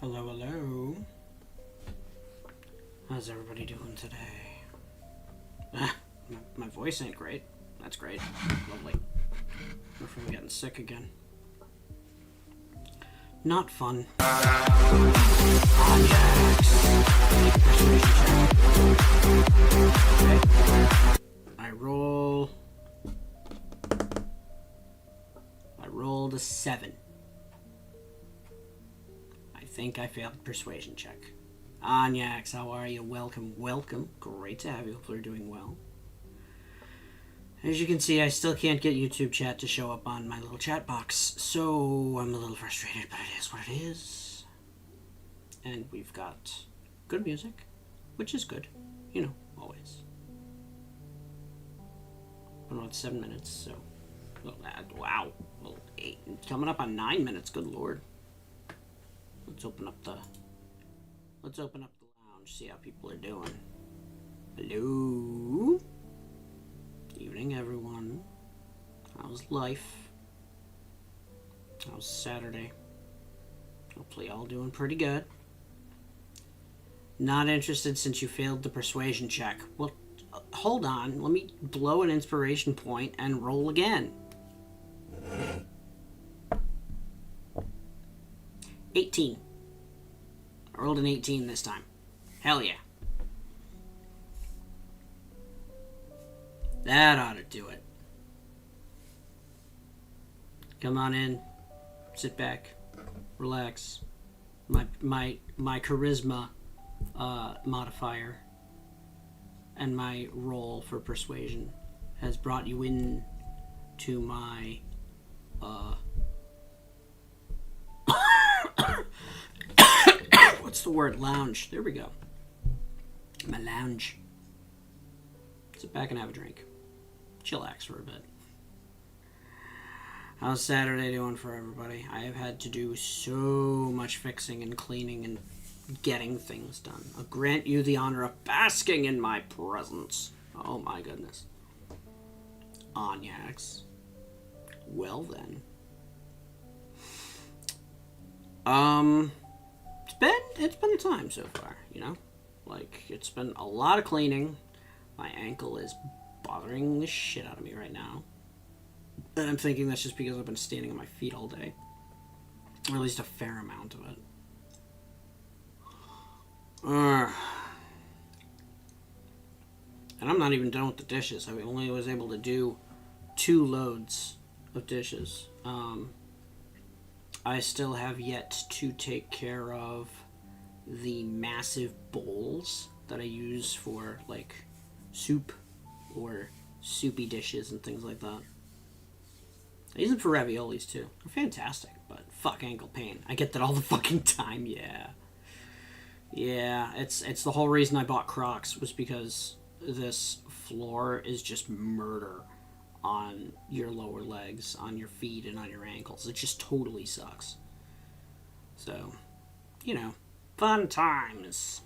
Hello, hello. How's everybody doing today? My voice ain't great. That's great. Lovely. Or if I'm getting sick again. Not fun. Okay. I rolled a 7. I think I failed persuasion check. Anyax, how are you? Welcome, welcome. Great to have you. Hopefully you're doing well. As you can see, I still can't get YouTube chat to show up on my little chat box, so I'm a little frustrated, but it is what it is. And we've got good music, which is good, you know, always. But it's 7 minutes, so wow, well, 8, coming up on 9 minutes. Good lord. Let's open up the lounge, see how people are doing. Hello. Evening, everyone. How's life? How's Saturday? Hopefully all doing pretty good. Not interested since you failed the persuasion check. Well, hold on. Let me blow an inspiration point and roll again. 18. I rolled an 18 this time. Hell yeah. That ought to do it. Come on in. Sit back. Relax. My charisma modifier and my roll for persuasion has brought you in to my what's the word? Lounge. There we go. My lounge. Sit back and have a drink. Chillax for a bit. How's Saturday doing for everybody? I have had to do so much fixing and cleaning and getting things done. I'll grant you the honor of basking in my presence. Oh my goodness. Anyax. Well then. It's been a time so far, you know? Like, it's been a lot of cleaning. My ankle is bothering the shit out of me right now. And I'm thinking that's just because I've been standing on my feet all day. Or at least a fair amount of it. And I'm not even done with the dishes. I only was able to do 2 loads of dishes. I still have yet to take care of the massive bowls that I use for, like, soup or soupy dishes and things like that. I use them for raviolis too. They're fantastic, but fuck ankle pain. I get that all the fucking time, yeah. Yeah, it's the whole reason I bought Crocs was because this floor is just murder on your lower legs, on your feet, and on your ankles. It just totally sucks. So, you know, fun times,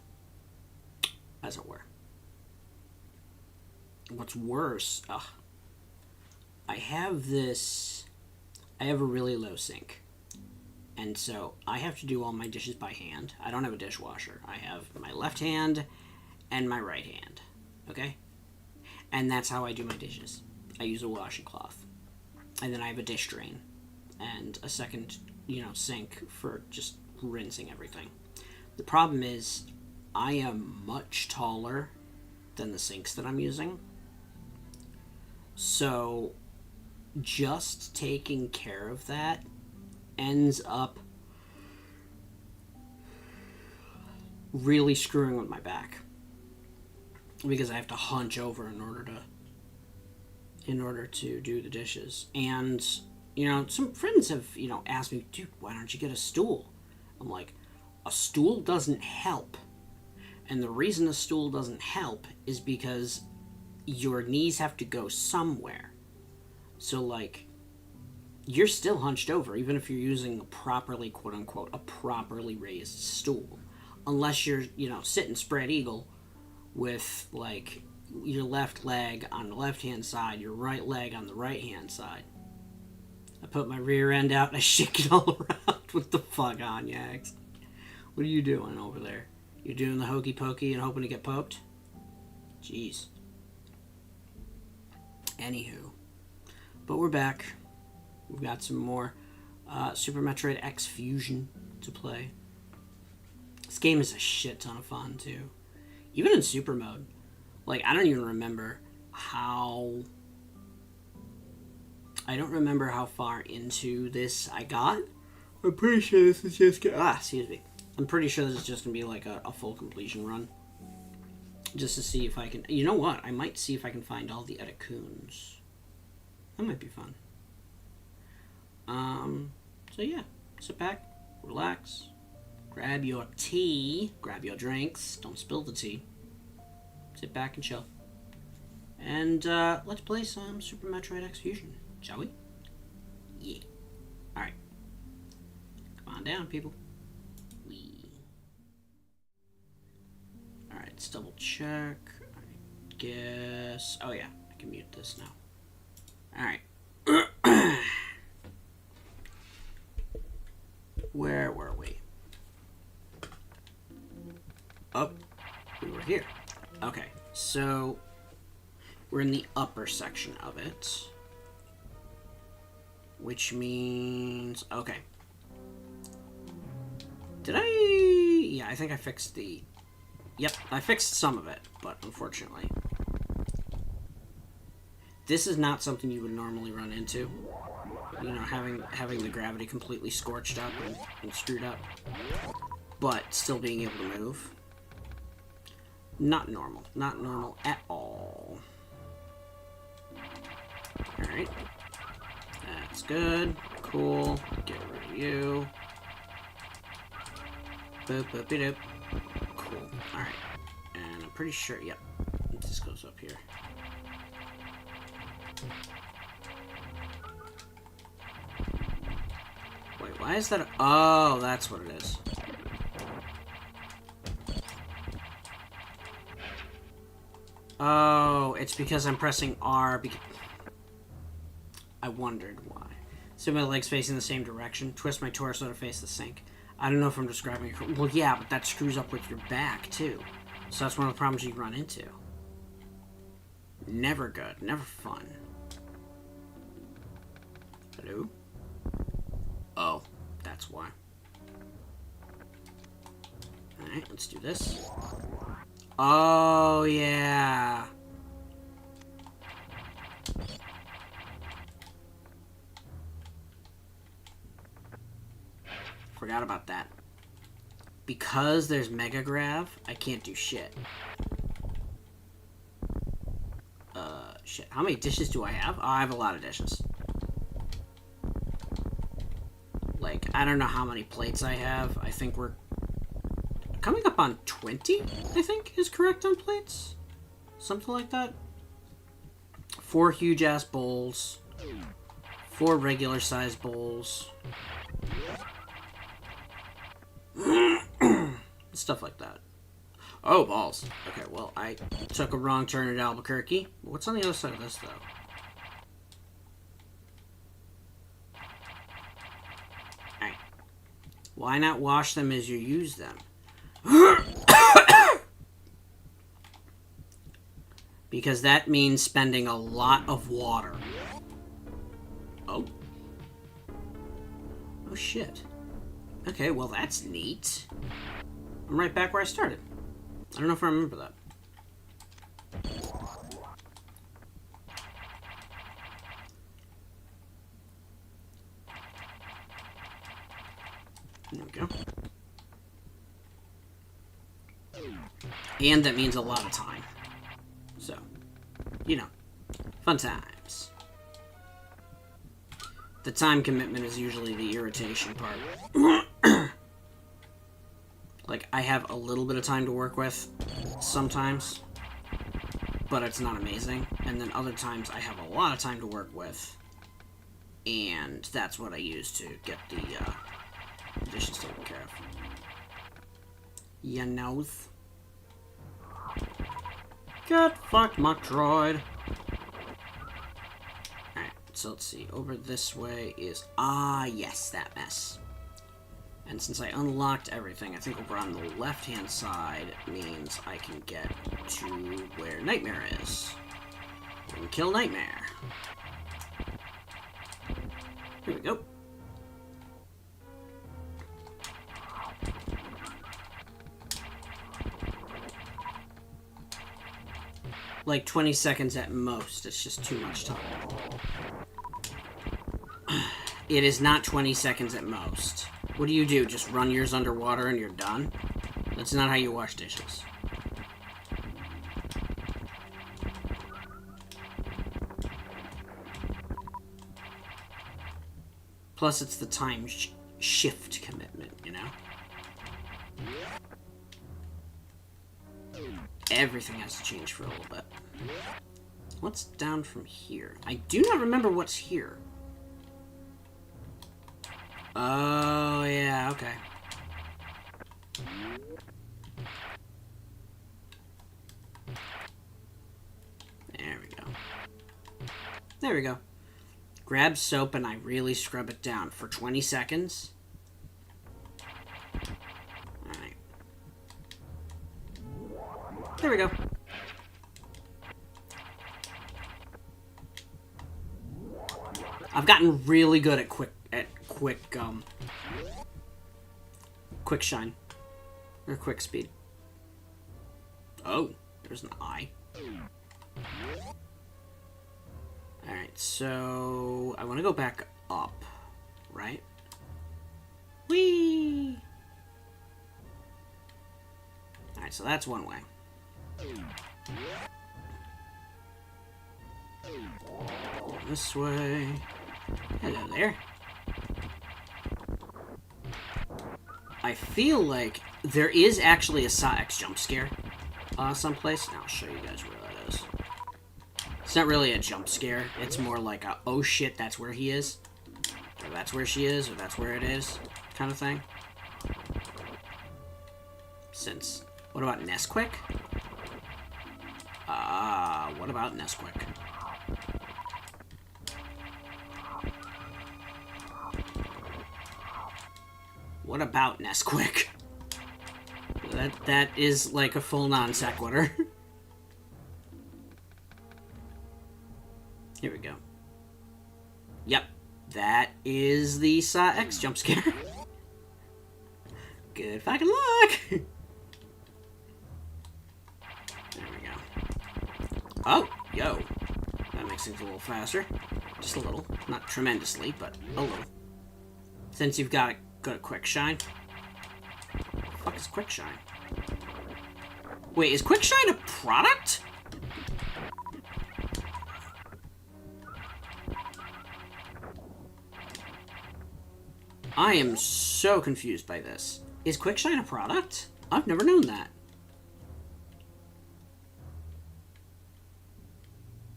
as it were. What's worse, I have a really low sink. And so I have to do all my dishes by hand. I don't have a dishwasher. I have my left hand and my right hand. Okay? And that's how I do my dishes. I use a washing cloth. And then I have a dish drain. And a second, sink for just rinsing everything. The problem is, I am much taller than the sinks that I'm using. So, just taking care of that ends up really screwing with my back. Because I have to hunch over in order to do the dishes. And, some friends have, asked me, dude, why don't you get a stool? I'm like, a stool doesn't help. And the reason a stool doesn't help is because your knees have to go somewhere. So, like, you're still hunched over, even if you're using a properly, quote-unquote, a properly raised stool. Unless you're, sitting spread eagle with, like, your left leg on the left-hand side, your right leg on the right-hand side. I put my rear end out and I shake it all around. What the fuck on, Yags? What are you doing over there? You doing the hokey pokey and hoping to get poked? Jeez. Anywho. But we're back. We've got some more Super Metroid X Fusion to play. This game is a shit ton of fun, too. Even in Super Mode. Like, I don't even remember how... I don't remember how far into this I got. I'm pretty sure this is just... excuse me. I'm pretty sure this is just going to be like a full completion run. Just to see if I can... You know what? I might see if I can find all the Edacoons. That might be fun. So yeah. Sit back. Relax. Grab your tea. Grab your drinks. Don't spill the tea. Sit back and chill. And let's play some Super Metroid X Fusion. Shall we? Yeah. Alright. Come on down, people. Alright, let's double check. I guess... Oh yeah, I can mute this now. Alright. Where were we? Oh, we were here. Okay, so... We're in the upper section of it. Which means... Okay. Did I... Yeah, I think I fixed the... Yep, I fixed some of it, but unfortunately. This is not something you would normally run into. You know, having the gravity completely scorched up and screwed up. But still being able to move. Not normal. Not normal at all. Alright. That's good. Cool. Get rid of you. Boop, boop, boop. Cool. Alright. And I'm pretty sure, yep. This goes up here. Wait, why is that? Oh, that's what it is. Oh, it's because I'm pressing R because... I wondered why. So my legs facing the same direction. Twist my torso to face the sink. I don't know if I'm describing it. Well, yeah, but that screws up with your back, too. So that's one of the problems you run into. Never good. Never fun. Hello? Oh, that's why. Alright, let's do this. Oh, yeah. Forgot about that. Because there's Mega Grav, I can't do shit. Shit. How many dishes do I have? Oh, I have a lot of dishes. Like, I don't know how many plates I have. I think we're coming up on 20, I think, is correct on plates. Something like that. 4 huge-ass bowls. 4 regular-sized bowls. Stuff like that. Oh, balls. Okay, well, I took a wrong turn at Albuquerque. What's on the other side of this, though? Alright. Why not wash them as you use them? Because that means spending a lot of water. Oh. Oh, shit. Okay, well, that's neat. I'm right back where I started. I don't know if I remember that. There we go. And that means a lot of time. So, you know, fun times. The time commitment is usually the irritation part. Like, I have a little bit of time to work with sometimes, but it's not amazing. And then other times I have a lot of time to work with, and that's what I use to get the dishes taken care of. You know? Get fucked, Metroid. Alright, so let's see. Over this way is... Ah, yes, that mess. And since I unlocked everything, I think over on the left-hand side means I can get to where Nightmare is. And kill Nightmare. Here we go. Like 20 seconds at most. It's just too much time. It is not 20 seconds at most. What do? Just run yours underwater and you're done? That's not how you wash dishes. Plus, it's the time shift commitment, you know? Everything has to change for a little bit. What's down from here? I do not remember what's here. Oh, yeah, okay. There we go. There we go. Grab soap and I really scrub it down for 20 seconds. Alright. There we go. I've gotten really good at quick shine. Or quick speed. Oh, there's an eye. Alright, so I want to go back up, right? Whee! Alright, so that's one way. This way. Hello there. I feel like there is actually a Saw X jump scare someplace. Now I'll show you guys where that is. It's not really a jump scare. It's more like a, oh shit, that's where he is. Or that's where she is, or that's where it is, kind of thing. Since, what about Nesquik? What about Nesquik? What about Nesquik? That is like a full non sequitur. Here we go. Yep, that is the Saw X jump scare. Good fucking luck. There we go. Oh, yo, that makes things a little faster. Just a little, not tremendously, but a little. Since you've got a quick shine. What the fuck is quick shine? Wait, is quick shine a product? I am so confused by this. Is quick shine a product? I've never known that.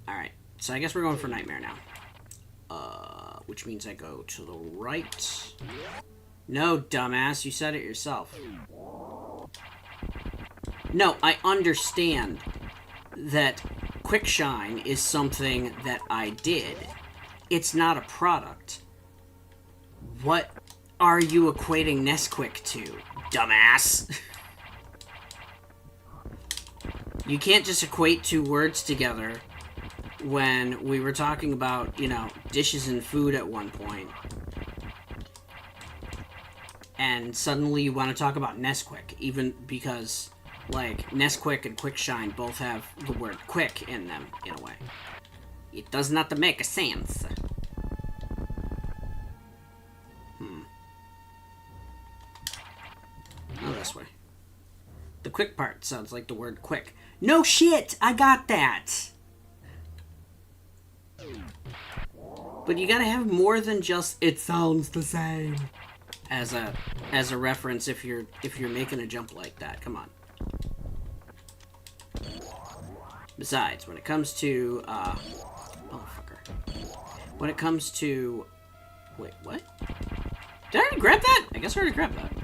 Alright, so I guess we're going for Nightmare now. Which means I go to the right. No, dumbass, you said it yourself. No, I understand that quick shine is something that I did. It's not a product. What are you equating Nesquik to, dumbass? You can't just equate two words together when we were talking about, you know, dishes and food at one point. And suddenly you want to talk about Nesquik, even because, like, Nesquik and Quick Shine both have the word quick in them, in a way. It does not make a sense. Oh, this way. The quick part sounds like the word quick. No shit! I got that! But you gotta have more than just, it sounds the same, as a reference if you're making a jump like that. Come on. Besides, when it comes to, motherfucker. When it comes to, wait, what? Did I already grab that? I guess I already grabbed that.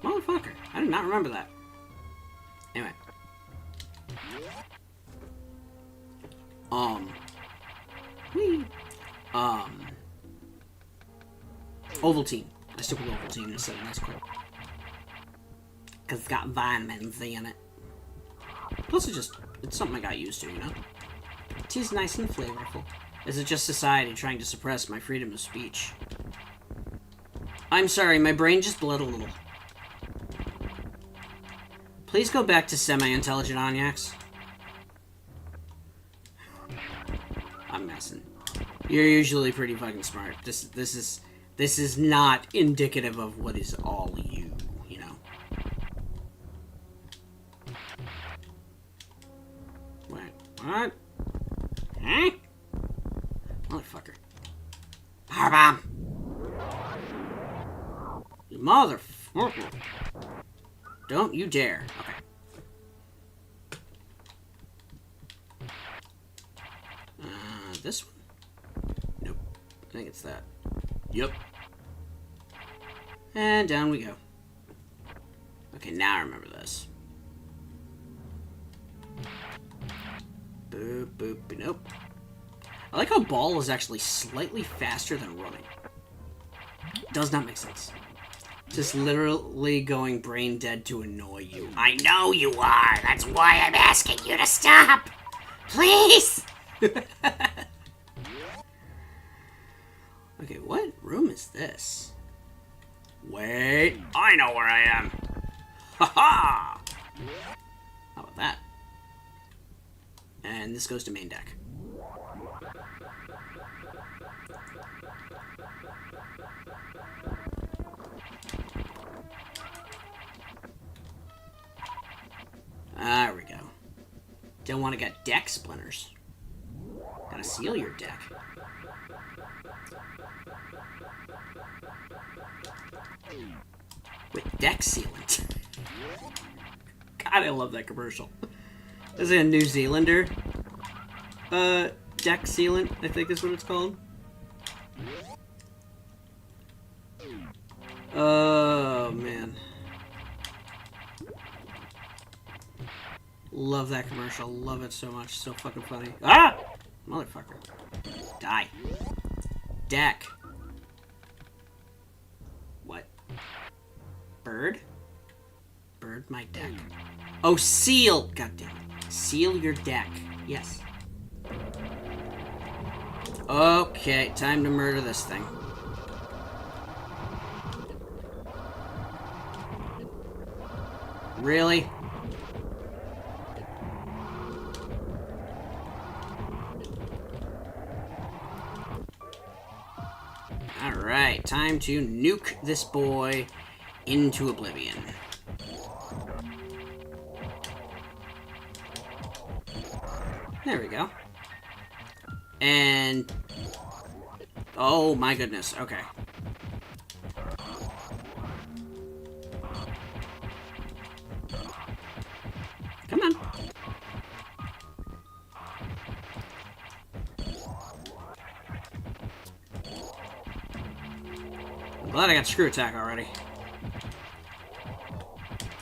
Motherfucker. I did not remember that. Anyway. Whee. Ovaltine. I stick with Ovaltine instead of Nesquik. Because it's got vitamin Z in it. Plus, it's something I got used to, you know? It is nice and flavorful. Is it just society trying to suppress my freedom of speech? I'm sorry, my brain just bled a little. Please go back to semi-intelligent Onyx. I'm messing. You're usually pretty fucking smart. This is not indicative of what is all you, you know? Wait, what? Huh? Motherfucker. Power bomb! You motherfucker. Don't you dare. Okay. This one? Nope. I think it's that. Yep. And down we go. Okay, now I remember this. Boop, boop, nope. I like how ball is actually slightly faster than running. Does not make sense. Just literally going brain dead to annoy you. I know you are! That's why I'm asking you to stop! Please! Okay, what room is this? Wait, I know where I am! Ha-ha! How about that? And this goes to main deck. There we go. Don't want to get deck splinters. Gotta seal your deck. With deck sealant. God, I love that commercial. Is it a New Zealander? Deck sealant, I think is what it's called. Oh, man. Love that commercial. Love it so much. So fucking funny. Ah! Motherfucker. Die. Deck. What? Bird? Bird my deck. Oh, seal! God damn it. Seal your deck. Yes. Okay, time to murder this thing. Really? Alright, time to nuke this boy into oblivion. There we go. And... oh my goodness, okay. Come on. I'm glad I got screw attack already.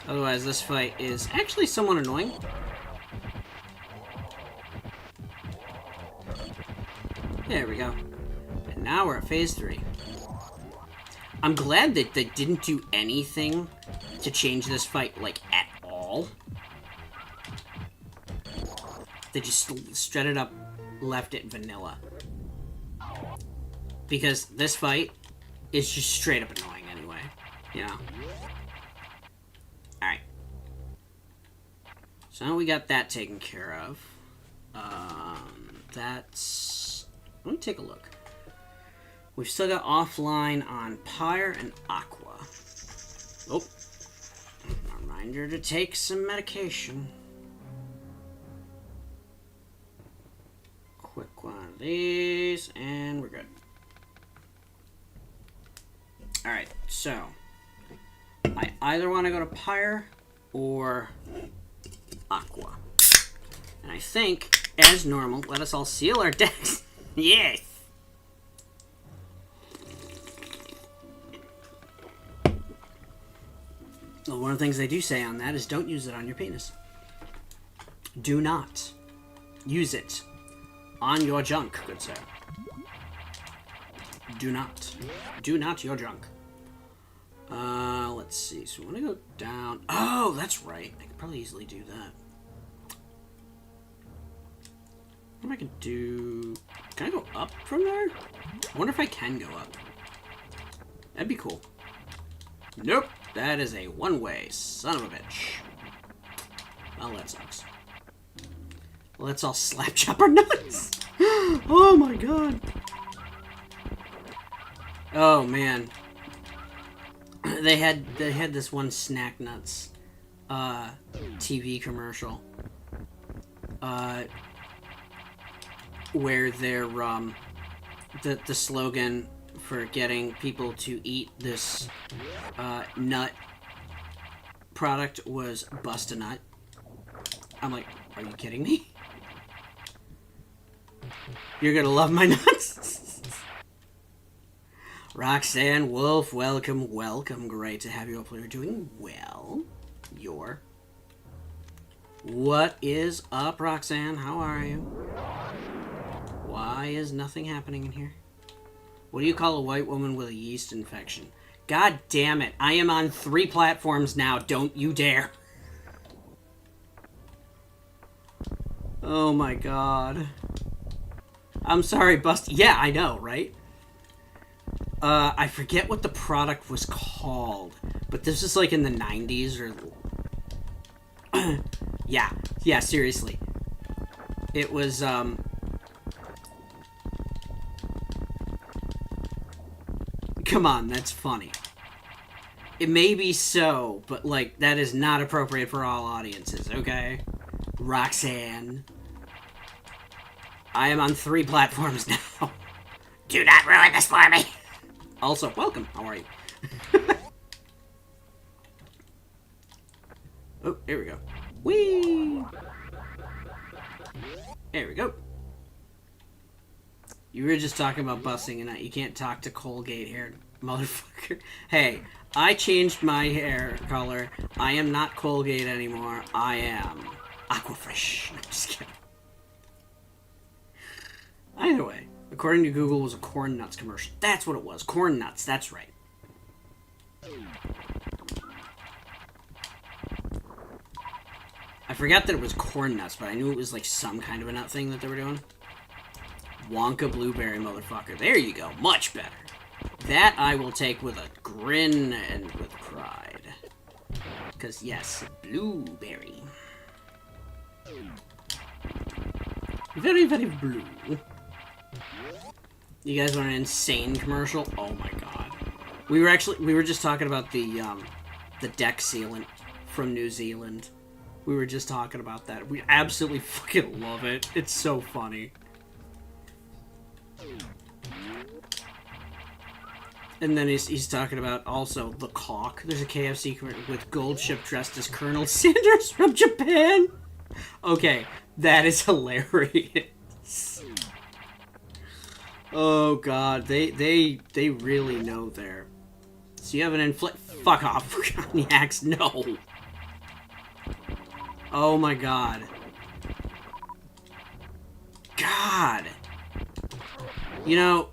Otherwise, this fight is actually somewhat annoying. There we go. And now we're at phase 3. I'm glad that they didn't do anything to change this fight, like, at all. They just straight it up, left it vanilla. Because this fight is just straight up annoying anyway, you know? Alright. So now we got that taken care of. That's... let me take a look. We've still got offline on Pyre and Aqua. Oh. Reminder to take some medication. Quick one of these, and we're good. Alright, so I either want to go to Pyre or Aqua. And I think, as normal, let us all seal our decks. Yes! Well, one of the things they do say on that is don't use it on your penis. Do not use it on your junk, good sir. Do not. Do not, you're drunk. Let's see. So I want to go down. Oh, that's right. I could probably easily do that. What I can do... Can I go up from there? I wonder if I can go up. That'd be cool. Nope. That is a one-way. Son of a bitch. Well, that sucks. Let's all slap chop our nuts. Oh my god. Oh man. They had this one Snack Nuts TV commercial where their the slogan for getting people to eat this nut product was bust a nut. I'm like, are you kidding me? You're gonna love my nuts. Roxanne Wolf, welcome, welcome. Great to have you up. You're doing well. What is up, Roxanne? How are you? Why is nothing happening in here? What do you call a white woman with a yeast infection? God damn it. I am on 3 platforms now. Don't you dare. Oh my god. I'm sorry, Bust. Yeah, I know, right? I forget what the product was called, but this is like in the 90s or... yeah, seriously. It was, Come on, that's funny. It may be so, but, like, that is not appropriate for all audiences, okay? Roxanne. I am on 3 platforms now. Do not ruin this for me! Also, welcome. How are you? Oh, here we go. Whee! There we go. You were just talking about busing and you can't talk to Colgate-haired motherfucker. Hey, I changed my hair color. I am not Colgate anymore. I am Aquafresh. I'm just kidding. Either way, according to Google, it was a Corn Nuts commercial. That's what it was. Corn Nuts. That's right. I forgot that it was Corn Nuts, but I knew it was like some kind of a nut thing that they were doing. Wonka Blueberry, motherfucker. There you go. Much better. That I will take with a grin and with pride. Because, yes, blueberry. Very, very blue. You guys want an insane commercial? Oh my god. We were just talking about the deck sealant from New Zealand. We were just talking about that. We absolutely fucking love it. It's so funny. And then he's talking about also the caulk. There's a KFC with Goldship dressed as Colonel Sanders from Japan. Okay, that is hilarious. Oh god, they really know there. So you have an fuck off, Cognacs. No. Oh my god. God. You know,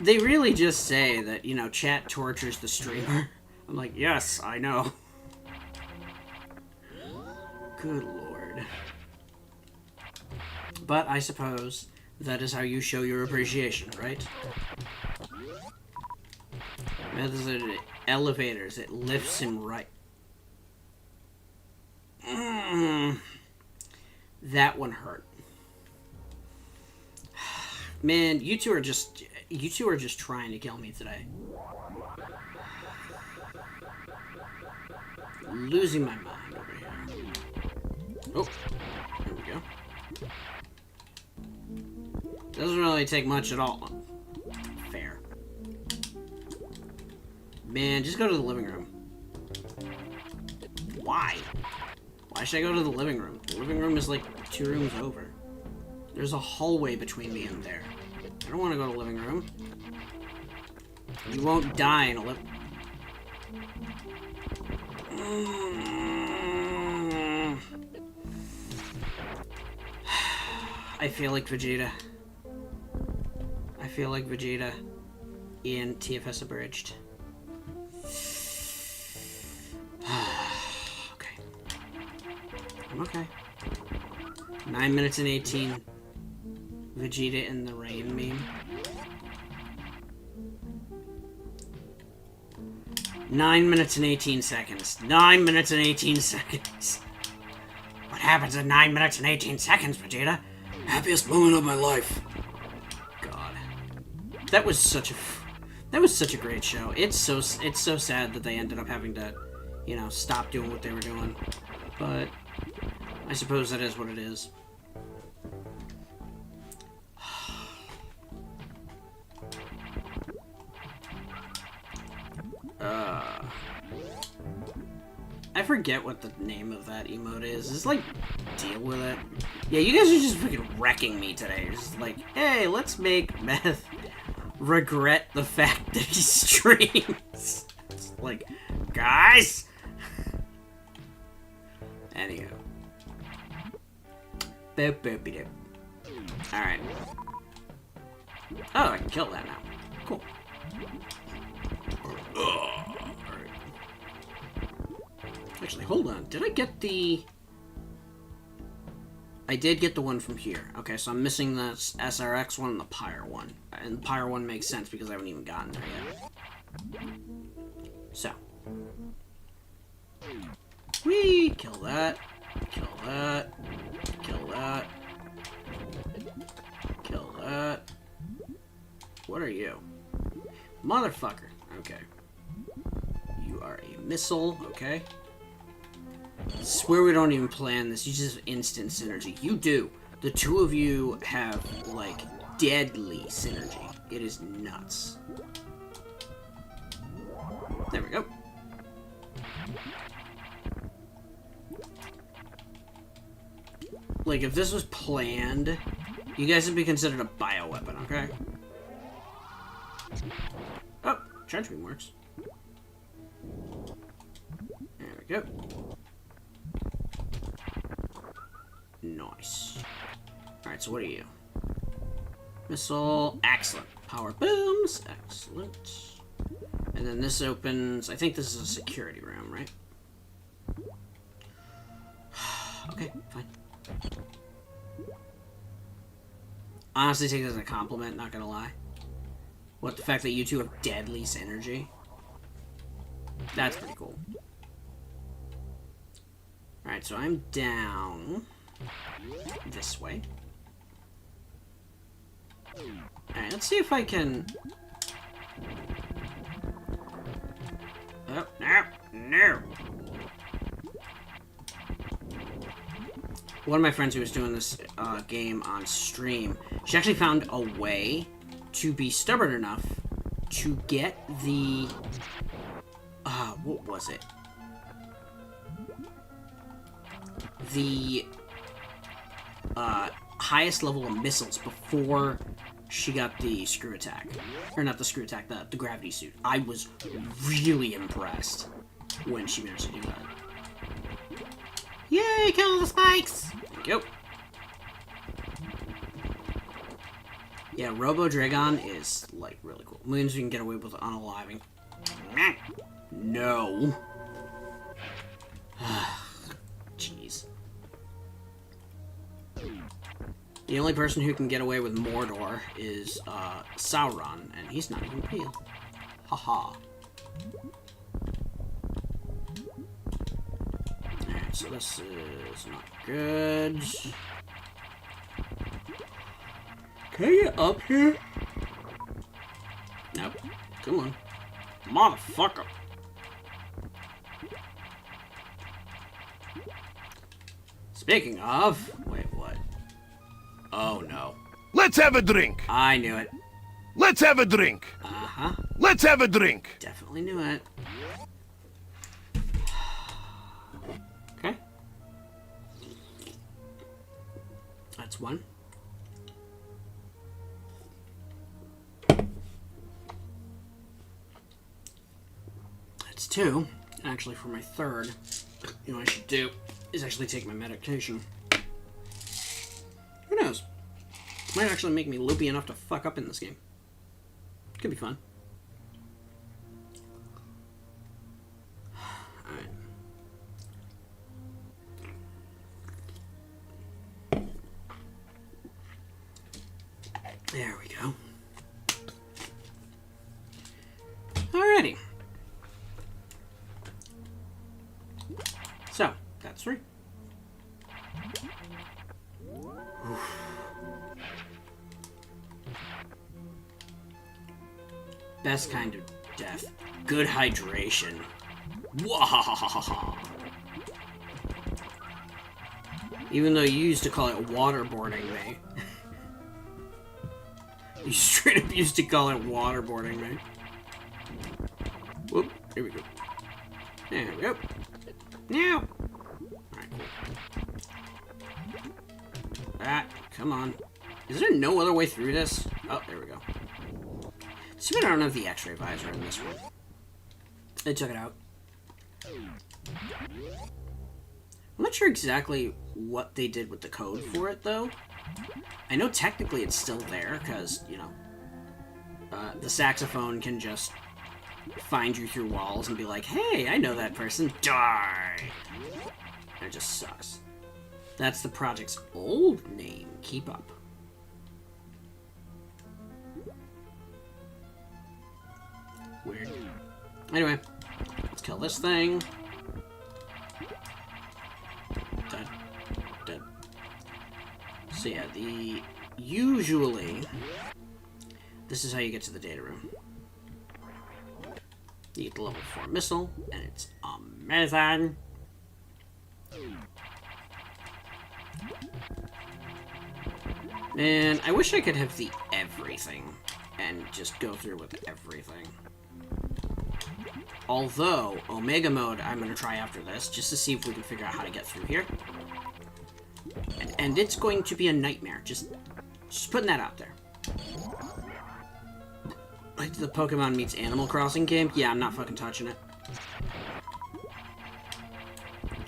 they really just say that, you know, chat tortures the streamer. I'm like, yes, I know. Good lord. But I suppose that is how you show your appreciation, right? Methods of elevators, it lifts him right. That one hurt. Man, you two are just trying to kill me today. Losing my mind over here. Oh, there we go. Doesn't really take much at all. Fair. Man, just go to the living room. Why? Why should I go to the living room? The living room is like 2 rooms over. There's a hallway between me and there. I don't want to go to the living room. You won't die in a I feel like Vegeta. I feel like Vegeta. in TFS Abridged. Okay. I'm okay. 9 minutes and 18. Vegeta in the rain meme. 9 minutes and 18 seconds. 9 minutes and 18 seconds. What happens in 9 minutes and 18 seconds, Vegeta? Happiest moment of my life. God. That was such a great show. It's so sad that they ended up having to, you know, stop doing what they were doing. But I suppose that is what it is. I forget what the name of that emote is. It's like, deal with it. Yeah, you guys are just freaking wrecking me today. You're just like, hey, let's make Meth regret the fact that he streams. It's like, guys! Anywho. Boop, boop, doop. Alright. Oh, I can kill that now. Cool. Actually, hold on. Did I get the... I did get the one from here. Okay, so I'm missing the SRX one and the Pyre one. And the Pyre one makes sense because I haven't even gotten there yet. So. Whee! Kill that. Kill that. Kill that. Kill that. What are you? Motherfucker. Okay. You are a missile. Okay. I swear we don't even plan this. You just have instant synergy. You do. The two of you have, like, deadly synergy. It is nuts. There we go. Like, if this was planned, you guys would be considered a bioweapon, okay? Oh, charge beam works. There we go. Nice. Alright, so what are you? Missile. Excellent. Power booms. Excellent. And then this opens... I think this is a security room, right? Okay, fine. Honestly, take this as a compliment, not gonna lie. What, the fact that you two have deadly synergy? That's pretty cool. Alright, so I'm down... this way. Alright, let's see if I can... Oh, no, no! One of my friends who was doing this game on stream, she actually found a way to be stubborn enough to get the... what was it? The... highest level of missiles before she got the screw attack. Or not the screw attack, the gravity suit. I was really impressed when she managed to do that. Yay, kill the spikes! Thank you. Yeah, Robo Dragon is, like, really cool. Means you can get away with unaliving. No. Jeez. The only person who can get away with Mordor is Sauron, and he's not even real. Haha. Alright, so this is not good. Can I get up here? Nope. Come on. Motherfucker. Speaking of... Wait, what? Oh, no. Let's have a drink. I knew it. Let's have a drink. Uh-huh. Let's have a drink. Definitely knew it. Okay. That's one. That's two. Actually, for my third, you know what I should do is actually take my medication. Who knows? Might actually make me loopy enough to fuck up in this game. Could be fun. Best kind of death. Good hydration. Wahahaha. Even though you used to call it waterboarding me. You straight up used to call it waterboarding me. Whoop, here we go. There we go. Now! Alright, cool. Ah, come on. Is there no other way through this? Oh, there we go. See, I don't have the X-ray visor in this one. They took it out. I'm not sure exactly what they did with the code for it, though. I know technically it's still there, because, you know, the saxophone can just find you through walls and be like, hey, I know that person. Die! And it just sucks. That's the project's old name. Keep up. Weird. Anyway, let's kill this thing. Dead. Dead. So yeah, usually, this is how you get to the data room. You get the level 4 missile, and it's amazing. Man, I wish I could have the everything, and just go through with everything. Although, Omega Mode, I'm going to try after this, just to see if we can figure out how to get through here. And it's going to be a nightmare, just putting that out there. Like the Pokemon meets Animal Crossing game? Yeah, I'm not fucking touching it.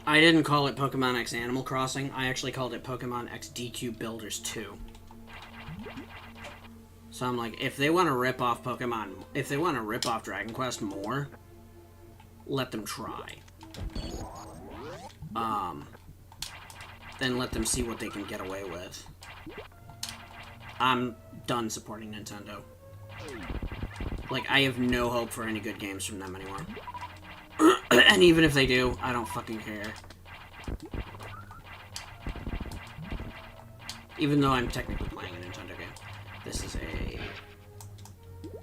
I didn't call it Pokemon X Animal Crossing, I actually called it Pokemon X DQ Builders 2. So I'm like, if they want to rip off Pokemon, if they want to rip off Dragon Quest more, let them try. Then let them see what they can get away with. I'm done supporting Nintendo. Like, I have no hope for any good games from them anymore. And even if they do, I don't fucking care. Even though I'm technically playing a Nintendo game. This is a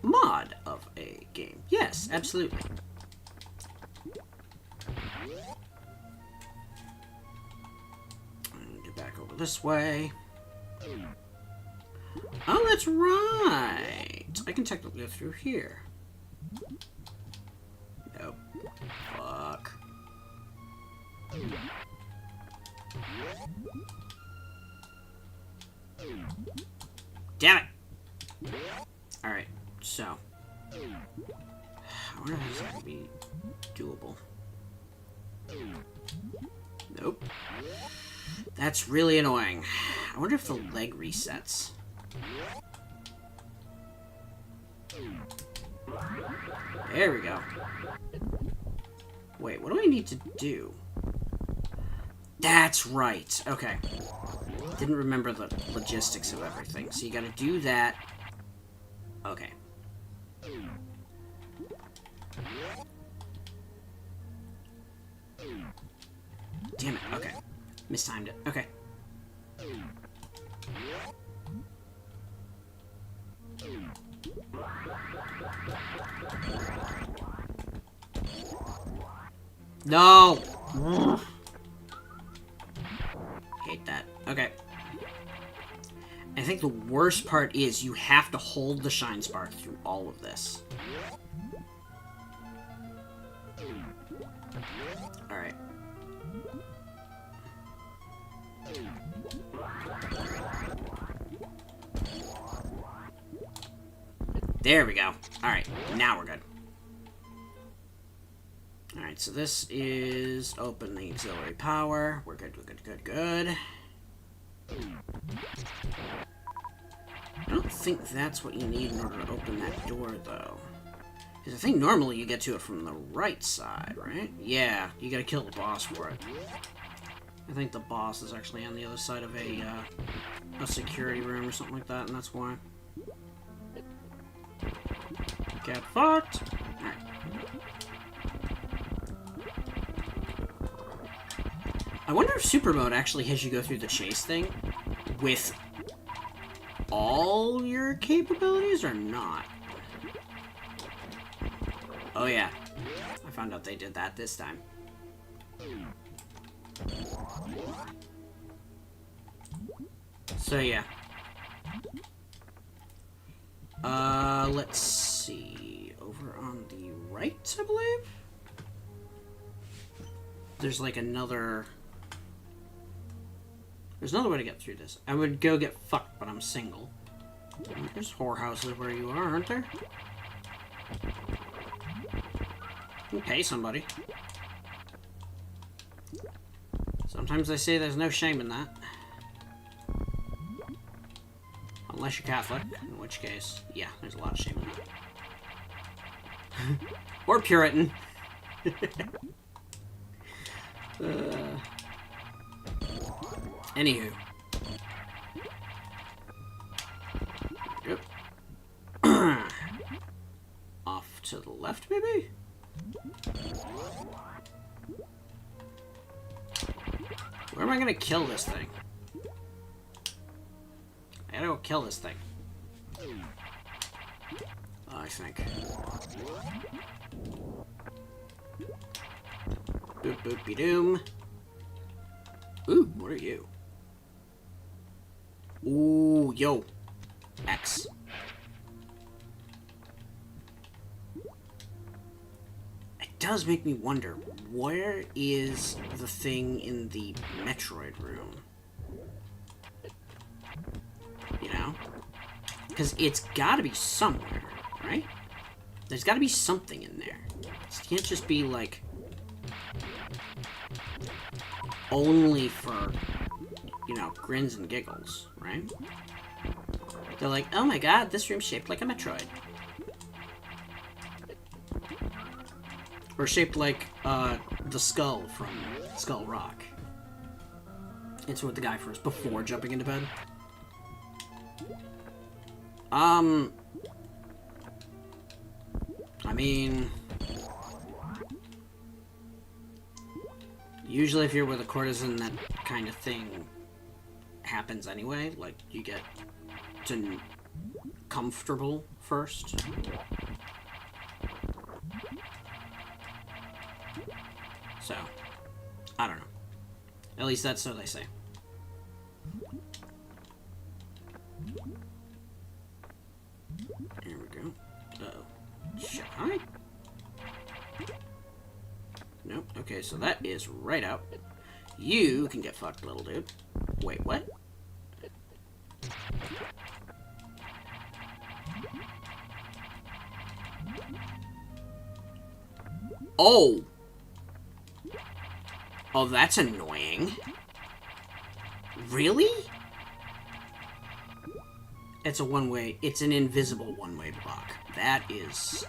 mod of a game. Yes, absolutely. Get back over this way. Oh, that's right! I can technically go through here. Nope. Fuck. Damn it! Alright, so. I wonder if this is going to be doable. Nope. That's really annoying. I wonder if the leg resets. There we go. Wait, what do I need to do? That's right. Okay. Didn't remember the logistics of everything. So you gotta do that. Okay. Damn it. Okay. Mistimed it. Okay. No! Hate that. Okay. I think the worst part is you have to hold the Shine Spark through all of this. Alright. There we go. Alright, now we're good. Alright, so this is open the auxiliary power. We're good, good. I don't think that's what you need in order to open that door, though. Because I think normally you get to it from the right side, right? Yeah, you gotta kill the boss for it. I think the boss is actually on the other side of a security room or something like that, and that's why. Get fucked! Alright. I wonder if Super Mode actually has you go through the chase thing with all your capabilities or not. Oh yeah, I found out they did that this time. So yeah. Let's see. Over on the right, I believe? There's like another... There's another way to get through this. I would go get fucked, but I'm single. There's whorehouses where you are, aren't there? You can pay somebody. Sometimes they say there's no shame in that. Unless you're Catholic, in which case, yeah, there's a lot of shame in that. Or Puritan. Anywho. Yep. Off to the left, maybe? Where am I gonna kill this thing? I gotta go kill this thing. I think. Boop boopy doom. Ooh, what are you? Ooh, yo. X. It does make me wonder, where is the thing in the Metroid room? You know? Because it's gotta be somewhere, right? There's gotta be something in there. It can't just be, like, only for, you know, grins and giggles, right? They're like, oh my god, this room's shaped like a Metroid. Or shaped like, the skull from Skull Rock. It's what the guy first, before jumping into bed. I mean... Usually if you're with a courtesan, that kind of thing happens anyway. Like, you get to comfortable first. So, I don't know. At least that's what they say. Here we go. Uh-oh. Shit, hi. Nope. Okay, so that is right out. You can get fucked, little dude. Wait, what? Oh! Oh, that's annoying. Really? It's a one-way... It's an invisible one-way block. That is...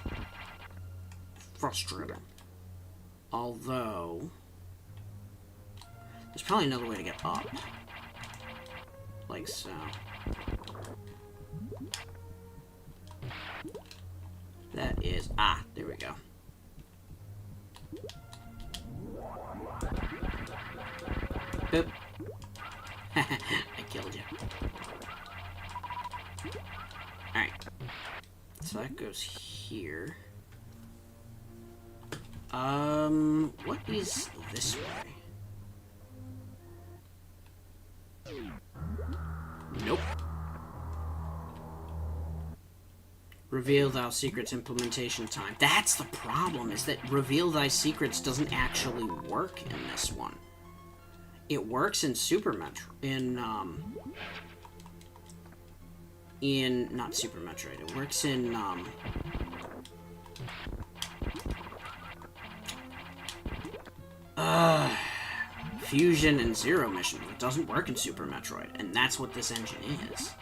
frustrating. Although... There's probably another way to get up. Like so. That is... Ah, there we go. Boop. I killed you. Alright. So that goes here. What is this way? Nope. Reveal Thy Secrets implementation time. That's the problem, is that Reveal Thy Secrets doesn't actually work in this one. It works in Super Metroid. Not Super Metroid. It works in, Fusion and Zero Mission, but it doesn't work in Super Metroid, and that's what this engine is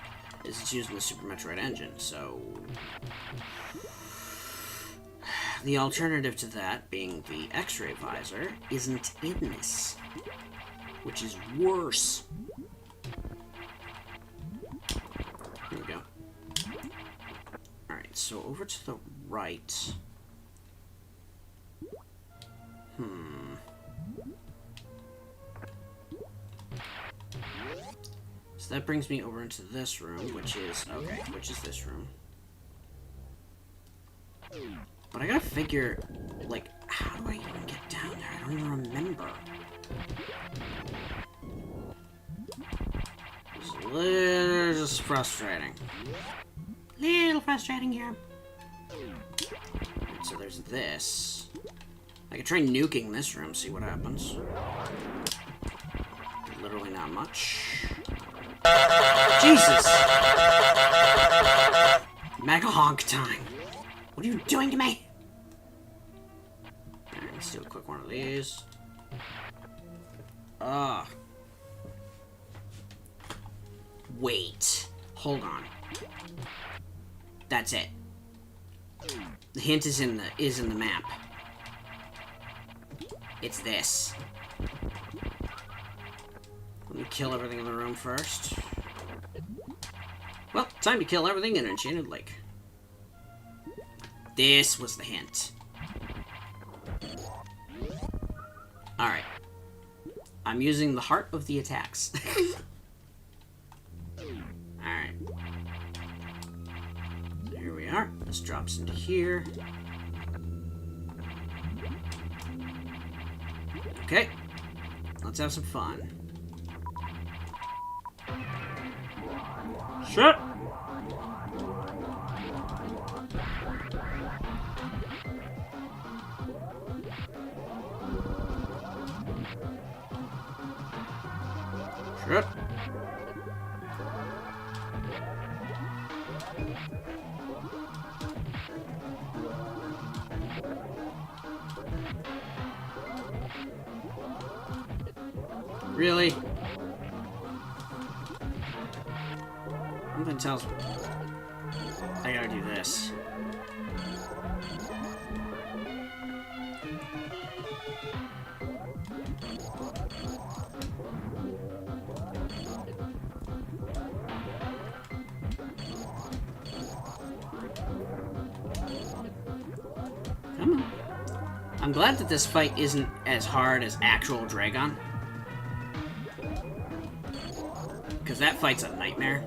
it's using the Super Metroid engine, so... The alternative to that, being the X-ray visor, isn't in this, which is worse. Here we go. Alright, so over to the right... So that brings me over into this room, which is... Okay, which is this room. But I gotta figure, like, how do I even get down there? I don't even remember. It's a little just frustrating. Little frustrating here. Right, so there's this. I could try nuking this room, see what happens. Literally not much. Jesus! Mega honk time. What are you doing to me? Alright, let's do a quick one of these. Ugh. Wait. Hold on. That's it. The hint is in the map. It's this. Let me kill everything in the room first. Well, time to kill everything in Enchanted Lake. This was the hint. Alright. I'm using the heart of the attacks. Alright. Here we are. This drops into here. Okay. Let's have some fun. Shit! Shit. Really? Something tells me I gotta do this. Come on. I'm glad that this fight isn't as hard as actual Dragon. Because that fight's a nightmare.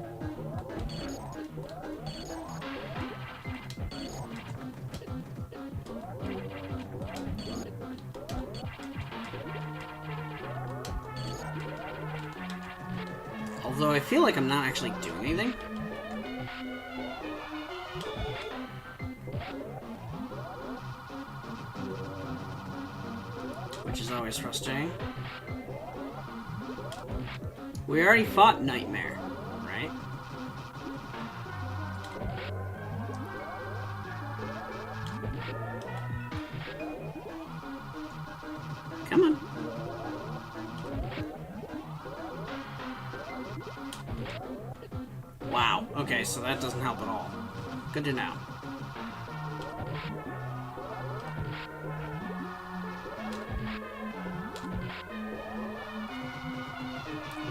Although I feel like I'm not actually doing anything. Which is always frustrating. We already fought Nightmare, right? Come on. Wow, okay, so that doesn't help at all. Good to know.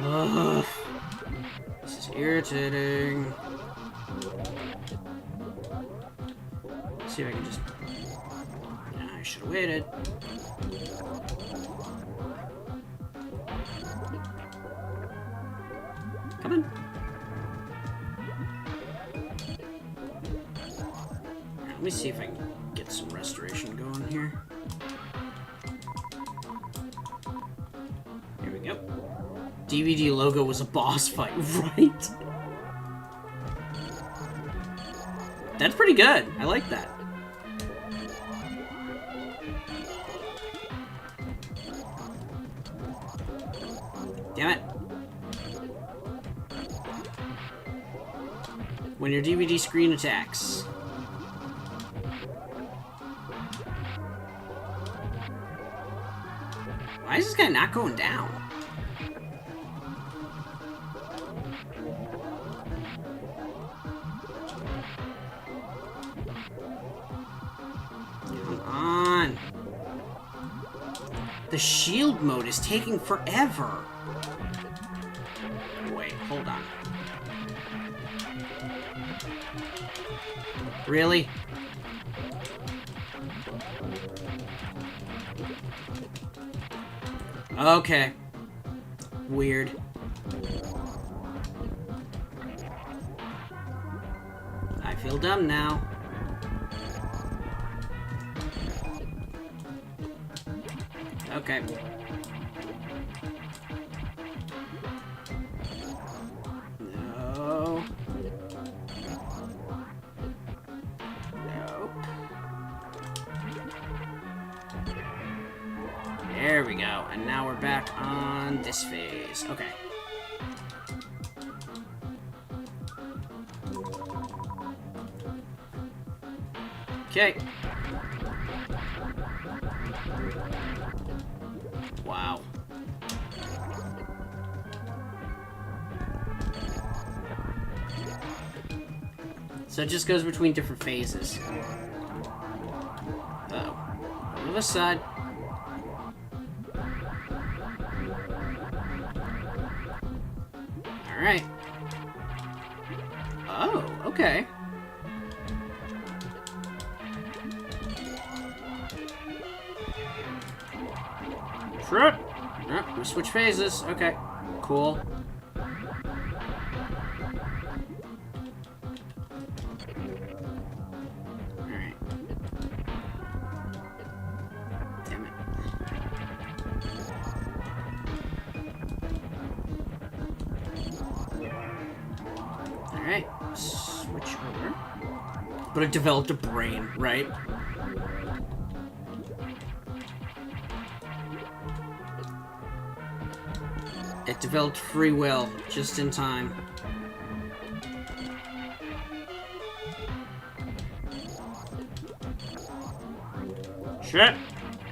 Ugh. This is irritating. Let's see if I can just... Yeah, I should have waited. Come on. Let me see if I can get some restoration going here. Here we go. DVD logo was a boss fight, right? That's pretty good. I like that. Damn it. When your DVD screen attacks. Why is this guy not going down? Come on. The shield mode is taking forever. Wait, hold on. Really? Okay. Weird. I feel dumb now. Okay. No. Nope. There we go. And now we're back on this phase. Okay. Okay. Wow. So it just goes between different phases. Uh-oh. On this side. Alright. Oh, okay. Sure. Oh, we switch phases. Okay. Cool. Alright. Damn it. Alright. Switch over. But it developed a brain, right? It developed free will, just in time. Shit!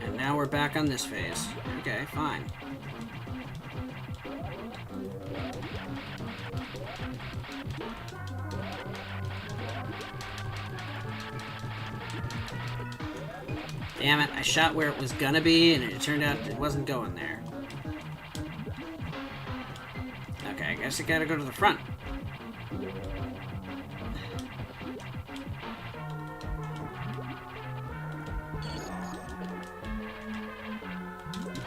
And now we're back on this phase. Okay, fine. Damn it, I shot where it was gonna be, and it turned out it wasn't going there. Okay, I guess I gotta go to the front.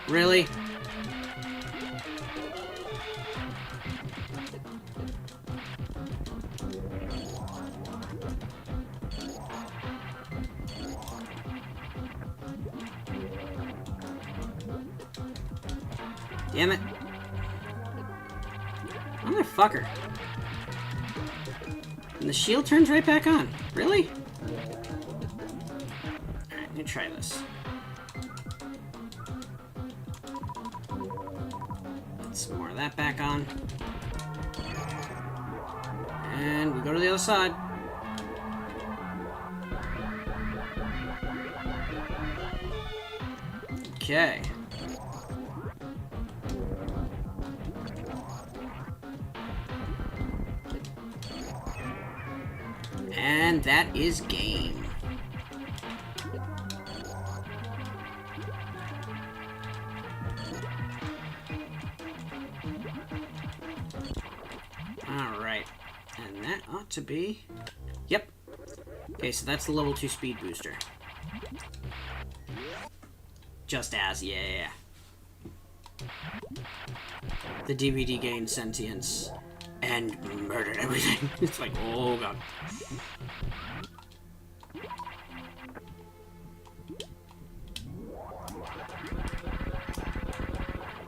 Really? Damn it. Motherfucker. And the shield turns right back on. Really? Alright, let me try this. Put some more of that back on. And we go to the other side. Okay. And that is game. Alright. And that ought to be... Yep. Okay, so that's the level 2 speed booster. Just as, yeah. The DVD gained sentience and murdered everything. It's like, oh god.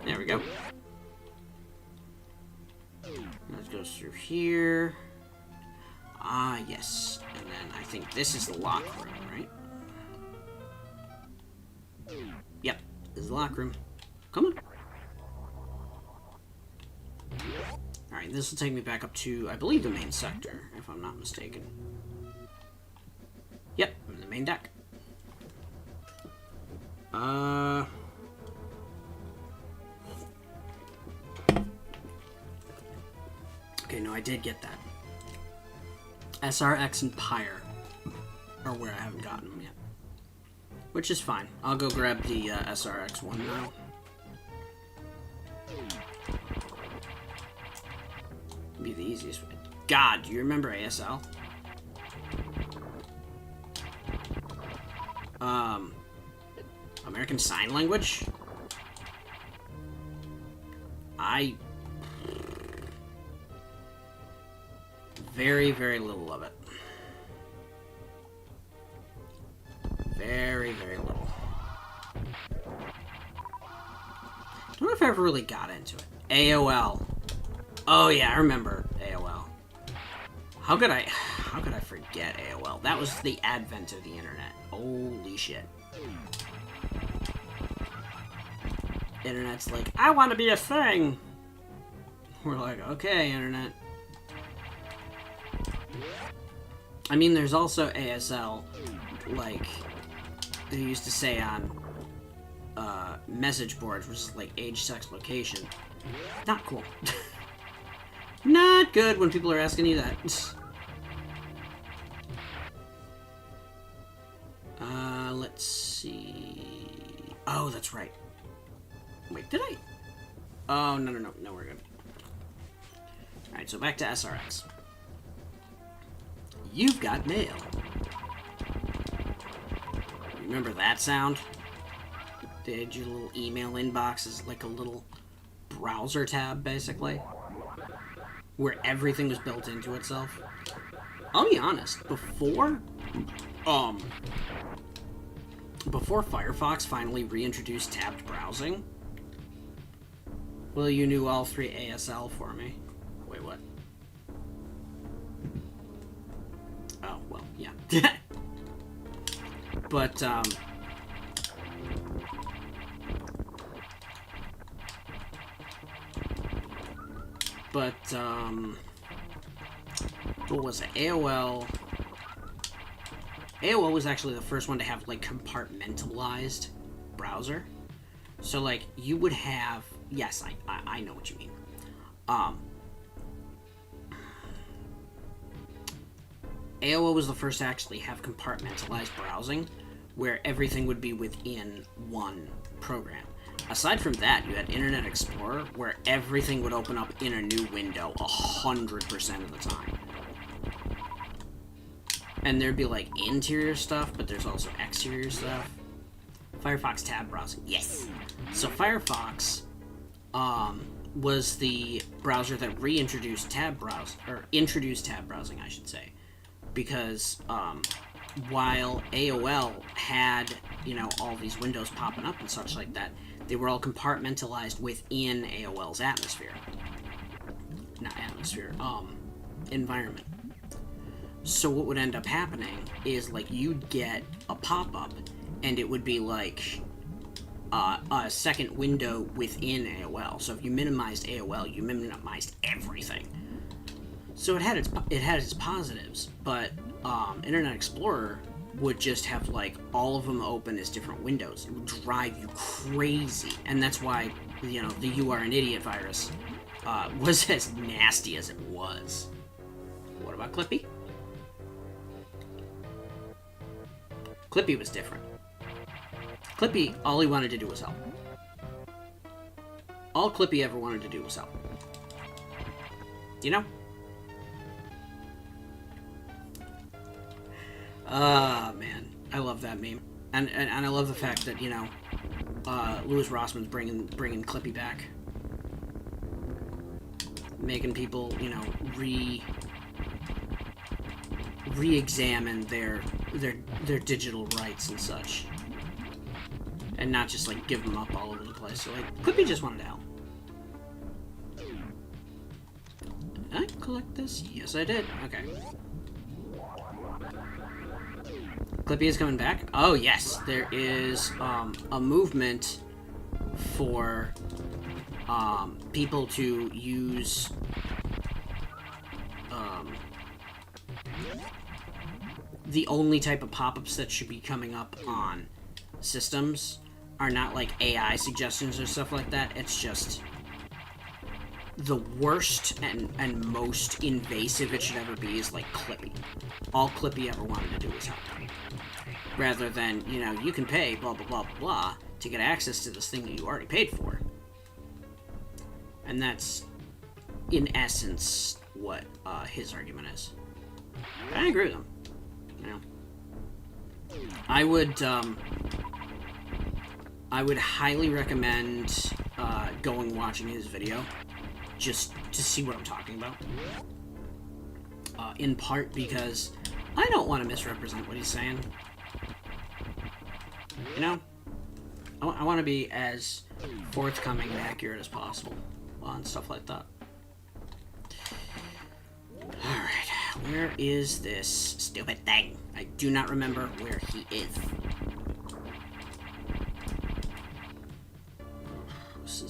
There we go. Let's go through here. Ah, yes. And then I think this is the lock room, right? Yep, this is the lock room. Come on. Alright, this will take me back up to, I believe, the main sector, if I'm not mistaken. Yep, I'm in the main deck. Okay, no, I did get that. SRX and Pyre are where I haven't gotten them yet. Which is fine. I'll go grab the SRX one now. Be the easiest way. God, do you remember ASL? American Sign Language? Very, very little of it. Very, very little. if I ever really got into it. AOL. Oh yeah, I remember AOL. How could I forget AOL? That was the advent of the internet. Holy shit. Internet's like, I want to be a thing. We're like, okay, internet. I mean, there's also ASL, like they used to say on message boards, which is like age, sex, location. Not cool. Not good when people are asking you that. Let's see. Oh, that's right. Wait, did I? Oh, no, we're good. Alright, so back to SRX. You've got mail. Remember that sound? Did your little email inbox is like a little browser tab, basically? Where everything was built into itself. I'll be honest, before Firefox finally reintroduced tabbed browsing, well, you knew all 3 ASL for me. Wait, what? Oh, well, yeah. But, what was it? AOL was actually the first one to have, like, compartmentalized browser. So, like, you would have... Yes, I know what you mean. AOL was the first to actually have compartmentalized browsing, where everything would be within one program. Aside from that, you had Internet Explorer, where everything would open up in a new window 100% of the time. And there'd be, like, interior stuff, but there's also exterior stuff. Firefox tab browsing, yes! So Firefox was the browser that introduced tab browsing, I should say. Because while AOL had, you know, all these windows popping up and such like that, they were all compartmentalized within AOL's environment. So what would end up happening is, like, you'd get a pop-up, and it would be like a second window within AOL. So if you minimized AOL, you minimized everything. So it had its positives, but Internet Explorer would just have, like, all of them open as different windows. It would drive you crazy, and that's why, you know, the "You Are an Idiot" virus was as nasty as it was. What about Clippy? Clippy was different. Clippy, all he wanted to do was help. All Clippy ever wanted to do was help. You know? Man. I love that meme. And I love the fact that, you know, Louis Rossman's bringing Clippy back. Making people, you know, re-examine their digital rights and such. And not just, like, give them up all over the place. So, like, Clippy just wanted to help. Did I collect this? Yes, I did. Okay. Clippy is coming back? Oh, yes. There is a movement for people to use the only type of pop-ups that should be coming up on systems are not, like, AI suggestions or stuff like that. It's just the worst and most invasive it should ever be is, like, Clippy. All Clippy ever wanted to do was help. Rather than, you know, you can pay blah, blah, blah, blah, to get access to this thing that you already paid for. And that's, in essence, what his argument is. But I agree with him. You know, I would highly recommend watching his video just to see what I'm talking about. In part because I don't want to misrepresent what he's saying. You know? I want to be as forthcoming and accurate as possible on stuff like that. Alright, where is this stupid thing? I do not remember where he is.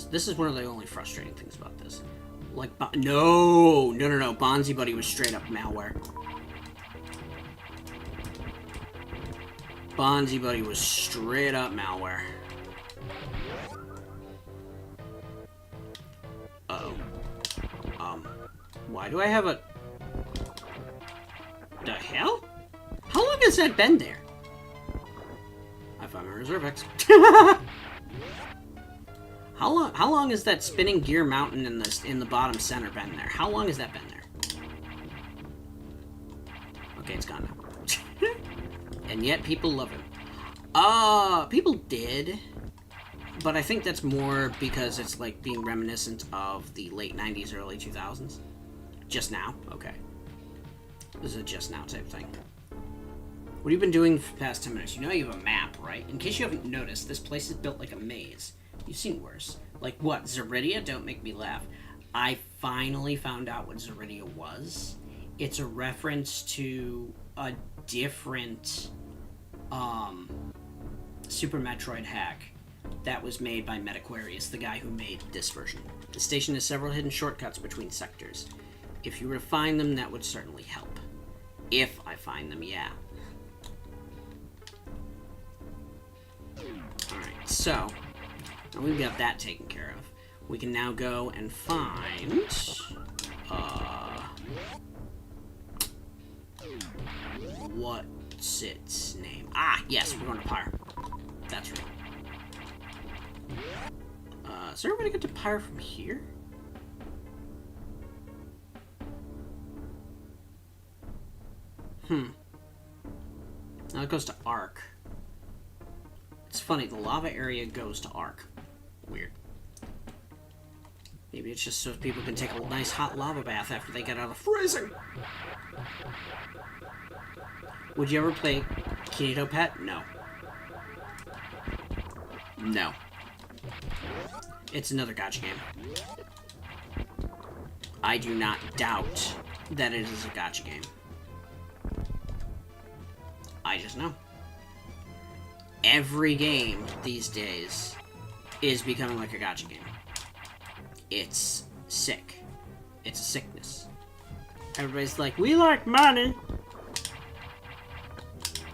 This is one of the only frustrating things about this. Like, no! Bonzi Buddy was straight up malware. Bonzi Buddy was straight up malware. Uh-oh. Why do I have a... The hell? How long has that been there? I found my reserve X. How long has that spinning gear mountain in the bottom center been there? How long has that been there? Okay, it's gone now. And yet people love him. People did. But I think that's more because it's like being reminiscent of the late 90s, early 2000s. Just now? Okay. This is a just now type thing. What have you been doing for the past 10 minutes? You know you have a map, right? In case you haven't noticed, this place is built like a maze. You've seen worse. Like what? Zeridia? Don't make me laugh. I finally found out what Zeridia was. It's a reference to a different Super Metroid hack that was made by Metaquarius, the guy who made this version. The station has several hidden shortcuts between sectors. If you were to find them, that would certainly help. If I find them, yeah. Alright, so now we've got that taken care of. We can now go and find what's its name? Ah, yes, we're going to Pyre. That's right. Is there a way to get to Pyre from here? Now it goes to Arc. It's funny, the lava area goes to Arc. Weird. Maybe it's just so people can take a nice hot lava bath after they get out of freezing. Would you ever play Kinito Pet? No. No. It's another gacha game. I do not doubt that it is a gacha game. I just know. Every game these days is becoming like a gacha game. It's sick. It's a sickness. Everybody's like, we like money.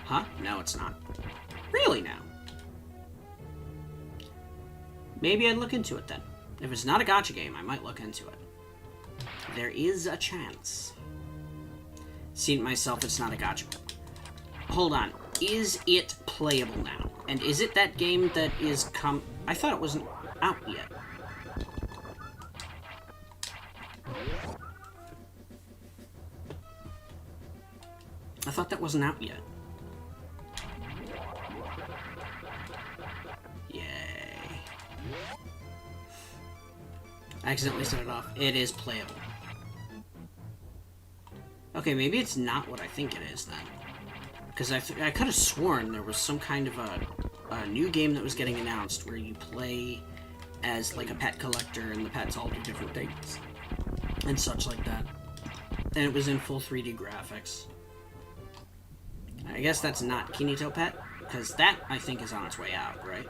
Huh? No, it's not. Really now? Maybe I'd look into it then. If it's not a gacha game, I might look into it. There is a chance. Seen it myself, it's not a gacha. Hold on. Is it playable now? And is it that game that is I thought it wasn't out yet. I thought that wasn't out yet. Yay. I accidentally set it off. It is playable. Okay, maybe it's not what I think it is then. Because I could have sworn there was some kind of a new game that was getting announced where you play as like a pet collector and the pets all do different things. And such like that. And it was in full 3D graphics. I guess that's not Kinito Pet, because that, I think, is on its way out, right?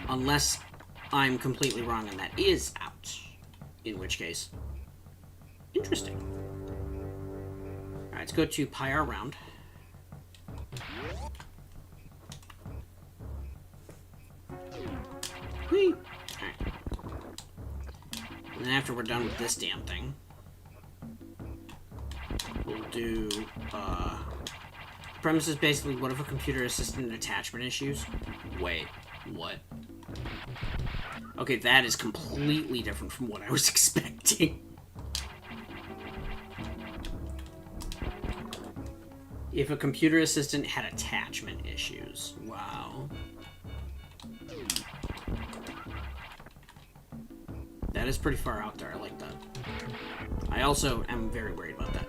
Unless I'm completely wrong and that is out. In which case, interesting. Alright, let's go to Pyre Round. Whee! Alright. And then after we're done with this damn thing, we'll do, the premise is basically, what if a computer assistant attachment issues? Wait, what? Okay, that is completely different from what I was expecting. If a computer assistant had attachment issues. Wow. That is pretty far out there. I like that. I also am very worried about that.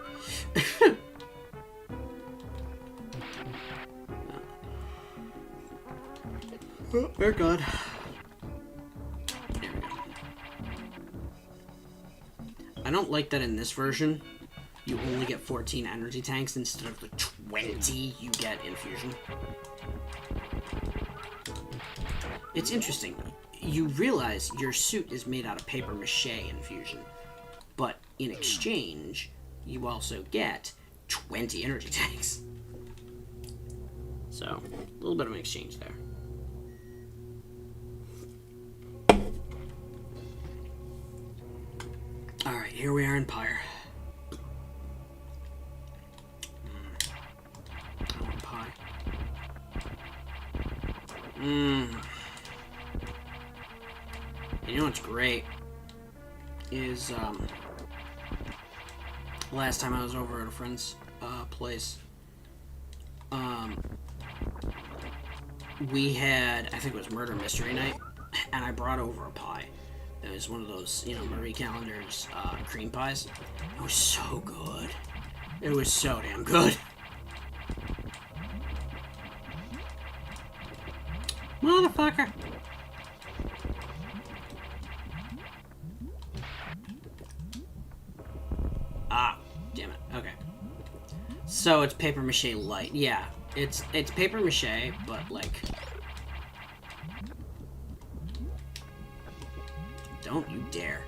Oh, we're good. There we go. I don't like that in this version, you only get 14 energy tanks instead of the 20 you get in Fusion. It's interesting. You realize your suit is made out of paper mache in Fusion, but in exchange, you also get 20 energy tanks. So, a little bit of an exchange there. Alright, here we are in Pyre. I want pie. You know what's great is last time I was over at a friend's place, we had, I think it was Murder Mystery Night, and I brought over a pie. It was one of those, you know, Marie Callender's cream pies. It was so good. It was so damn good. Motherfucker. Ah, damn it. Okay. So it's paper mache light. Yeah, it's paper mache, but like, don't you dare.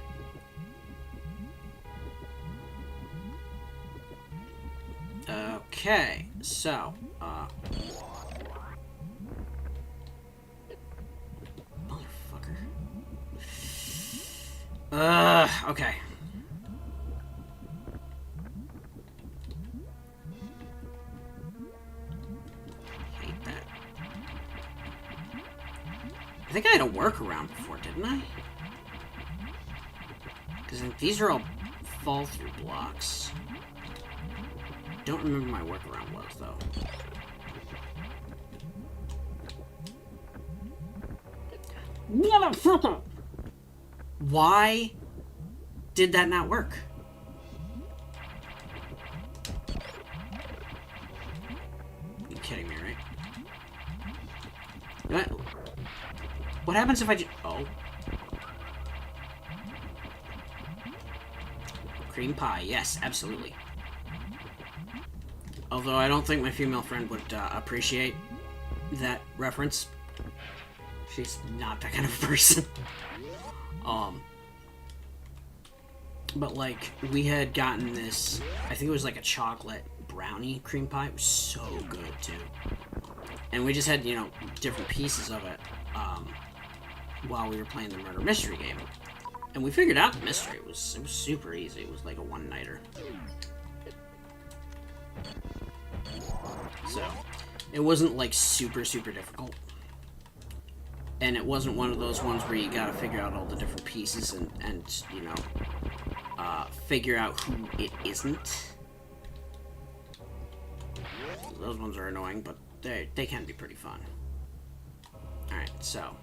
Okay, so motherfucker. Okay. Hate that. I think I had a workaround before, didn't I? Because these are all fall-through blocks. Don't remember my workaround was, though. Motherfucker! Why did that not work? You're kidding me, right? What happens if I just... Oh. Cream pie, yes, absolutely. Although I don't think my female friend would appreciate that reference. She's not that kind of person. But like, we had gotten this, I think it was like a chocolate brownie cream pie. It was so good too. And we just had, you know, different pieces of it while we were playing the murder mystery game. And we figured out the mystery. It was super easy. It was like a one-nighter. So, it wasn't like super difficult. And it wasn't one of those ones where you gotta figure out all the different pieces and you know, figure out who it isn't. Those ones are annoying, but they can be pretty fun. Alright, so.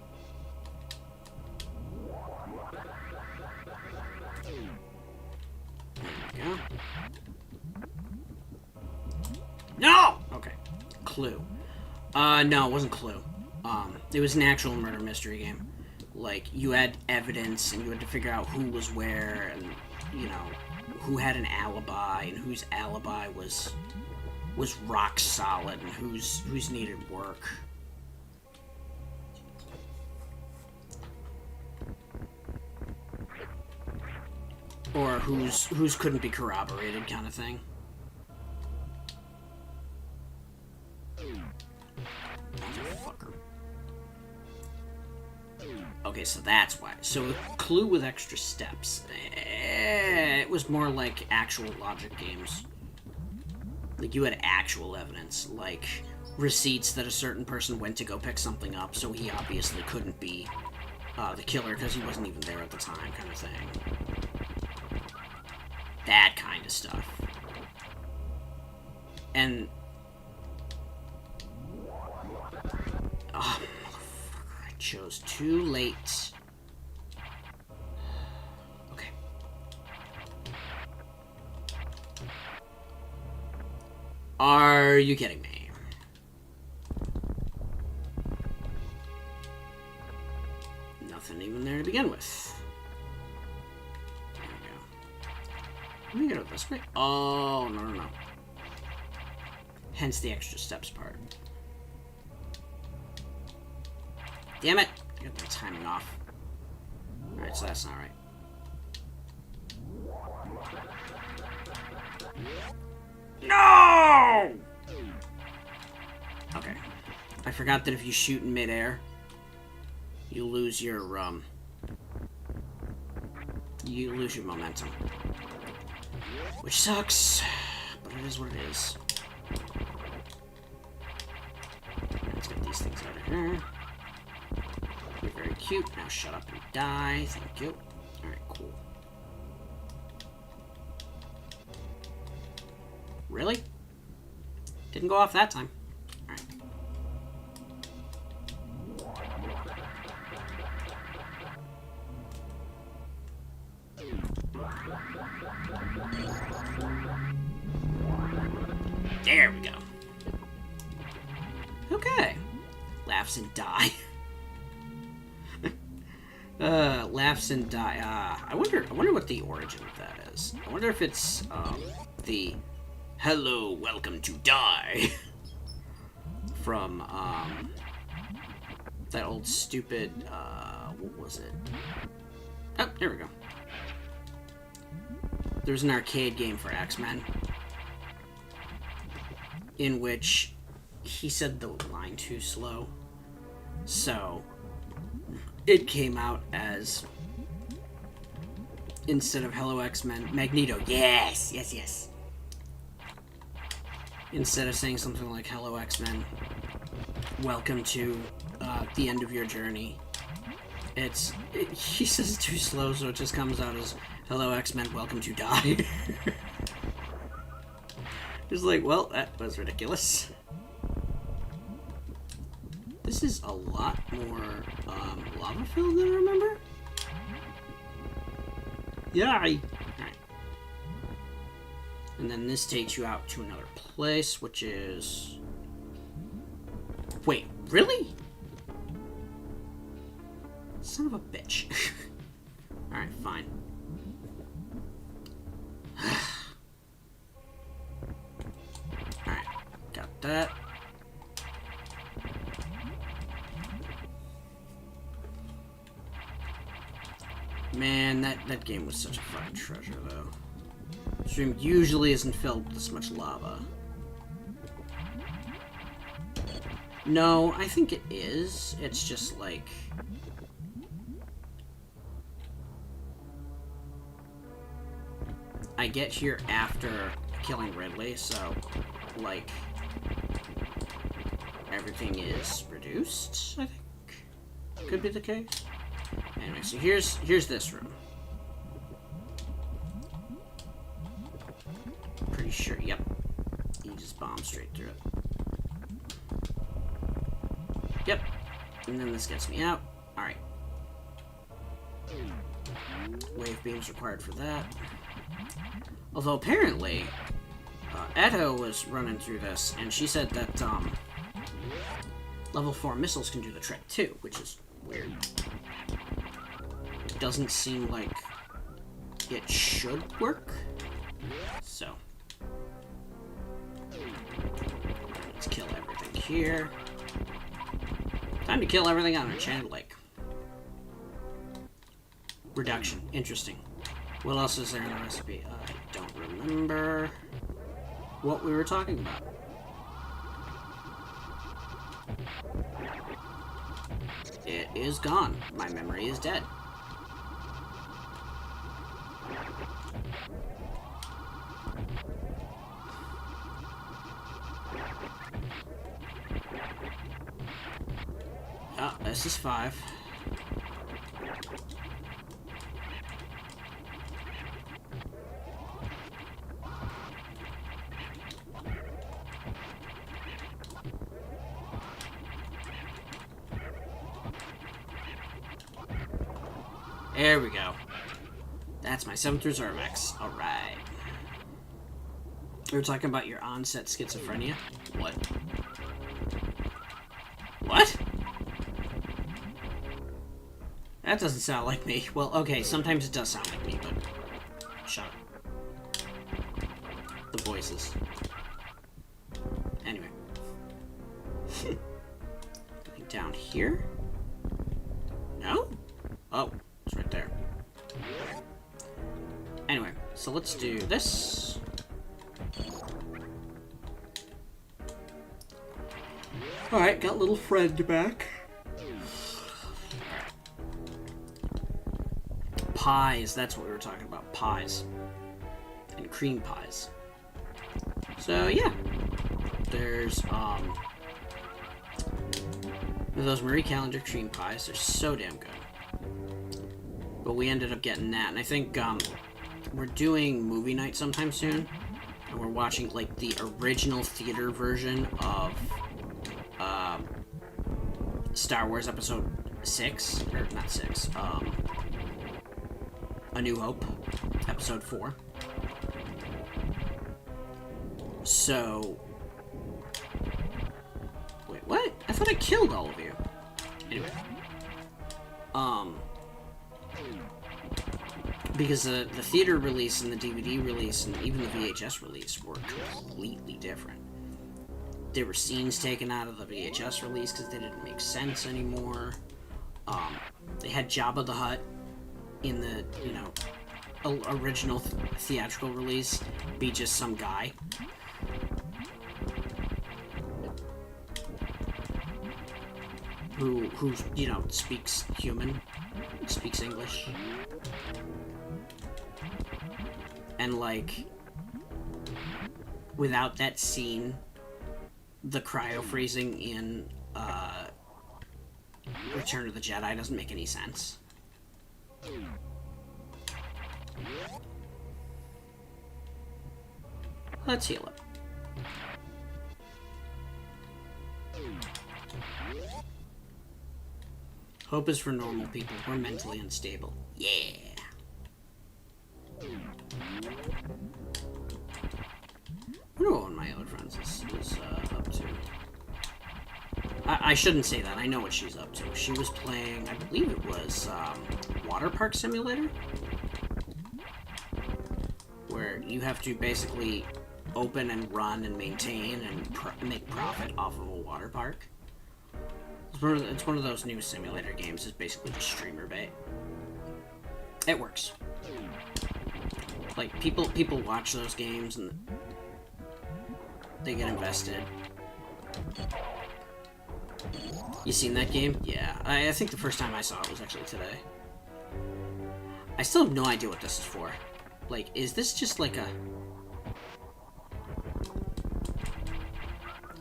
There we go. No! Okay. Clue. No, it wasn't Clue. It was an actual murder mystery game. Like, you had evidence, and you had to figure out who was where, and, you know, who had an alibi, and whose alibi was rock solid, and whose needed work. Or whose couldn't be corroborated, kind of thing. Motherfucker. Okay, so that's why. So a Clue with extra steps. It was more like actual logic games. Like, you had actual evidence, like receipts that a certain person went to go pick something up, so he obviously couldn't be the killer because he wasn't even there at the time, kind of thing. That kind of stuff. And... oh, motherfucker, I chose too late. Okay. Are you kidding me? nothing even there to begin with. There we go. Let me get out this way. Oh, no. Hence the extra steps part. Damn it! I got the timing off. Alright, so that's not right. No! Okay. I forgot that if you shoot in midair, you lose your momentum. Which sucks, but it is what it is. Let's get these things out of here. You're very cute. Now shut up and die. Thank you. Alright, cool. Really? Didn't go off that time. Alright. There we go. Okay. Laughs and die. Laughs and die. I wonder what the origin of that is. I wonder if it's the "Hello, welcome to die" from that old stupid what was it? Oh, there we go. There's an arcade game for X-Men in which he said the line too slow, so it came out as, instead of "Hello X-Men," Magneto. Yes. Instead of saying something like "Hello X-Men, welcome to the end of your journey," he says it too slow, so it just comes out as "Hello X-Men, welcome to die." It's like, well, that was ridiculous. This is a lot more lava filled than I remember. Yeah. Alright. And then this takes you out to another place, which is... Wait, really? Son of a bitch. Alright, fine. Alright, got that. Man, that game was such a fucking treasure, though. Stream usually isn't filled with this much lava. No, I think it is. It's just like... I get here after killing Ridley, so, like, everything is reduced, I think. Could be the case. Anyway, so here's this room. Pretty sure, yep. You just bomb straight through it. Yep. And then this gets me out. Alright. Wave beams required for that. Although apparently, Edo was running through this, and she said that level 4 missiles can do the trick too, which is weird. It doesn't seem like it should work. So, let's kill everything here. Time to kill everything on Enchanted Lake. Reduction. Interesting. What else is there in the recipe? I don't remember what we were talking about. It is gone. My memory is dead. Oh, this is 5. There we go. That's my 7th Reserve X. Alright. We were talking about your onset schizophrenia. What? What? That doesn't sound like me. Well, okay, sometimes it does sound like me, but... Shut up. The voices. Anyway. Going down here? No? Oh, it's right there. Anyway, so let's do this. Alright, got little friend back. Pies, that's what we were talking about. Pies. And cream pies. So, yeah. There's those Marie Callender cream pies. They're so damn good. But we ended up getting that. And I think, we're doing movie night sometime soon. And we're watching, like, the original theater version of, Star Wars Episode 6. Or, not 6. A New Hope. Episode 4. So... Wait, what? I thought I killed all of you. Anyway. Because the theater release and the DVD release and even the VHS release were completely different. There were scenes taken out of the VHS release because they didn't make sense anymore. They had Jabba the Hutt in the, you know, original theatrical release be just some guy. Who you know, speaks human, speaks English. And, like, without that scene, the cryo-freezing in, Return of the Jedi doesn't make any sense. Let's heal up. Hope is for normal people. We're mentally unstable. Yeah. I wonder what one of my other friends is up to. I shouldn't say that. I know what she's up to. She was playing, I believe it was, Water Park Simulator? Where you have to basically open and run and maintain and make profit off of a water park. It's one of those new simulator games. It's basically just streamer bait. It works. Like, people watch those games and they get invested. You seen that game? Yeah. I think the first time I saw it was actually today. I still have no idea what this is for. Like, is this just like a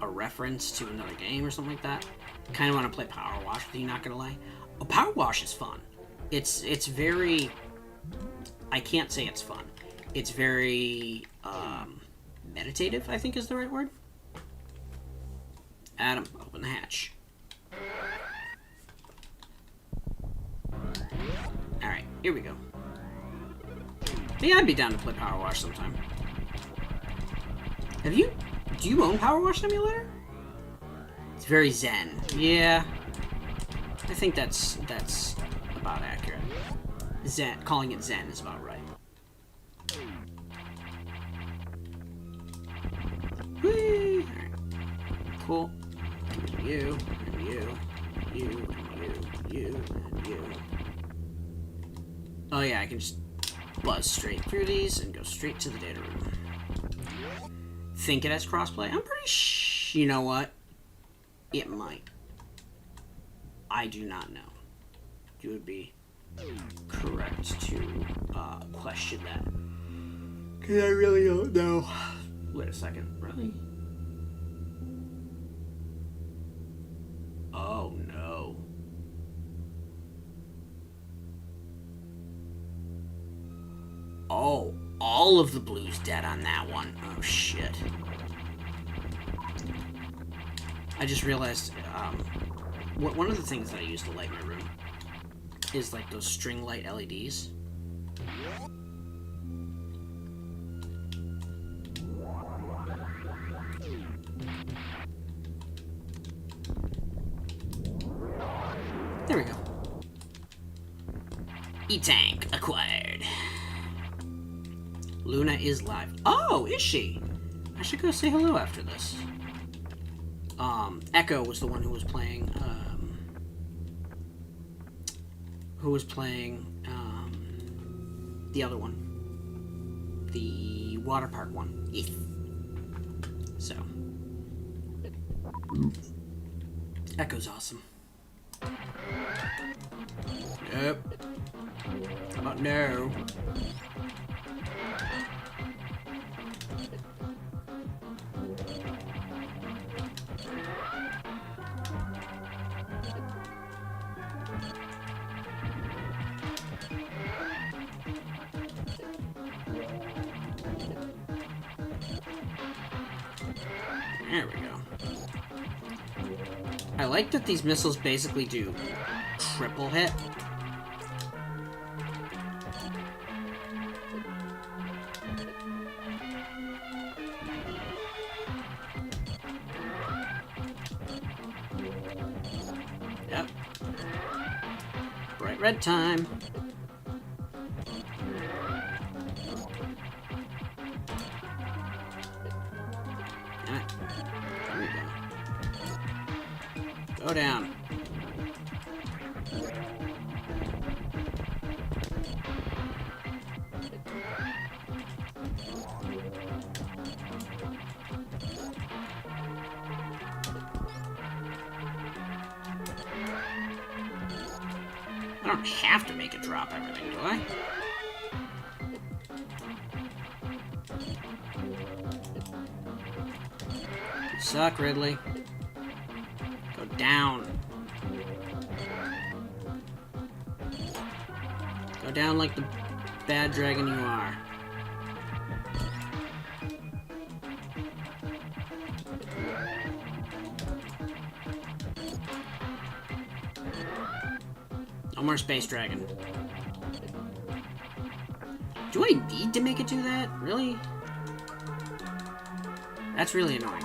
reference to another game or something like that? I kind of want to play Power Wash with you, not gonna lie. Oh, Power Wash is fun. It's very... I can't say it's fun. It's very, meditative, I think is the right word. Adam, open the hatch. Alright, here we go. Yeah, I'd be down to play Power Wash sometime. Do you own Power Wash Simulator? It's very zen. Yeah. I think that's about accurate. Zen, calling it zen is about right. Whee! Alright. Cool. You, and you, you, and you, and you. Oh yeah, I can just buzz straight through these and go straight to the data room. Think it has crossplay? I'm pretty you know what? It might. I do not know. You would be correct to question that. Because I really don't know. Wait a second. Really? Oh, no. Oh, all of the blue's dead on that one. Oh, shit. I just realized, one of the things that I use to light my room is, like, those string light LEDs. There we go. E-Tank acquired. Luna is live. Oh, is she? I should go say hello after this. Echo was the one who was playing, the other one. The water park one. Yes. So. Echo's awesome. Nope. Oh, no. There we go. I like that these missiles basically do triple hit. Yep. Bright red time. There we go. Go down. I don't have to make it drop everything, do I? You suck, Ridley. Go down. Go down like the bad dragon you are. No more space dragon. Do I need to make it do that? Really? That's really annoying.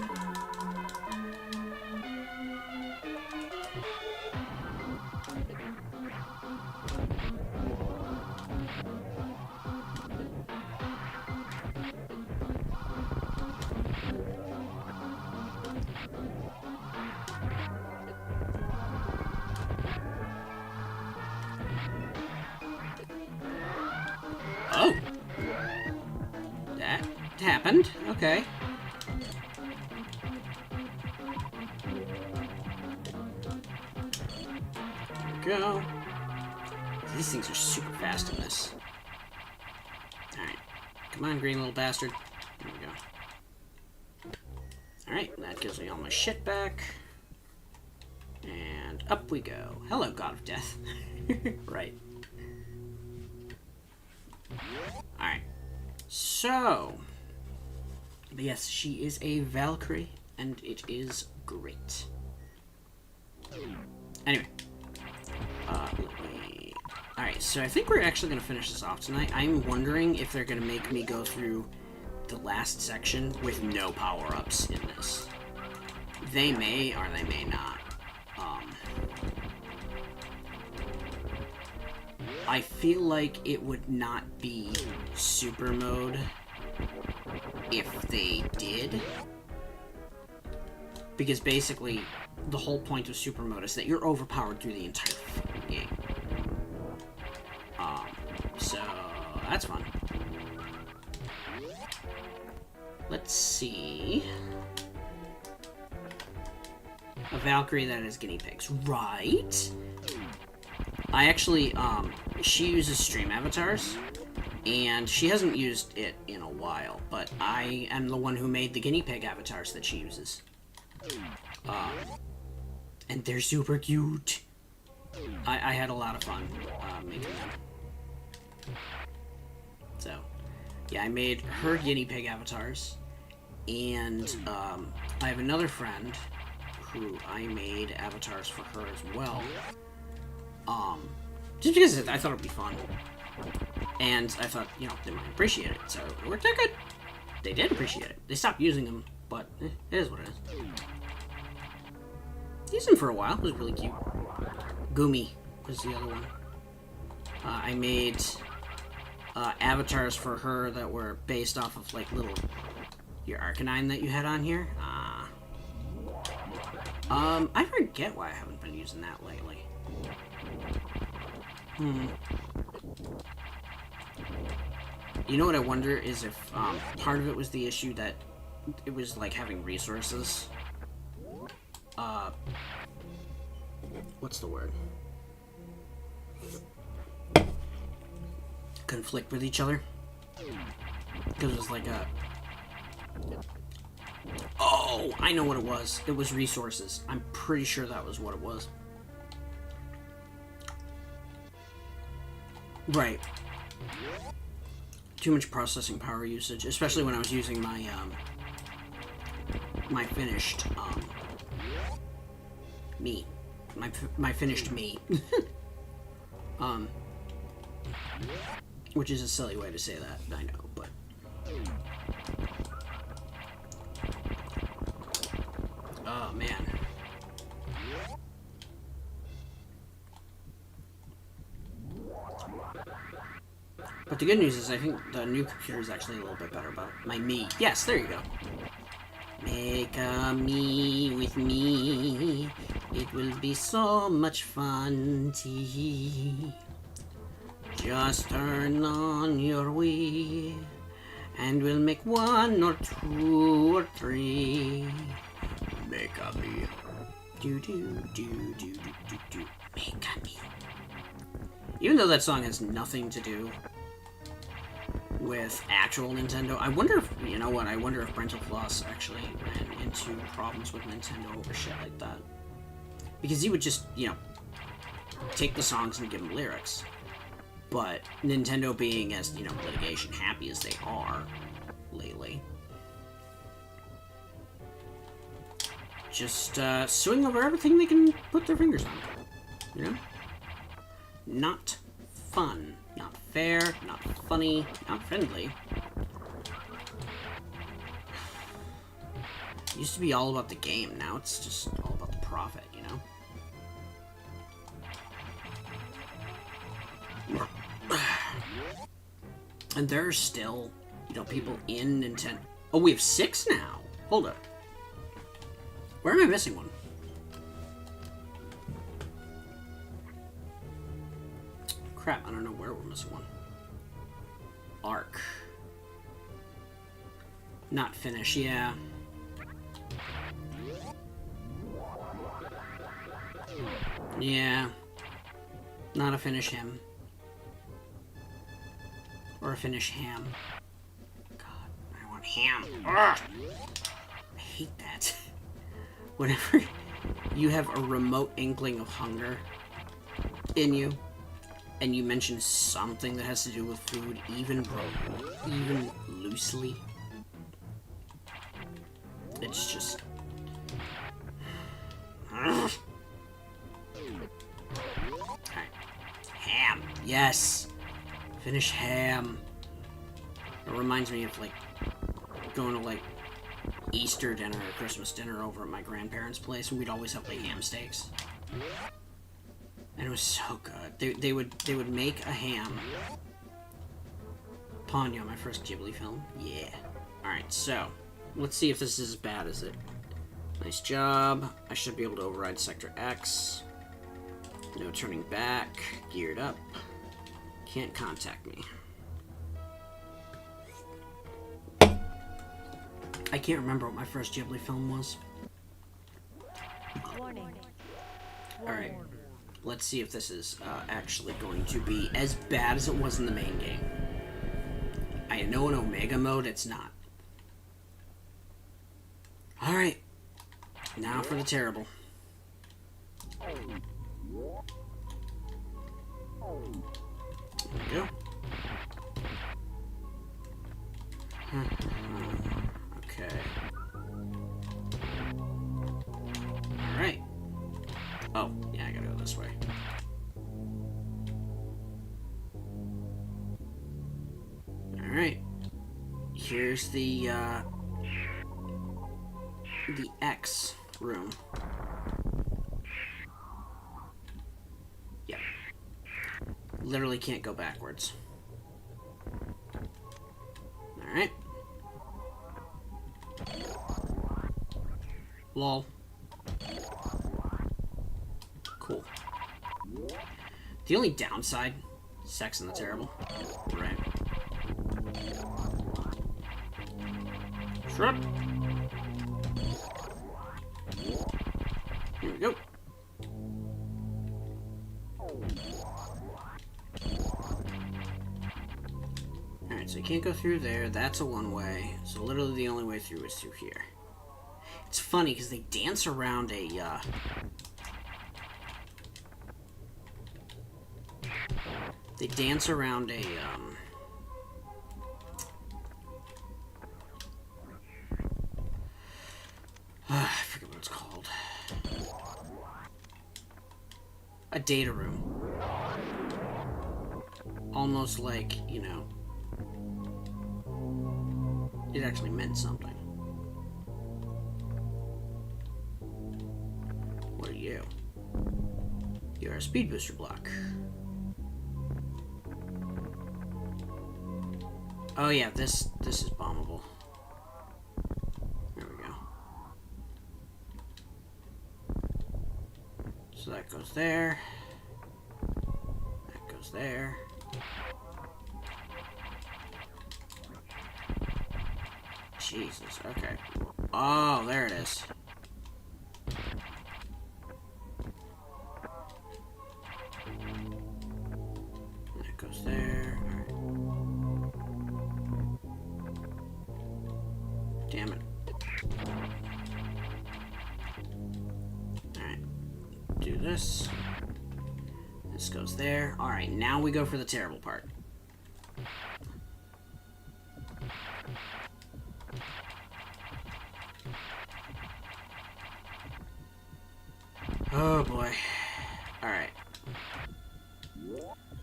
Oh! That happened. Okay. There we go. These things are super fast in this. Alright. Come on, green little bastard. There we go. Alright, that gives me all my shit back. And up we go. Hello, God of Death. Right. Alright. So. But yes, she is a Valkyrie, and it is great. Anyway. Alright, so I think we're actually going to finish this off tonight. I'm wondering if they're going to make me go through the last section with no power-ups in this. They may, or they may not. I feel like it would not be super mode if they did. Because basically, the whole point of super mode is that you're overpowered through the entire fucking game. So, that's fun. Let's see. A Valkyrie that has guinea pigs. Right? I actually, she uses stream avatars, and she hasn't used it in a while, but I am the one who made the guinea pig avatars that she uses. And they're super cute. I had a lot of fun, making them. So, yeah, I made her guinea pig avatars, and, I have another friend who I made avatars for her as well. Just because I thought it'd be fun. And I thought, you know, they might appreciate it, so it worked out good. They did appreciate it. They stopped using them, but it is what it is. Used them for a while. It was really cute. Gumi was the other one. I made avatars for her that were based off of like little your Arcanine that you had on here. I forget why I haven't been using that lately. You know what I wonder is if part of it was the issue that it was like having resources. What's the word? Conflict with each other. Because it was like a... Oh, I know what it was. It was resources. I'm pretty sure that was what it was. Right. Too much processing power usage, especially when I was using my my finished meat. My finished meat. Which is a silly way to say that, I know, but oh man. But the good news is I think the new computer is actually a little bit better about my me. Yes, there you go. Make a me with me. It will be so much fun. Just turn on your Wii and we'll make 1 or 2 or 3. Make a me. Do do do do do do do. Make a me. Even though that song has nothing to do with actual Nintendo, I wonder if, you know what, I wonder if Brental Floss actually ran into problems with Nintendo over shit like that. Because he would just, you know, take the songs and give them lyrics. But Nintendo being as, you know, litigation happy as they are lately, just suing over everything they can put their fingers on, you know? Not fun, not fair, not funny, not friendly. It used to be all about the game, now it's just all about the profit, you know? And there are still, you know, people in Nintendo. Oh, we have 6 now. Hold up. Where am I missing one? Crap, I don't know where we're missing one. Arc. Not finish, yeah. Yeah. Not a finish him. Or a finish ham. God, I want ham. Ugh. I hate that. Whenever you have a remote inkling of hunger in you, and you mention something that has to do with food, even loosely, it's just... Alright. Ham. Yes. Finish ham. It reminds me of, like, going to, like, Easter dinner or Christmas dinner over at my grandparents' place, and we'd always have, like, ham steaks. And it was so good. They would make a ham. Ponyo, my first Ghibli film. Yeah. Alright, so, let's see if this is as bad as it. Nice job. I should be able to override Sector X. No turning back. Geared up. Can't contact me. I can't remember what my first Ghibli film was. Warning. Alright. Let's see if this is actually going to be as bad as it was in the main game. I know in Omega mode it's not. Alright. Now for the terrible. There we go. Okay. Alright. Oh, yeah, I gotta go this way. Alright. Here's the X room. Yeah. Literally can't go backwards. Alright. Lol. Cool. The only downside, Sex and the Terrible. Right. Shrub. Here we go. Alright, so you can't go through there. That's a one-way. So literally the only way through is through here. It's funny because they dance around a, they dance around a, I forget what it's called. A data room. Almost like, you know, it actually meant something. What are you? You're a speed booster block. Oh yeah, this is bombable. There we go. So that goes there. That goes there. Jesus, okay. Oh, there it is. That goes there. Alright. Damn it. Alright. Do this. This goes there. Alright, now we go for the terrible part. Oh boy. Alright.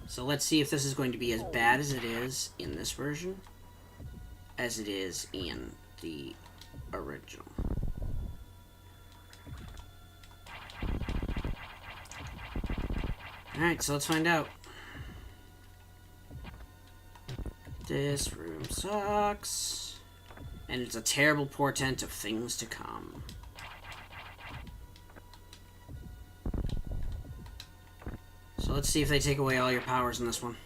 So let's see if this is going to be as bad as it is in this version as it is in the original. Alright, so let's find out. This room sucks. And it's a terrible portent of things to come. So let's see if they take away all your powers in this one.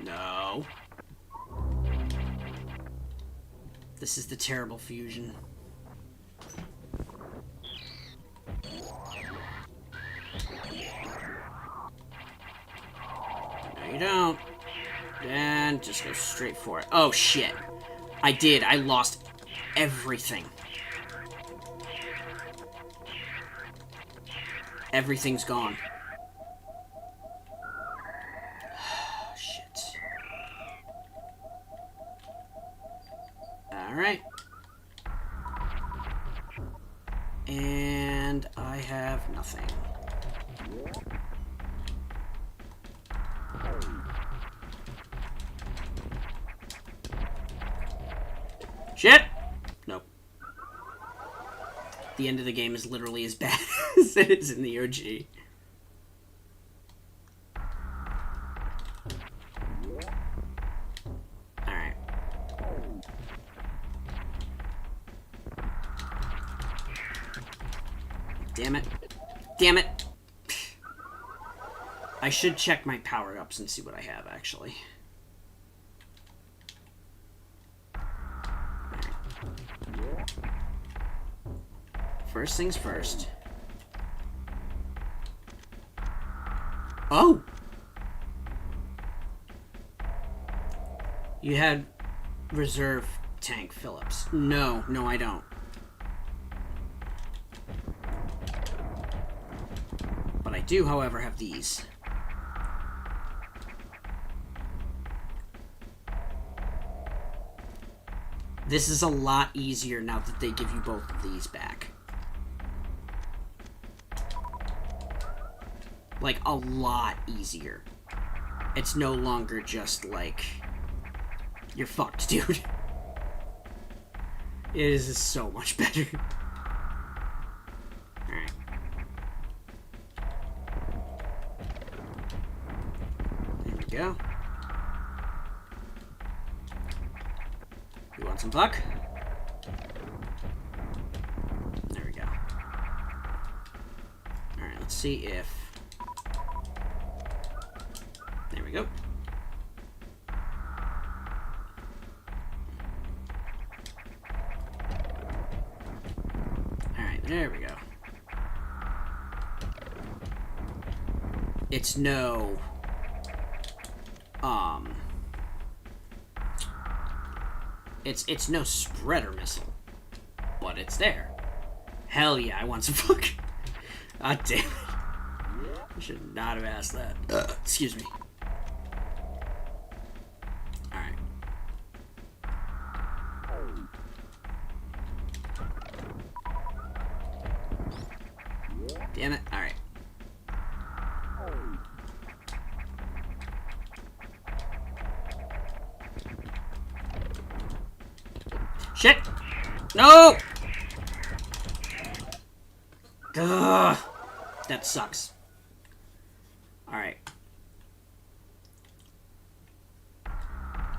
No. This is the terrible fusion. No, you don't. And just go straight for it. Oh, shit. I did. I lost everything. Everything's gone. Shit. Alright. And I have nothing. Shit! Nope. The end of the game is literally as bad as it is in the OG. Alright. Damn it. Damn it! I should check my power-ups and see what I have, actually. First things first. Oh! You had reserve tank Phillips. No, I don't. But I do, however, have these. This is a lot easier now that they give you both of these back. Like, a lot easier. It's no longer just, like, you're fucked, dude. It is so much better. Alright. There we go. You want some puck? There we go. Alright, let's see if... There we go. Alright, there we go. It's no... It's no spreader missile, but it's there. Hell yeah, I want some fuck. God damn it. I should not have asked that. Excuse me. Alright. Damn it. Alright. Shit! No! Ugh. That sucks. Alright.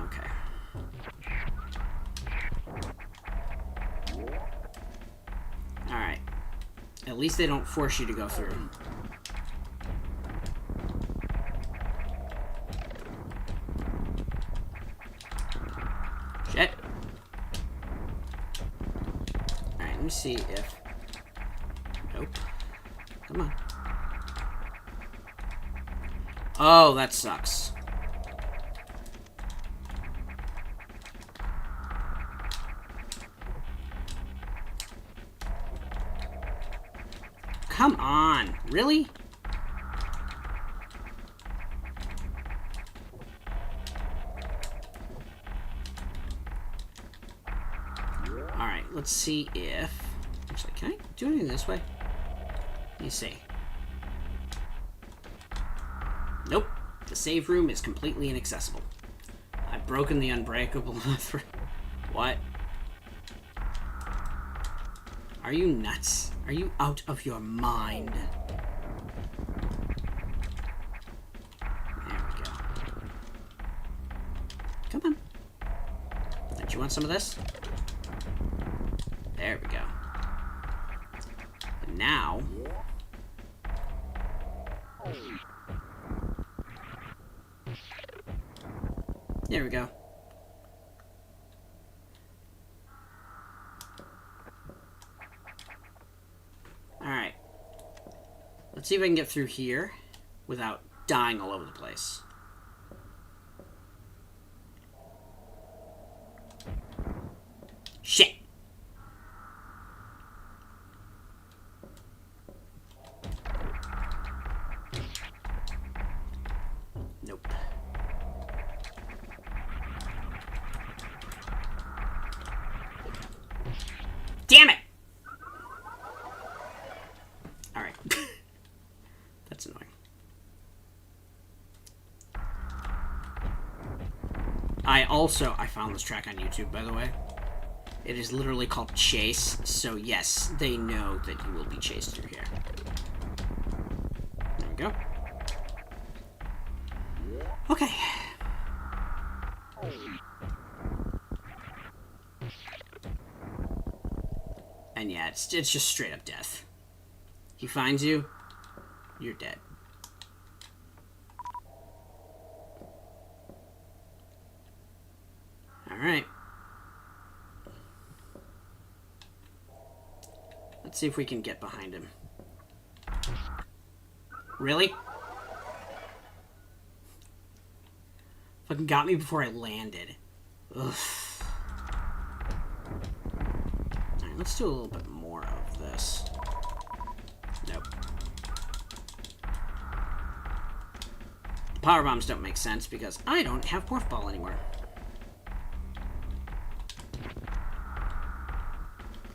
Okay. Alright. At least they don't force you to go through. Shit. Alright, let me see if... Nope. Come on. Oh, that sucks. Come on. Really? Alright, let's see if... Actually, can I do anything this way? Let me see. Nope. The save room is completely inaccessible. I've broken the unbreakable. What? Are you nuts? Are you out of your mind? There we go. Come on. Don't you want some of this? There we go. And now... There we go. Alright. Let's see if I can get through here without dying all over the place. Shit! Nope. Damn it! Alright. That's annoying. I found this track on YouTube, by the way. It is literally called Chase, so yes, they know that you will be chased through here. There we go. Okay. And yeah, it's just straight up death. He finds you, you're dead. Alright. Let's see if we can get behind him. Really? Fucking got me before I landed. Ugh. Alright, let's do a little bit more of this. Nope. Power bombs don't make sense because I don't have Morph Ball anymore.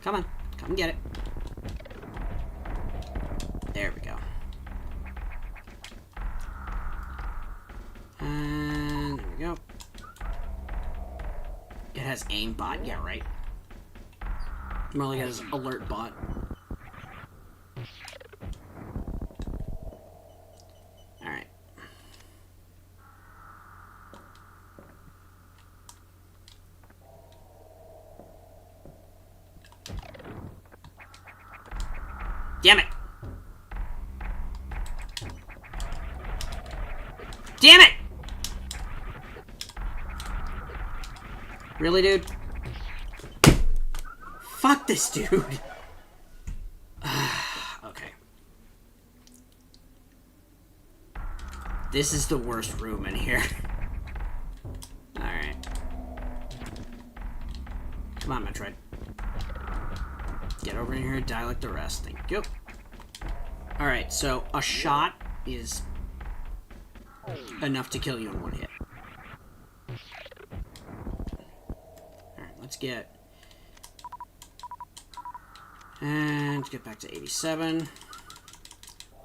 Come on. Come get it. There we go. And there we go. It has aimbot. Yeah, right. More like his alert bot. Alright. Damn it! Damn it! Really, dude? Fuck this dude. Okay. This is the worst room in here. Alright. Come on, Metroid. Get over in here and die like the rest. Thank you. Alright, so a shot is enough to kill you in one hit. Alright, let's get... And let's get back to 87.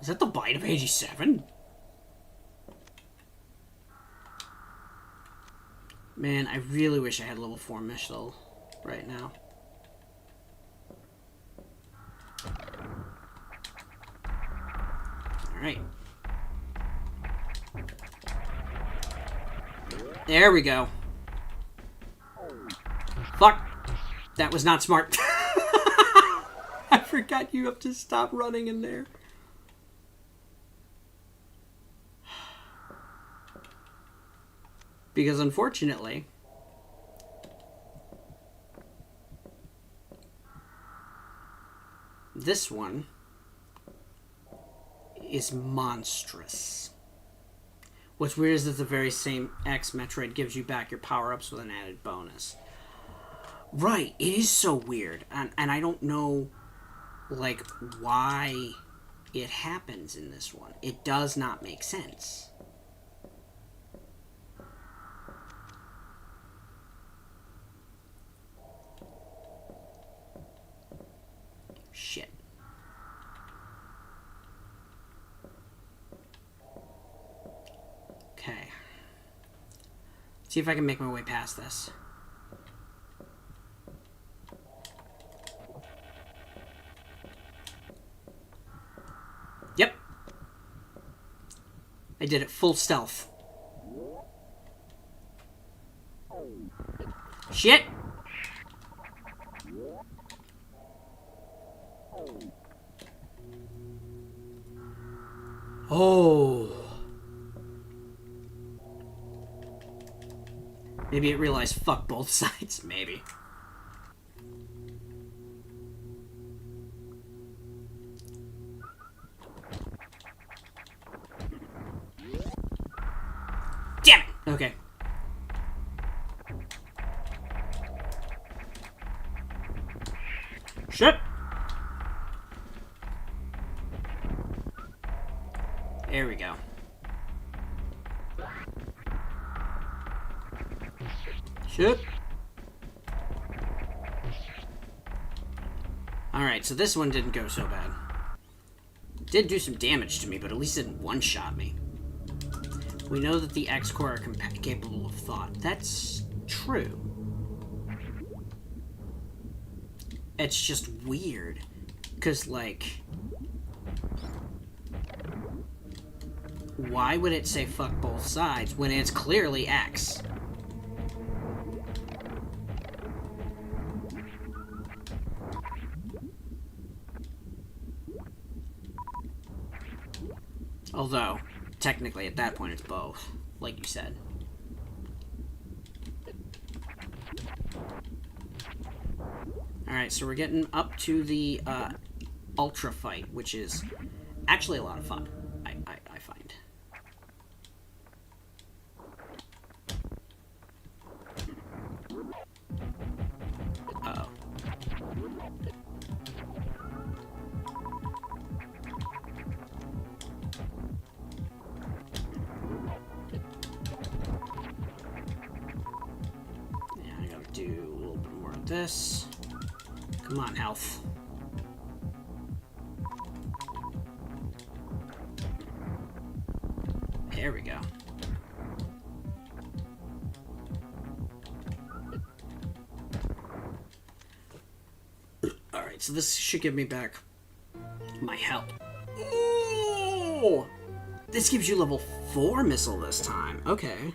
Is that the bite of 87? Man, I really wish I had level 4 missile right now. Alright. There we go. Fuck. That was not smart. I forgot you have to stop running in there. Because unfortunately, this one is monstrous. What's weird is that the very same X Metroid gives you back your power-ups with an added bonus. Right, it is so weird. And I don't know, like, why it happens in this one. It does not make sense. Shit. Okay. See if I can make my way past this. Yep. I did it full stealth. Shit! Oh. Maybe it realized fuck both sides. Maybe. Damn it! Okay. Shit! There we go. Shit. Alright, so this one didn't go so bad. It did do some damage to me, but at least it didn't one-shot me. We know that the X-Core are capable of thought. That's true. It's just weird. Because, like... why would it say fuck both sides when it's clearly X? Although, technically at that point it's both, like you said. Alright, so we're getting up to the Ultra fight, which is actually a lot of fun, I find. Uh-oh. Yeah, I gotta do a little bit more of this. Come on, health. There we go. so this should give me back my health. Ooh! This gives you level 4 missile this time. Okay.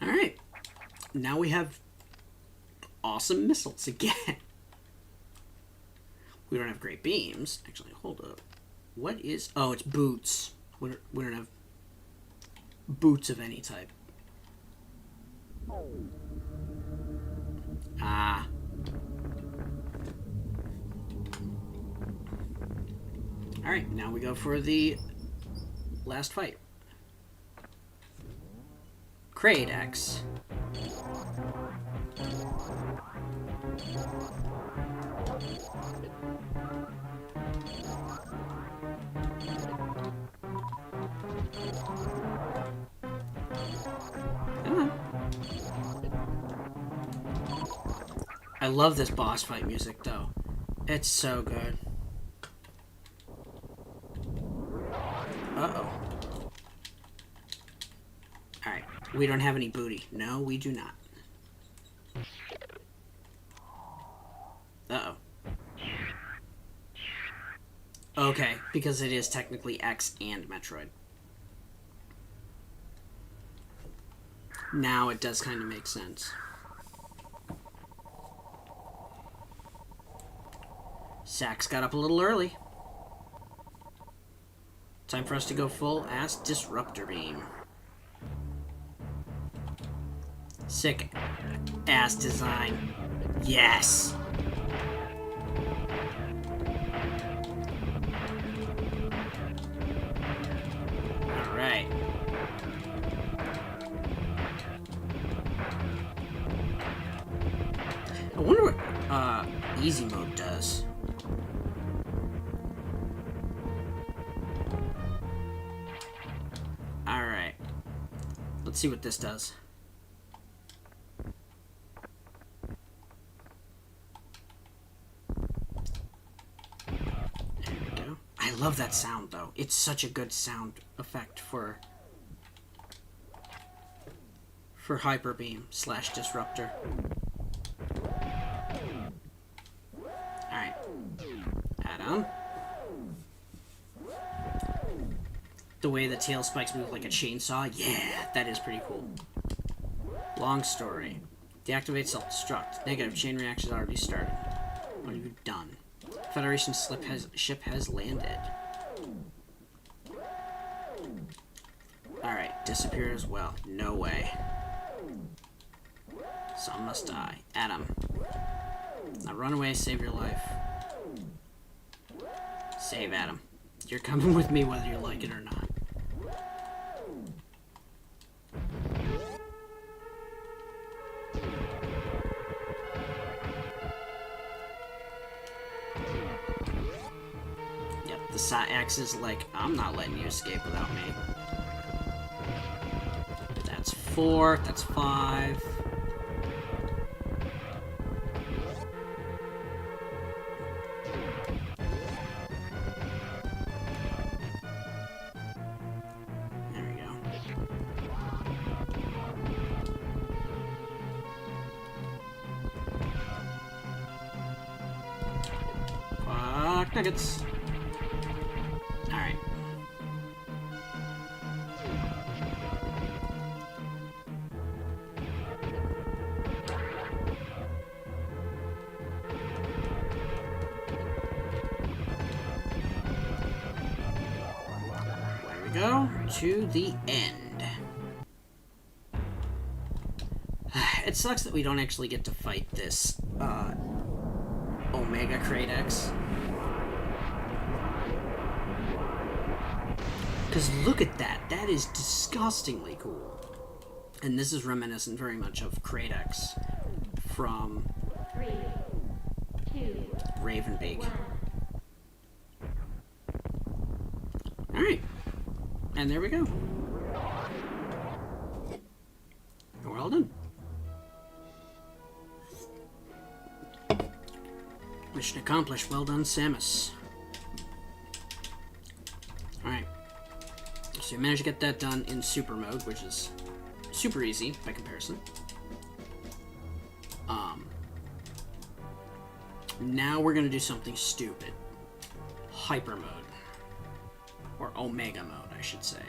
Alright. Now we have awesome missiles again. We don't have great beams. Actually, hold up. What is... Oh, it's boots. We don't have boots of any type. Ah. Alright, now we go for the last fight. Kratos. I love this boss fight music, though. It's so good. Uh-oh. Alright, we don't have any booty. No, we do not. Uh-oh. Okay, because it is technically X and Metroid. Now it does kind of make sense. Sax got up a little early. Time for us to go full ass disruptor beam. Sick ass design. Yes. All right. I wonder what easy mode does. Alright. Let's see what this does. There we go. I love that sound, though. It's such a good sound effect for Hyper Beam / Disruptor. Alright. Adam. The way the tail spikes move like a chainsaw, yeah, that is pretty cool. Long story. Deactivate self-destruct. Negative chain reaction already started. What have you done? Federation ship has landed. Alright, disappear as well. No way. Some must die. Adam. Now run away, save your life. Save Adam. You're coming with me whether you like it or not. Yep, the X is like, I'm not letting you escape without me. That's 4, that's 5. Nuggets. Alright. There we go. To the end. It sucks that we don't actually get to fight this Omega Kratos. Because look at that. That is disgustingly cool. And this is reminiscent very much of Kratos from 3, 2, Ravenbeak. Alright. And there we go. Well done. Mission accomplished. Well done, Samus. Alright. So you managed to get that done in super mode, which is super easy by comparison. Now we're gonna do something stupid. Hyper mode. Or Omega mode, I should say.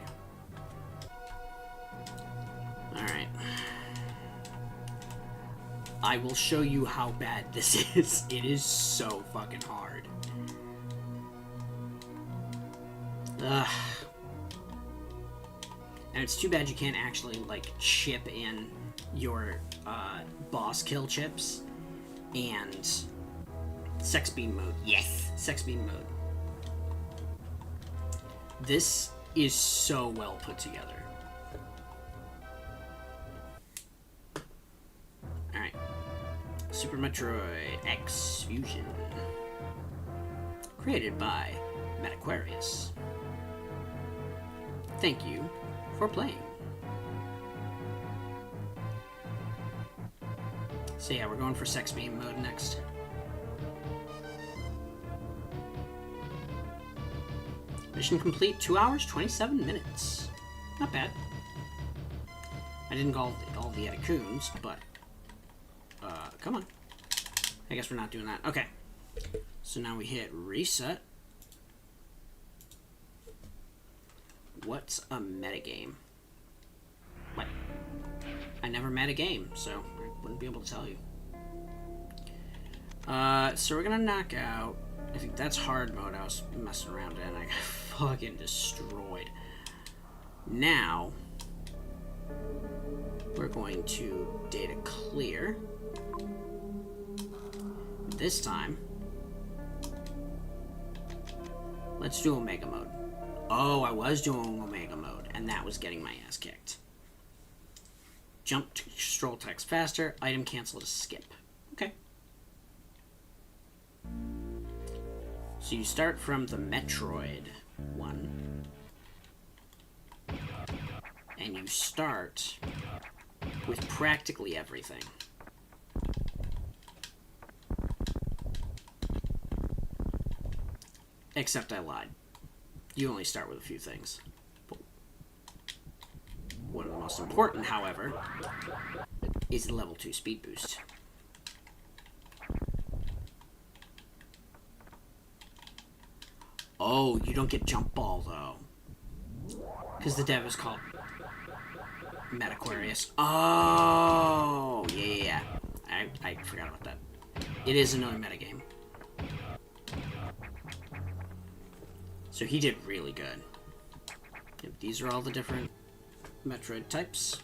Alright. I will show you how bad this is. It is so fucking hard. Ugh. And it's too bad you can't actually, like, chip in your boss kill chips and sex beam mode. Yes! Sex beam mode. This is so well put together. Alright. Super Metroid X Fusion. Created by Metaquarius. Thank you for playing. So yeah, we're going for sex beam mode next. Mission complete, 2 hours, 27 minutes. Not bad. I didn't get all the Etacoons, but... come on. I guess we're not doing that. Okay. So now we hit reset. What's a metagame? What? I never met a game, so I wouldn't be able to tell you. So we're gonna knock out... I think that's hard mode I was messing around in. I got fucking destroyed. Now, we're going to data clear. This time, let's do Omega mode. Oh, I was doing Omega mode, and that was getting my ass kicked. Jump to scroll text faster. Item cancel to skip. Okay. So you start from the Metroid one. And you start with practically everything. Except I lied. You only start with a few things. One of the most important, however, is the level 2 speed boost. Oh, you don't get jump ball, though. Because the dev is called Metaquarius. Oh, yeah. I forgot about that. It is another metagame. So he did really good. Yep, these are all the different Metroid types.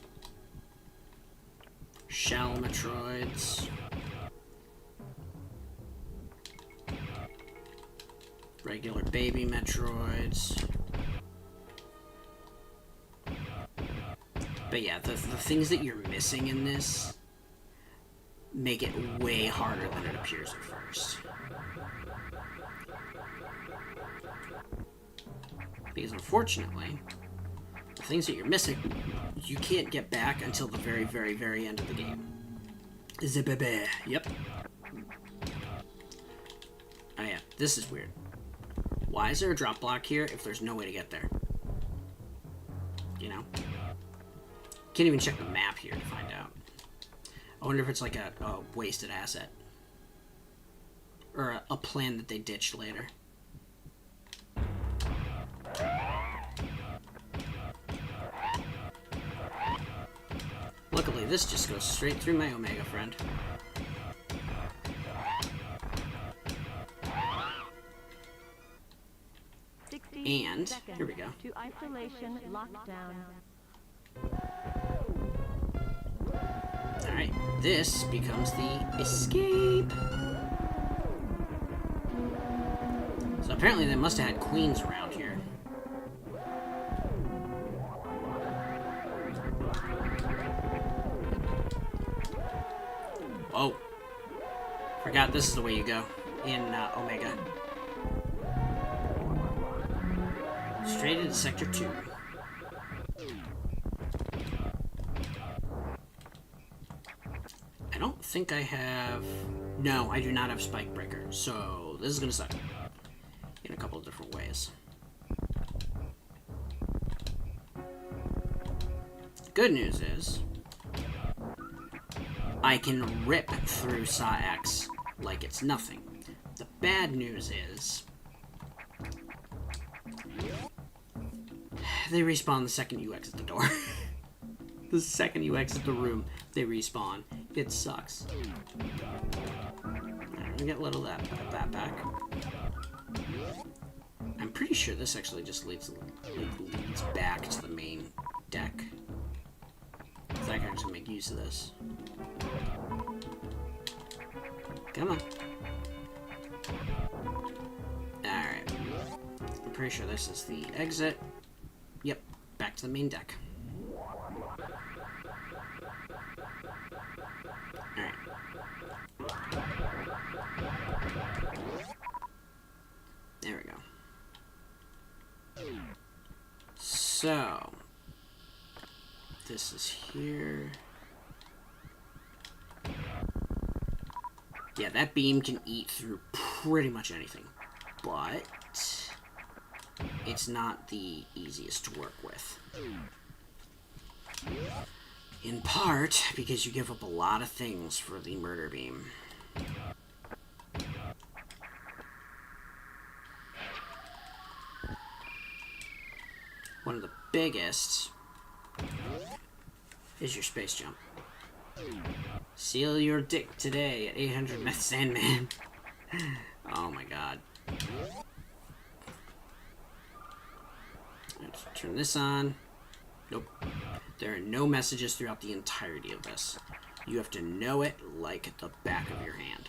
Shell Metroids. Regular baby Metroids. But yeah, the things that you're missing in this make it way harder than it appears at first. Because unfortunately, the things that you're missing, you can't get back until the very, very, very end of the game. Zibebe. Yep. Oh yeah, this is weird. Why is there a drop block here if there's no way to get there? You know? Can't even check the map here to find out. I wonder if it's like a wasted asset. Or a plan that they ditched later. Luckily, this just goes straight through my Omega friend. And here we go. To isolation lockdown. Alright, this becomes the escape. So apparently they must have had queens around here. Whoa. Forgot this is the way you go in Omega. Straight into Sector 2. I don't think I have... No, I do not have Spike Breaker, so this is gonna suck. In a couple of different ways. Good news is, I can rip through Saw X like it's nothing. The bad news is, they respawn the second you exit the door. The second you exit the room, they respawn. It sucks. Alright, I'm gonna get a little of that back. I'm pretty sure this actually just leads back to the main deck. So I can actually make use of this. Come on. Alright. I'm pretty sure this is the exit. Yep, back to the main deck. Alright. There we go. So, this is here. Yeah, that beam can eat through pretty much anything, but it's not the easiest to work with. In part because you give up a lot of things for the murder beam. One of the biggest is your space jump. Seal your dick today at 800 Meth Sandman. Oh my god. Let's turn this on. Nope. There are no messages throughout the entirety of this. You have to know it like the back of your hand.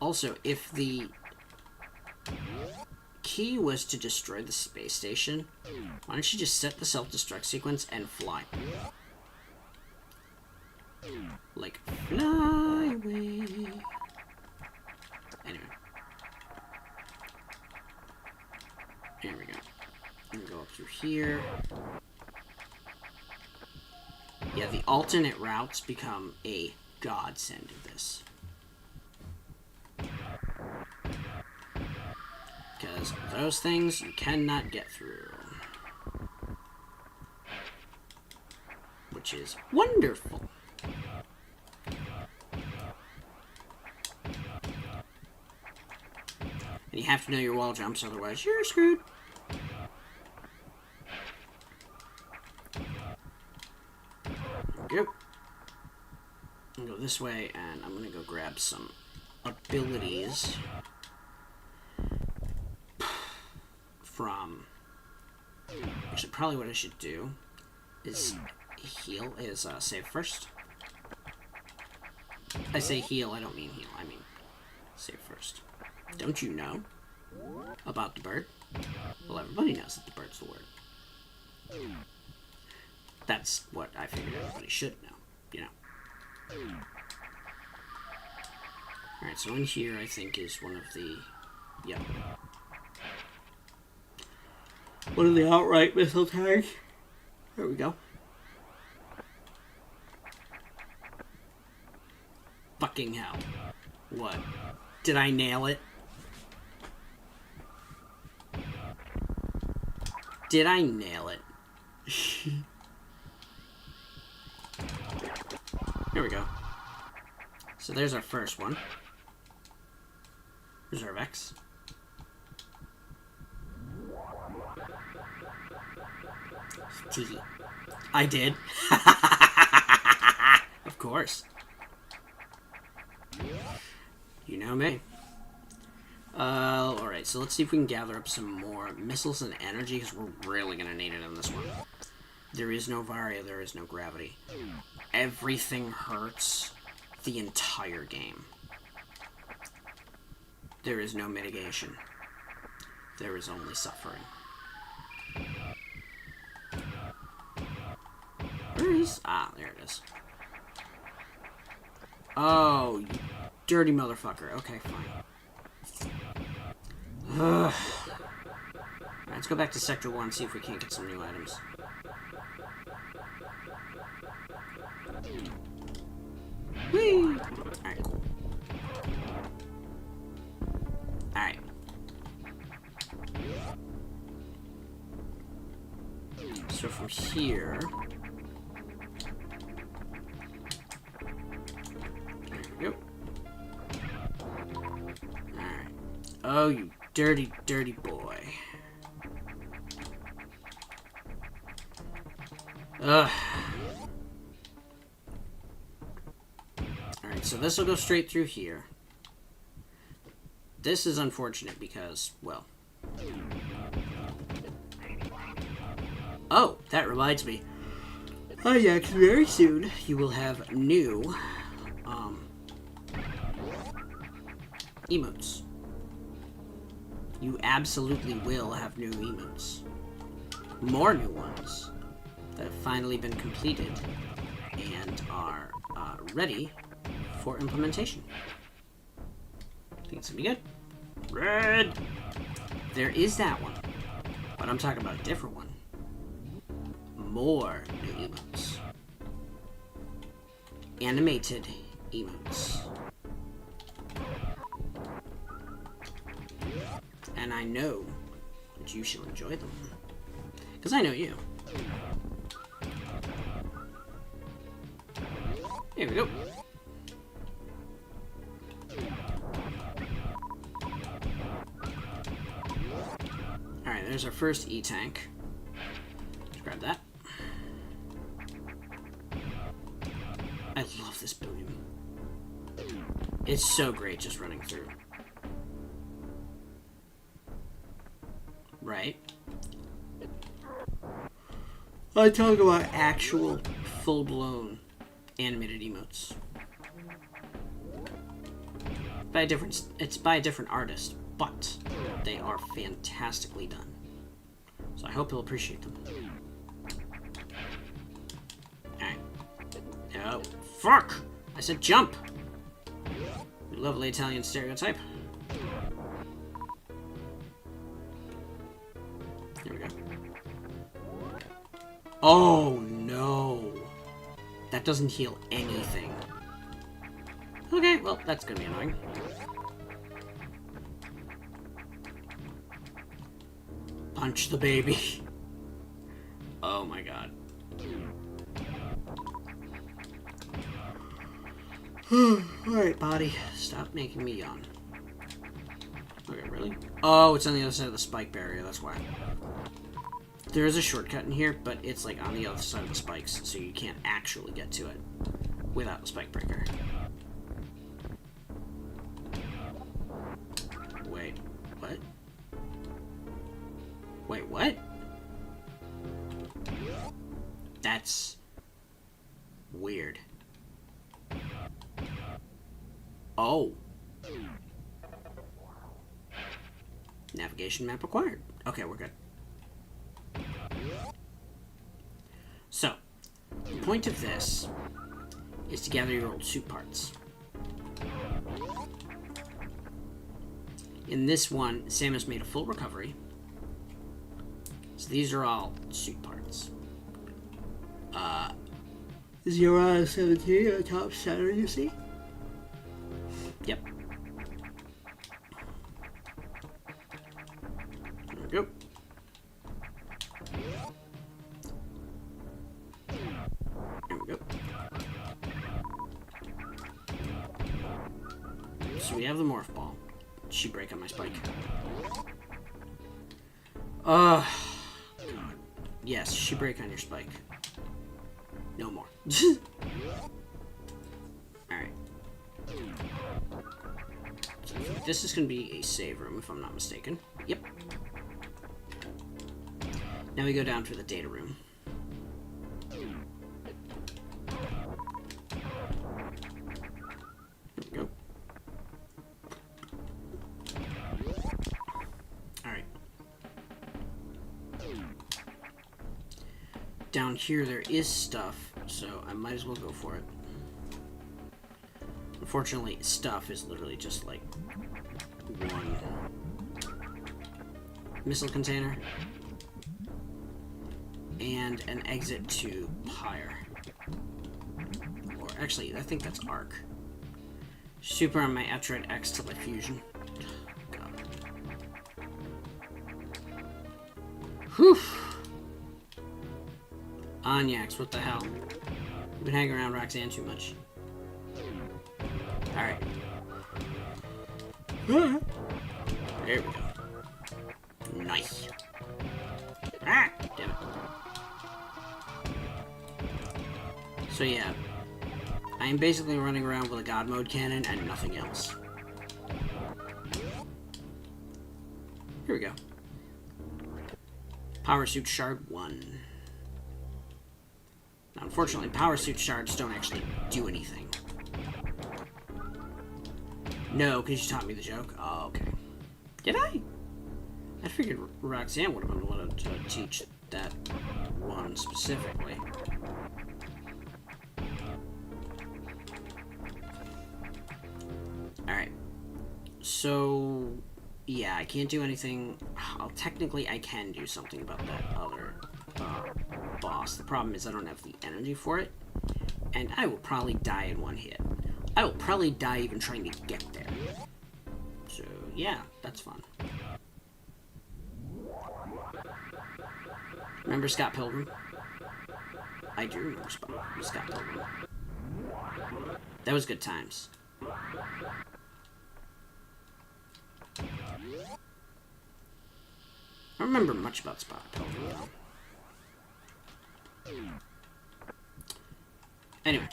Also, if the key was to destroy the space station, why don't you just set the self-destruct sequence and fly? Like, fly away. Anyway. Here we go. I'm gonna go up through here. Yeah, the alternate routes become a godsend of this. Because those things you cannot get through. Which is wonderful. And you have to know your wall jumps, otherwise you're screwed. Go. I'm gonna go this way, and I'm gonna go grab some abilities from. Actually, probably what I should do is heal. Save first. I say heal. I don't mean heal. I mean save first. Don't you know about the bird? Well, everybody knows that the bird's the word. That's what I figured everybody should know, you know. Alright, so in here I think is one of the... Yep. One of the outright missile tags. There we go. Fucking hell. What? Did I nail it? Did I nail it? Here we go. So there's our first one. Reserve X. Tee. I did. Of course. You know me. Alright, so let's see if we can gather up some more missiles and energy, because we're really going to need it in this one. There is no Varia, there is no gravity. Everything hurts the entire game. There is no mitigation. There is only suffering. Where is... Ah, there it is. Oh, you dirty motherfucker. Okay, fine. Ugh. Right, let's go back to Sector 1 and see if we can't get some new items. Whee! Alright, cool. Alright. here. There we go. Alright. Oh, you dirty, dirty boy. Ugh. Alright, so this will go straight through here. This is unfortunate because, well... Oh, that reminds me. Oh yeah, 'cause very soon you will have new, emotes. You absolutely will have new emotes. More new ones that have finally been completed and are ready for implementation. I think it's gonna be good. Red! There is that one, but I'm talking about a different one. More new emotes. Animated emotes. And I know that you shall enjoy them. Because I know you. Here we go. Alright, there's our first E-tank. Let's grab that. I love this boom. It's so great just running through. Right? I talk about actual, full-blown animated emotes. It's by a different artist, but they are fantastically done. So I hope you'll appreciate them. Alright. Oh, fuck! I said jump! Lovely Italian stereotype. There we go. Oh, no. That doesn't heal anything. Okay, well, that's gonna be annoying. Punch the baby. Oh my god. Alright, body. Stop making me yawn. Okay, really? Oh, it's on the other side of the spike barrier, that's why. There is a shortcut in here, but it's like on the other side of the spikes, so you can't actually get to it without the spike breaker. Wait, what? Wait, what? That's weird. Oh. Navigation map acquired. Okay, we're good. So, the point of this is to gather your old suit parts. In this one, Samus made a full recovery. So these are all suit parts. 0 out of 17 at the top center, you see? Yep. There we go. There we go. So we have the morph ball. She break on my spike. God. Yes, she break on your spike. No more. Alright. So this is going to be a save room, if I'm not mistaken. Yep. Now we go down to the data room. There we go. Alright. Down here there is stuff, so I might as well go for it. Unfortunately, stuff is literally just like one missile container and an exit to Pyre. Or actually, I think that's Arc. Super on my Metroid X to like fusion. God. Whew. Onyax, what the hell? You've been hanging around Roxanne too much. Alright. There we go. Nice. Ah! Damn it. So yeah. I am basically running around with a God Mode cannon and nothing else. Here we go. Power Suit Shard 1. Now, unfortunately, Power Suit Shards don't actually do anything. No, because you taught me the joke. Oh, okay. Did I? I figured Roxanne would have been wanted to teach that one specifically. Alright. So, yeah, I can't do anything. Well, technically, I can do something about that other boss. The problem is I don't have the energy for it, and I will probably die in one hit. I will probably die even trying to get there. So, yeah, that's fun. Remember Scott Pilgrim? I do remember Scott Pilgrim. That was good times. I don't remember much about Scott Pilgrim, though. Anyway.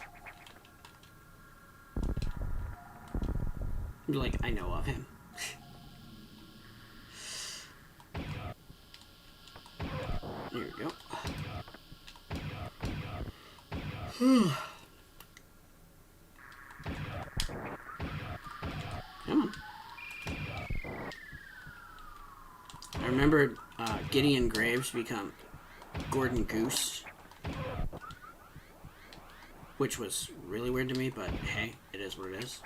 Like, I know of him. Here we go. Come on. I remember Gideon Graves become Gordon Goose, which was really weird to me, but hey, it is what it is.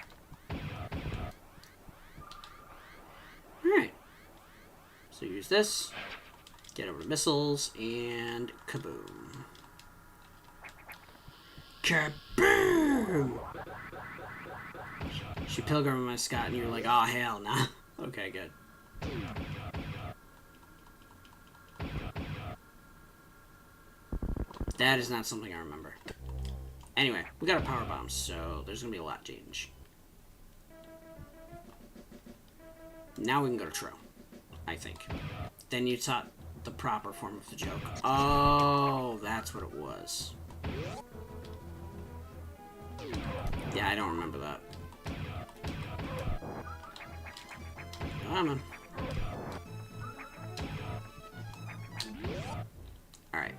Alright. So use this, get over to missiles, and kaboom. Kaboom! She pilgrimed my Scott, and you're like, oh, hell no. Okay, good. That is not something I remember. Anyway, we got a power bomb, so there's gonna be a lot change. Now we can go to Tro, I think. Then you taught the proper form of the joke. Oh, that's what it was. Yeah, I don't remember that. Come on. Alright.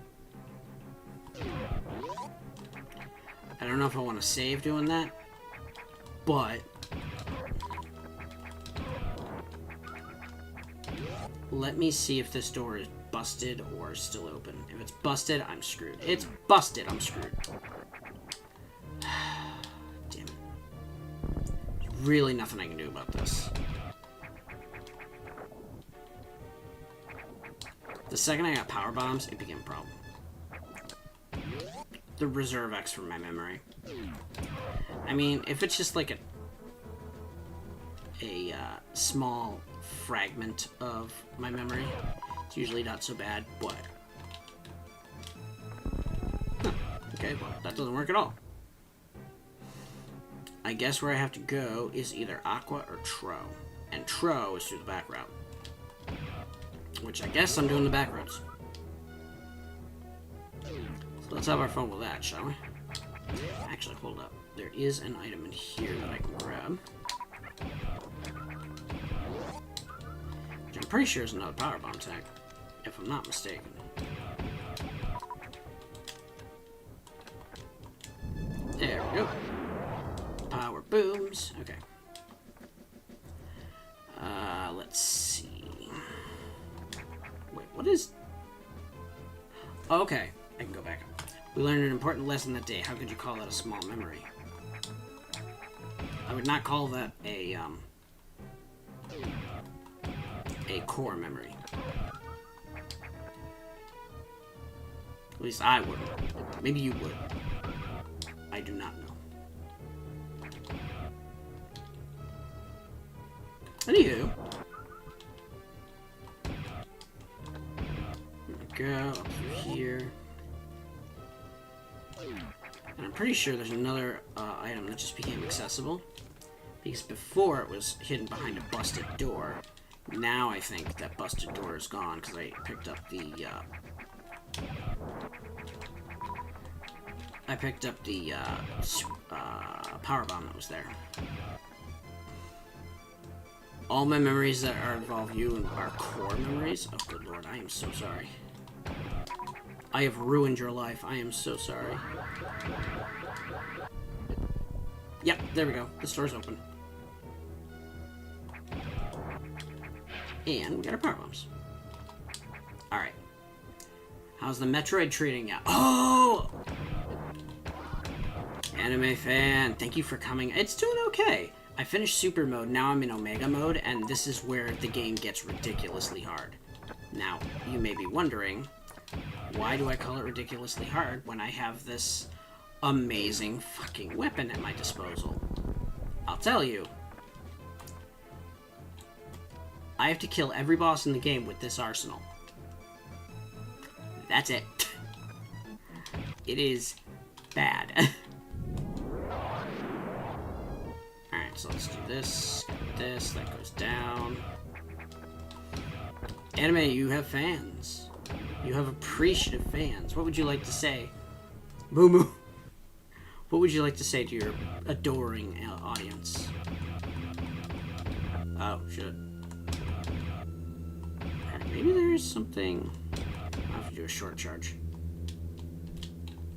I don't know if I want to save doing that, but let me see if this door is busted or still open. If it's busted, I'm screwed. It's busted, I'm screwed. Damn it. There's really nothing I can do about this. The second I got power bombs, it became a problem. The reserve X from my memory. I mean, if it's just like a small fragment of my memory, it's usually not so bad, but... Huh. Okay, well, that doesn't work at all. I guess where I have to go is either Aqua or Tro. And Tro is through the back route. Which I guess I'm doing the back roads. So let's have our fun with that, shall we? Actually, hold up. There is an item in here that I can grab. Which I'm pretty sure is another power bomb tag, if I'm not mistaken. There we go. Power booms. Okay. Let's see. Wait, what is... Oh, okay, I can go back. We learned an important lesson that day. How could you call that a small memory? I would not call that a core memory. At least I wouldn't. Maybe you would. I do not know. Anywho. Here we go, up through here. I'm pretty sure there's another item that just became accessible. Because before it was hidden behind a busted door. Now I think that busted door is gone because I picked up the power bomb that was there. All my memories that are involve you are core memories. Oh, good lord, I am so sorry. I have ruined your life. I am so sorry. Yep, there we go. The store's open. And we got our power bombs. Alright. How's the Metroid treating you? Oh! Anime fan, thank you for coming. It's doing okay. I finished Super Mode, now I'm in Omega Mode, and this is where the game gets ridiculously hard. Now, you may be wondering, why do I call it ridiculously hard when I have this amazing fucking weapon at my disposal? I'll tell you. I have to kill every boss in the game with this arsenal. That's it. It is bad. Alright, so let's do this. This, that goes down. Anime, you have fans. You have appreciative fans. What would you like to say? Moo moo. What would you like to say to your adoring audience? Oh, shit. Maybe there's something... I'll have to do a short charge.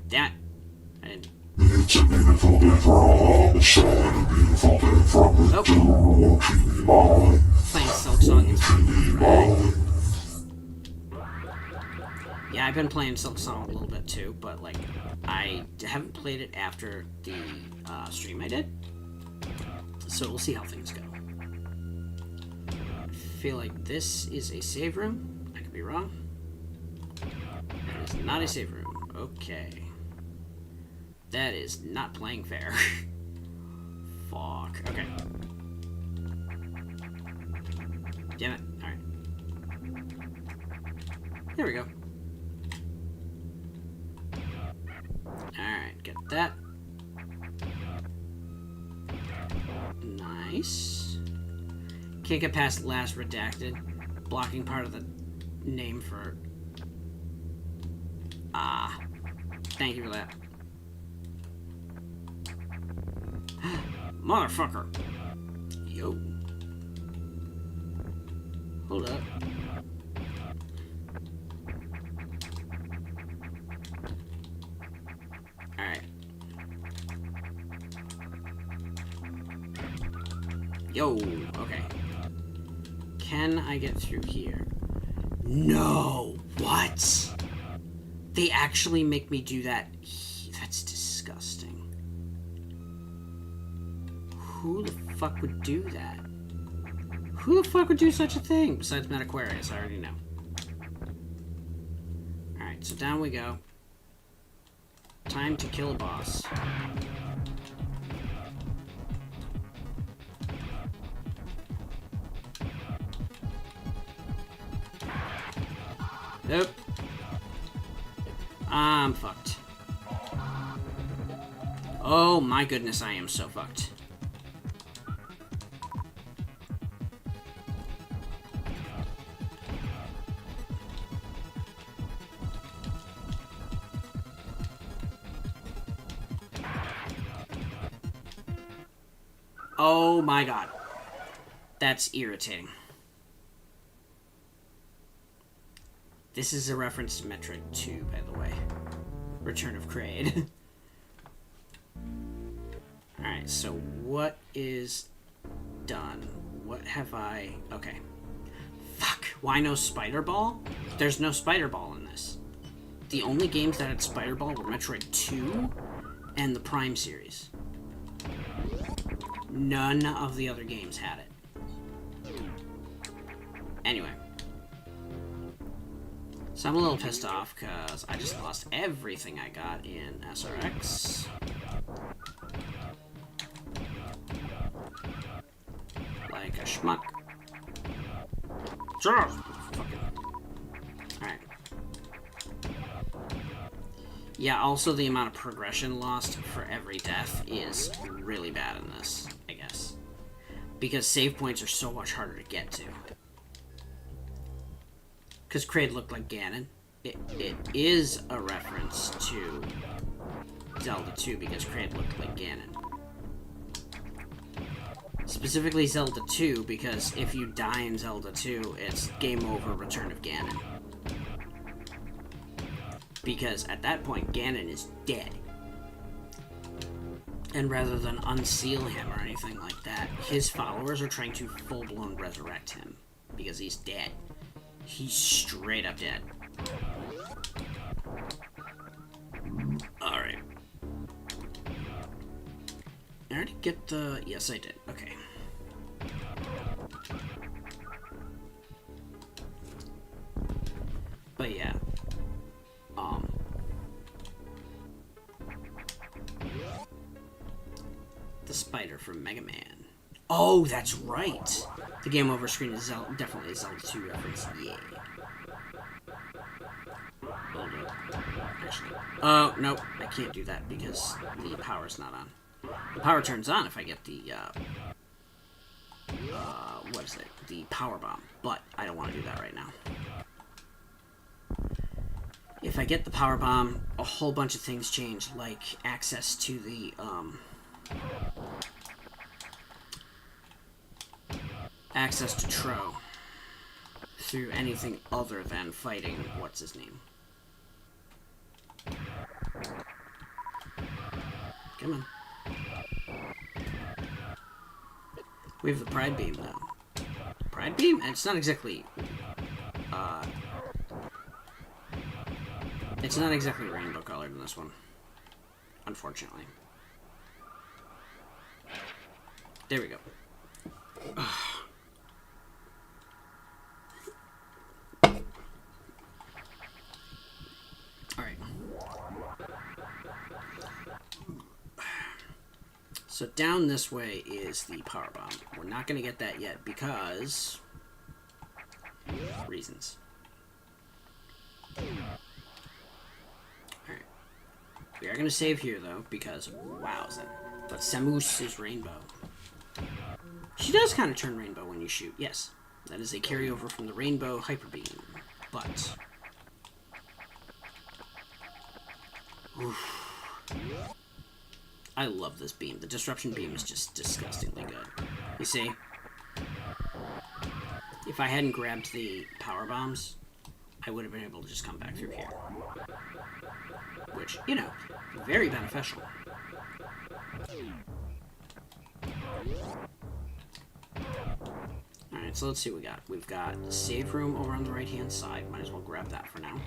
Damn it. I didn't... It's a beautiful day for a shine, a beautiful day from the door, Playing Silk Song. Right. Yeah, I've been playing Silk Song a little bit too, but like, I haven't played it after the stream I did. So we'll see how things go. I feel like this is a save room. I could be wrong. That is not a save room. Okay. That is not playing fair. Fuck. Okay. Damn it. Alright. There we go. Alright, get that. Nice. Can't get past last redacted. Blocking part of the name for... Ah. Thank you for that. Motherfucker. Yo. Hold up. Alright. Yo. Okay. Can I get through here? No. What? They actually make me do that? That's disgusting. Who the fuck would do that? Who the fuck would do such a thing? Besides Metaquarius, I already know. Alright, so down we go. Time to kill a boss. Nope. I'm fucked. Oh my goodness, I am so fucked. Oh my god. That's irritating. This is a reference to Metroid 2, by the way. Return of Kraid. Alright, so what is done? What have I... Okay. Fuck. Why no Spider Ball? There's no Spider Ball in this. The only games that had Spider Ball were Metroid 2 and the Prime series. None of the other games had it. Anyway. So I'm a little pissed off because I just lost everything I got in SRX. Like a schmuck. Sure. Fucking. Alright. Yeah, also the amount of progression lost for every death is really bad in this, I guess. Because save points are so much harder to get to. Because Kraid looked like Ganon. It is a reference to Zelda 2 because Kraid looked like Ganon. Specifically Zelda 2 because if you die in Zelda 2, it's game over, Return of Ganon. Because at that point, Ganon is dead. And rather than unseal him or anything like that, his followers are trying to full-blown resurrect him. Because he's dead. He's straight up dead. Alright. I already get the... Yes, I did. Okay. But yeah. The spider from Mega Man. Oh, that's right! The game over screen is definitely a Zelda 2 reference. Yeah. Hold up. Actually. Oh, nope. I can't do that because the power's not on. The power turns on if I get the, what is it? The power bomb. But I don't want to do that right now. If I get the power bomb, a whole bunch of things change, like access to the, access to Tro through anything other than fighting what's his name. Come on. We have the Pride Beam though. Pride Beam? It's not exactly it's not exactly rainbow colored in this one. Unfortunately. There we go. Alright. So down this way is the power bomb. We're not going to get that yet because... reasons. Alright. We are going to save here though because... wowza. But Samus is rainbow. She does kind of turn rainbow when you shoot, yes. That is a carryover from the rainbow hyper beam. But... oof. I love this beam. The disruption beam is just disgustingly good. You see? If I hadn't grabbed the power bombs, I would have been able to just come back through here. Which, you know, very beneficial. Alright, so let's see what we got. We've got the save room over on the right-hand side. Might as well grab that for now.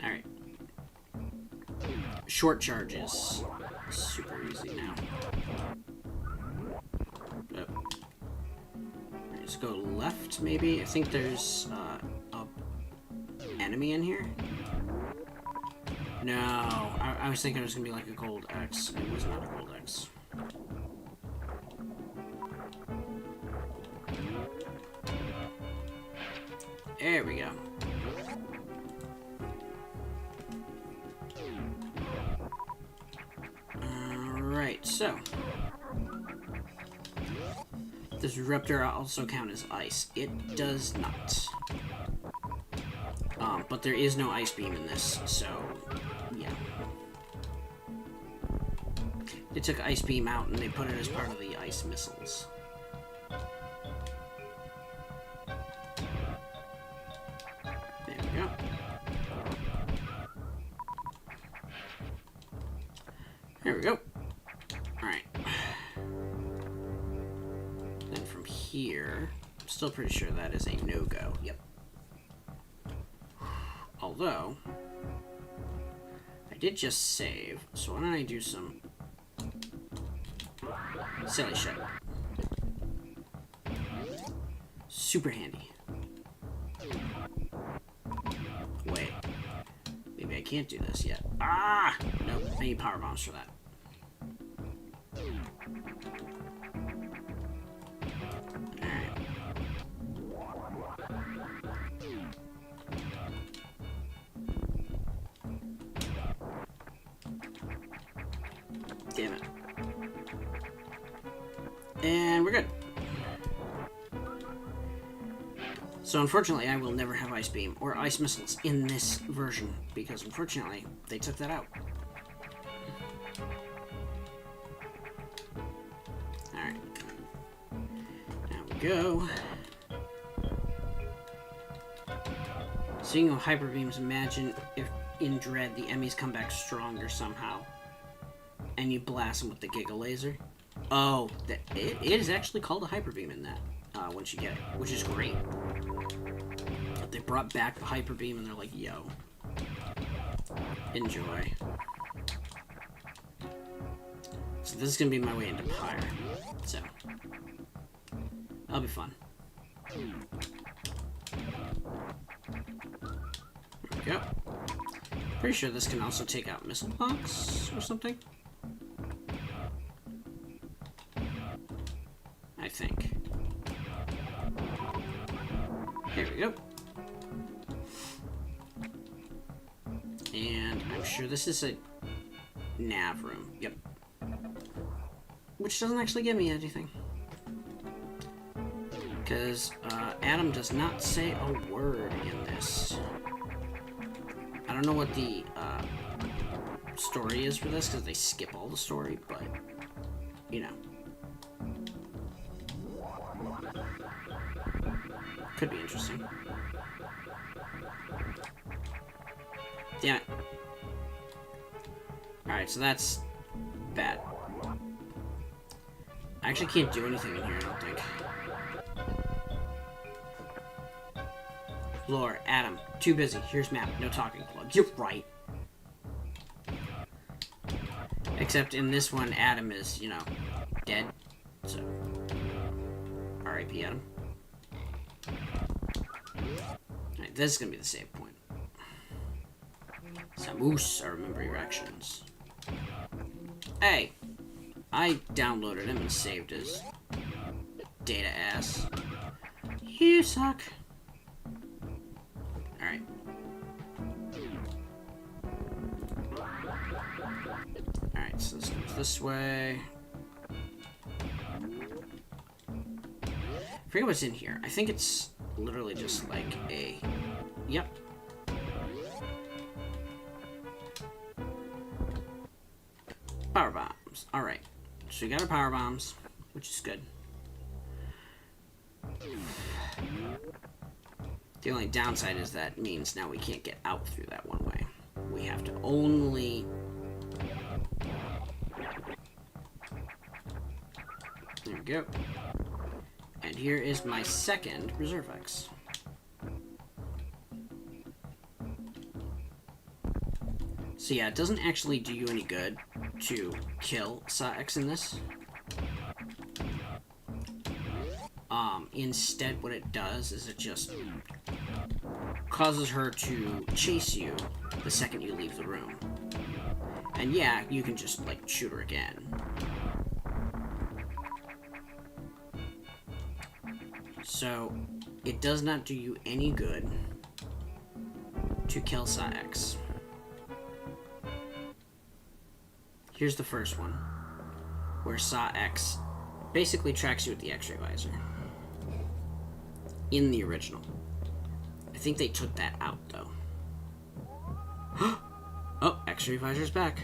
Alright. Short charges. Super easy now. Oh. Right, let's go left, maybe. I think there's a enemy in here. No, I was thinking it was gonna be like a gold X. It was not a gold X. There we go. Alright, so. Does Disruptor also count as ice? It does not. But there is no ice beam in this, so yeah. They took ice beam out and they put it as part of the ice missiles. There we go. There we go. Alright. Then from here, I'm still pretty sure that is a no-go. Yep. Although, I did just save, so why don't I do some silly shit. Super handy. Wait. Maybe I can't do this yet. Ah! Nope, I need power bombs for that. So unfortunately, I will never have Ice Beam or Ice Missiles in this version, because unfortunately, they took that out. Alright. Now we go. Seeing how Hyper Beams, imagine if in Dread the enemies come back stronger somehow. And you blast them with the Giga Laser. Oh, it is actually called a Hyper Beam in that, once you get it, which is great. They brought back the Hyper Beam and they're like, yo. Enjoy. So this is going to be my way into Pyre. So, that'll be fun. There we go. Pretty sure this can also take out missile blocks or something. I think. There we go. And I'm sure this is a nav room. Yep. Which doesn't actually give me anything. Because Adam does not say a word in this. I don't know what the story is for this, because they skip all the story, but, you know. Could be interesting. Damn it. Alright, so that's bad. I actually can't do anything in here, I don't think. Lore, Adam, too busy. Here's map. No talking plug. You're right. Except in this one, Adam is, you know, dead. So, R.I.P. Adam. Alright, this is gonna be the save point. Samus, I remember your actions. Hey! I downloaded him and saved his data ass. You suck. Alright. Alright, so this goes this way. I forget what's in here. I think it's literally just like a... Yep. Power bombs. Alright. So we got our power bombs, which is good. The only downside is that means now we can't get out through that one way. We have to only... There we go. And here is my second Reserve X. So yeah, it doesn't actually do you any good to kill Saw X in this. Instead, what it does is it just causes her to chase you the second you leave the room. And yeah, you can just, like, shoot her again. So, it does not do you any good to kill Saw X. Here's the first one, where Saw X basically tracks you with the X-ray visor. In the original. I think they took that out, though. Oh, X-ray visor's back.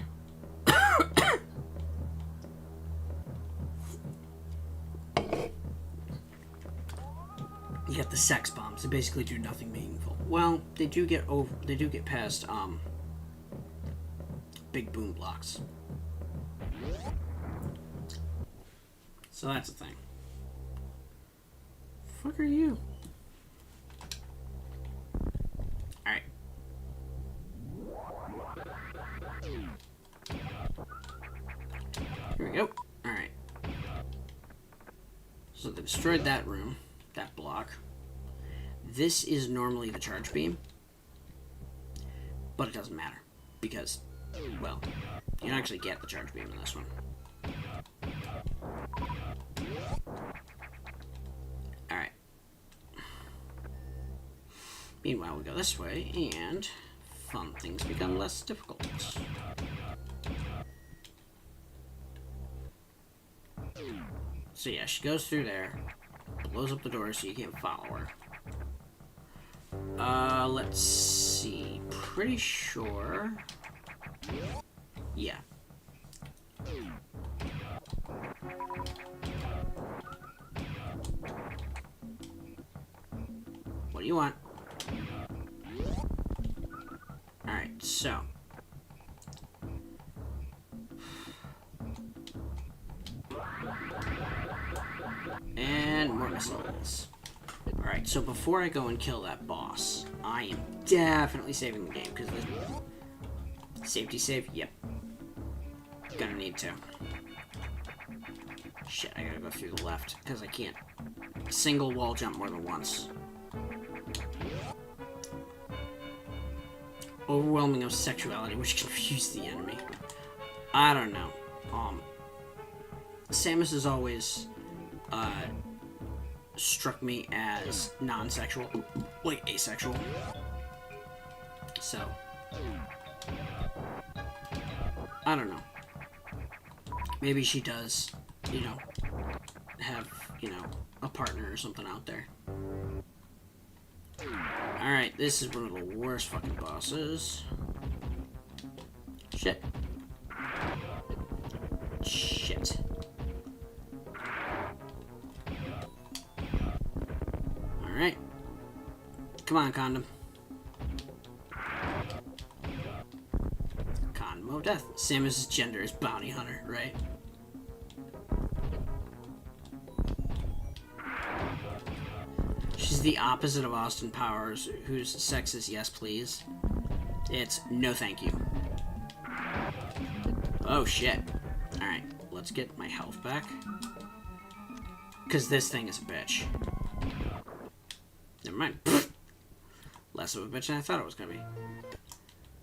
You got the sex bombs. They basically do nothing meaningful. Well, they do get past big boom blocks. So that's the thing. Fuck are you? Alright. Here we go. Alright. So they destroyed that room, that block. This is normally the charge beam. But it doesn't matter. Because, well, you don't actually get the charge beam in this one. Alright. Meanwhile, we go this way, and fun things become less difficult. So yeah, she goes through there, blows up the door so you can't follow her. Let's see. Pretty sure. Yeah. What do you want? Alright, so. And more missiles. Alright, so before I go and kill that boss, I am definitely saving the game, because the safety save, yep. Gonna need to. Shit, I gotta go through the left, because I can't single wall jump more than once. Overwhelming of sexuality, which confused the enemy. I don't know. Samus has always struck me as non-sexual, like asexual. So, I don't know. Maybe she does, you know, have, you know, a partner or something out there. Alright, this is one of the worst fucking bosses. Shit. Shit. Alright. Come on, Condom. Condom of Death. Samus's gender is Bounty Hunter, right? She's the opposite of Austin Powers, whose sex is yes, please. It's no thank you. Oh, shit. Alright, let's get my health back. Because this thing is a bitch. Never mind. Less of a bitch than I thought it was going to be.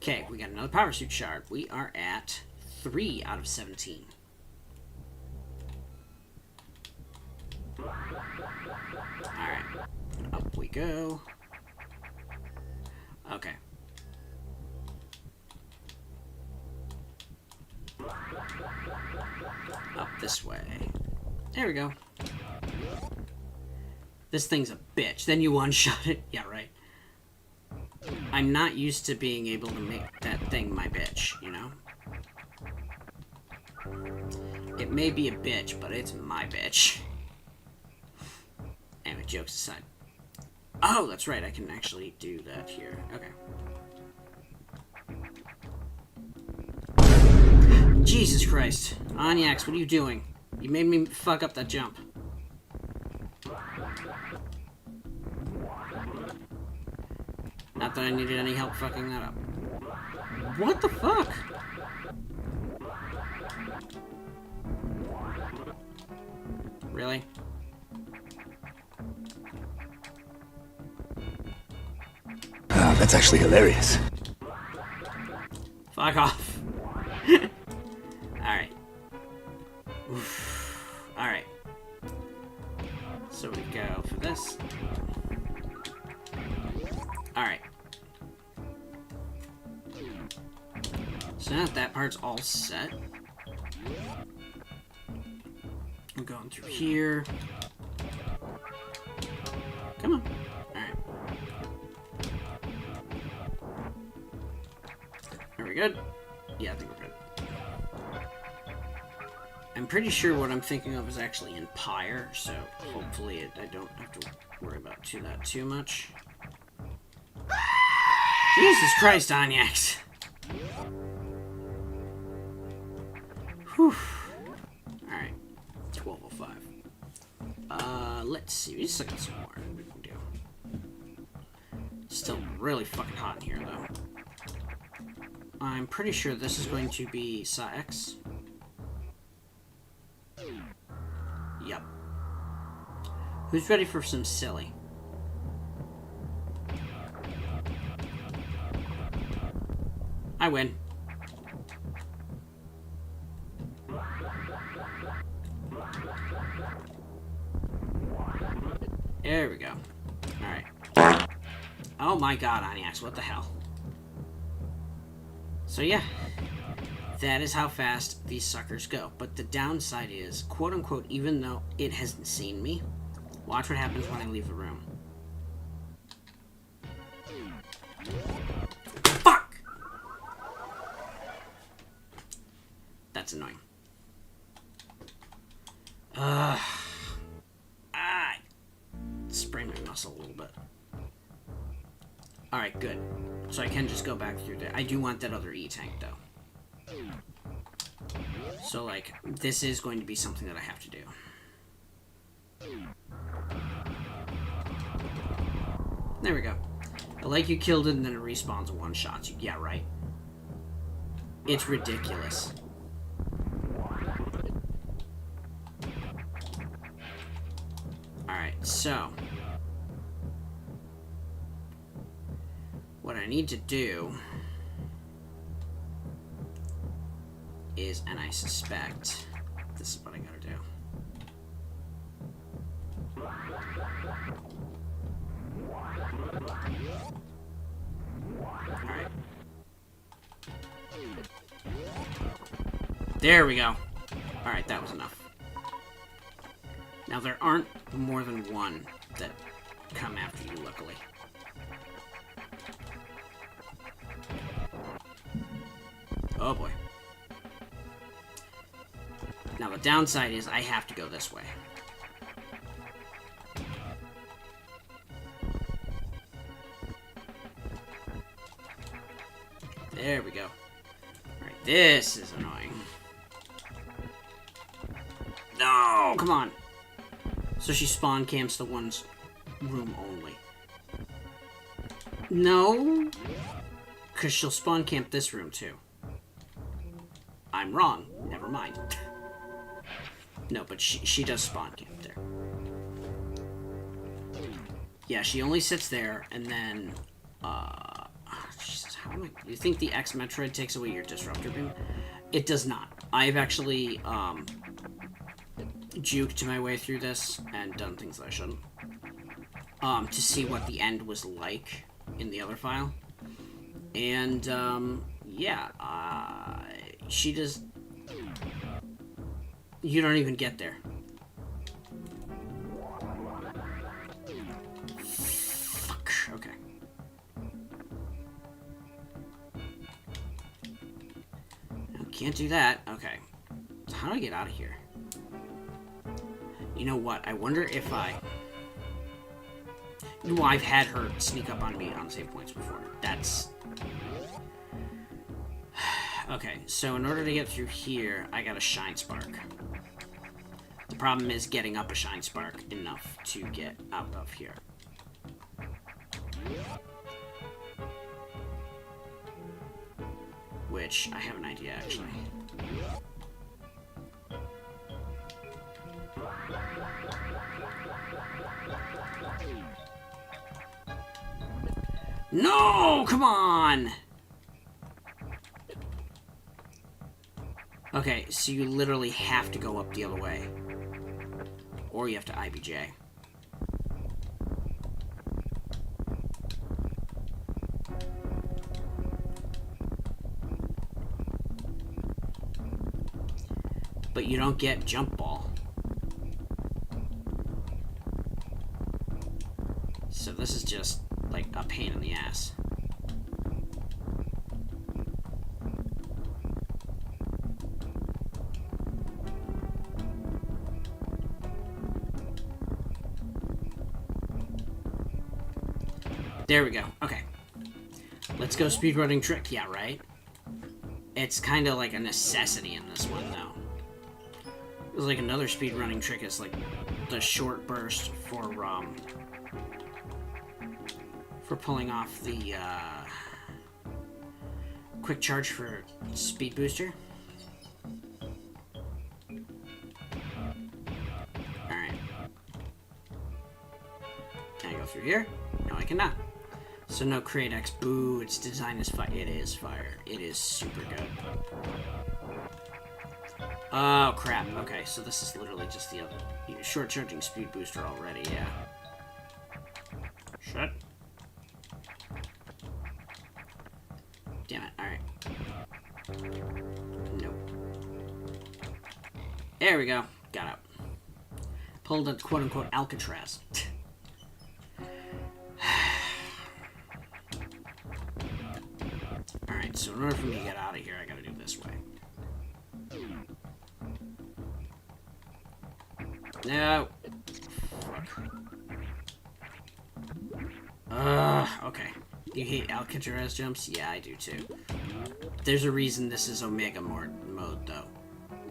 Okay, we got another power suit shard. We are at 3 out of 17. Alright. Up we go. Okay. Up this way. There we go. This thing's a bitch. Then you one-shot it. Yeah, right. I'm not used to being able to make that thing my bitch, you know? It may be a bitch, but it's my bitch. Anyway, jokes aside. Oh, that's right. I can actually do that here. Okay. Jesus Christ. Onyx, what are you doing? You made me fuck up that jump. Not that I needed any help fucking that up. What the fuck? Really? That's actually hilarious. Fuck off. Alright. Alright. So we go for this. Alright. So now that part's all set, I'm going through here. Come on. Alright. Are we good? Yeah, I think we're good. I'm pretty sure what I'm thinking of is actually in Pyre, so hopefully I don't have to worry about that too much. Jesus Christ, Onyx! Whew. Alright. 12:05. Let's see. We just look at some more we can do. Still really fucking hot in here, though. I'm pretty sure this is going to be Sa-X. Yep. Who's ready for some silly? I win. There we go. Alright. Oh my god, Onyx, what the hell? So yeah, that is how fast these suckers go. But the downside is, quote-unquote, even though it hasn't seen me, watch what happens when I leave the room. annoying. Sprained my muscle a little bit. Alright, good. So I can just go back through there. I do want that other E-tank, though. So, like, this is going to be something that I have to do. There we go. I like you killed it and then it respawns in one shot. Yeah, right. It's ridiculous. Alright, so what I need to do is, and I suspect this is what I gotta do. Alright. There we go. Alright, that was enough. Now, there aren't more than one that come after you, luckily. Oh boy. Now, the downside is I have to go this way. There we go. Alright, this is annoying. No, come on. So she spawn camps the one's room only. No, because she'll spawn camp this room too. I'm wrong. Never mind. No, but she does spawn camp there. Yeah, she only sits there, and then, Jesus, how am I? You think the X Metroid takes away your disruptor beam? It does not. I've actually, juked my way through this and done things that I shouldn't. To see what the end was like in the other file. And, yeah, she just... You don't even get there. Fuck. Okay. No, can't do that. Okay. So how do I get out of here? You know what? I wonder if I... Well, I've had her sneak up on me on save points before. That's... Okay, so in order to get through here, I got a Shine Spark. The problem is getting up a Shine Spark enough to get out of here. Which, I have an idea, actually. No! Come on! Okay, so you literally have to go up the other way. Or you have to IBJ. But you don't get jump ball. So this is just like a pain in the ass. There we go. Okay. Let's go speedrunning trick. Yeah, right? It's kind of like a necessity in this one, though. It was like another speedrunning trick is like the short burst for pulling off the quick charge for speed booster. Alright. Can I go through here? No, I cannot. So no Create X. Boo, its design is fire. It is fire. It is super good. Oh, crap. Okay, so this is literally just the other... Short charging speed booster already, yeah. Shut. Damn it, alright. Nope. There we go. Got out. Pulled a quote-unquote Alcatraz. Alright, so in order for me to get out of here, I gotta do this way. No. Okay. You hate Alcatraz jumps? Yeah, I do too. There's a reason this is Omega mode, though.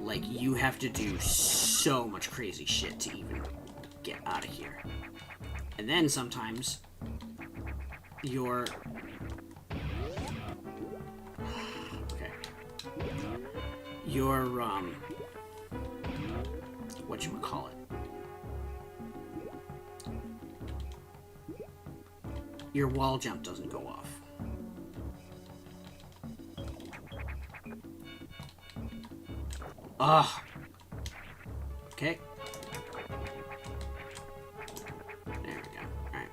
Like, you have to do so much crazy shit to even get out of here. And then sometimes, you're... Okay. Your, whatchamacallit? Your wall jump doesn't go off. Ugh. Okay. There we go. Alright.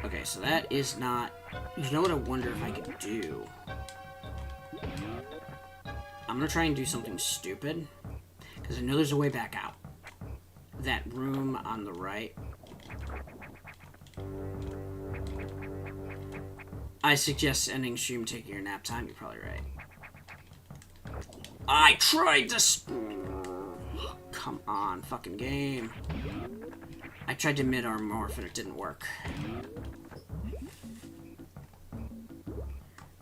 Okay, so that is not... You know what I wonder if I could do? I'm gonna try and do something stupid. Because I know there's a way back out. That room on the right. I suggest ending stream, taking your nap time. You're probably right. I tried to... Come on, fucking game. I tried to mid-arm morph and it didn't work.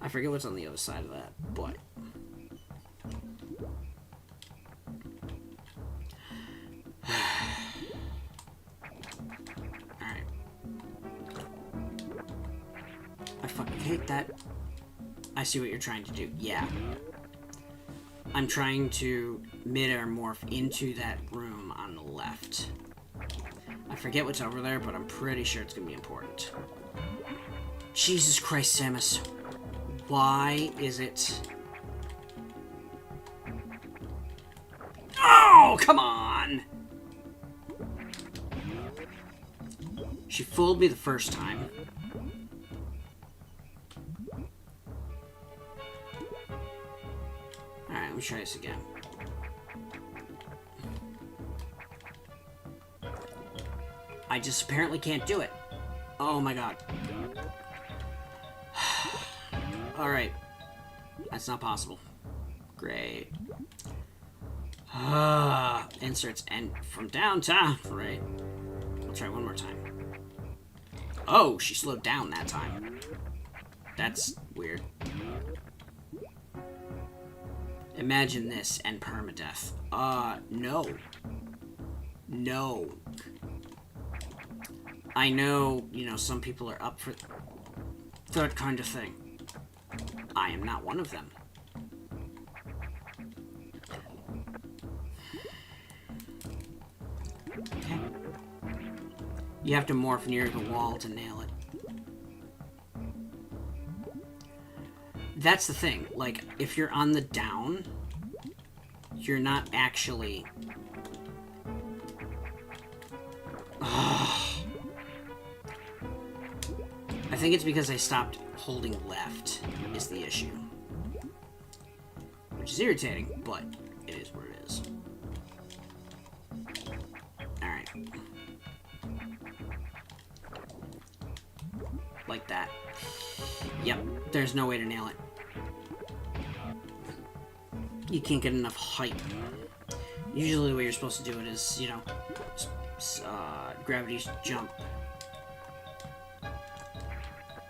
I forget what's on the other side of that, but... I fucking hate that. I see what you're trying to do. Yeah. I'm trying to mid-air morph into that room on the left. I forget what's over there, but I'm pretty sure it's gonna be important. Jesus Christ, Samus. Why is it... Oh, come on! She fooled me the first time. Alright, let me try this again. I just apparently can't do it. Oh my god. Alright. That's not possible. Great. Inserts and from downtown. Right. I'll try one more time. Oh, she slowed down that time. That's weird. Imagine this and permadeath. No. No. I know, you know, some people are up for that kind of thing. I am not one of them. Okay. You have to morph near the wall to nail it. That's the thing. Like, if you're on the down, you're not actually... I think it's because I stopped holding left is the issue. Which is irritating, but it is what it is. Alright. Like that. Yep, there's no way to nail it. You can't get enough height. Usually the way you're supposed to do it is, you know, gravity's jump.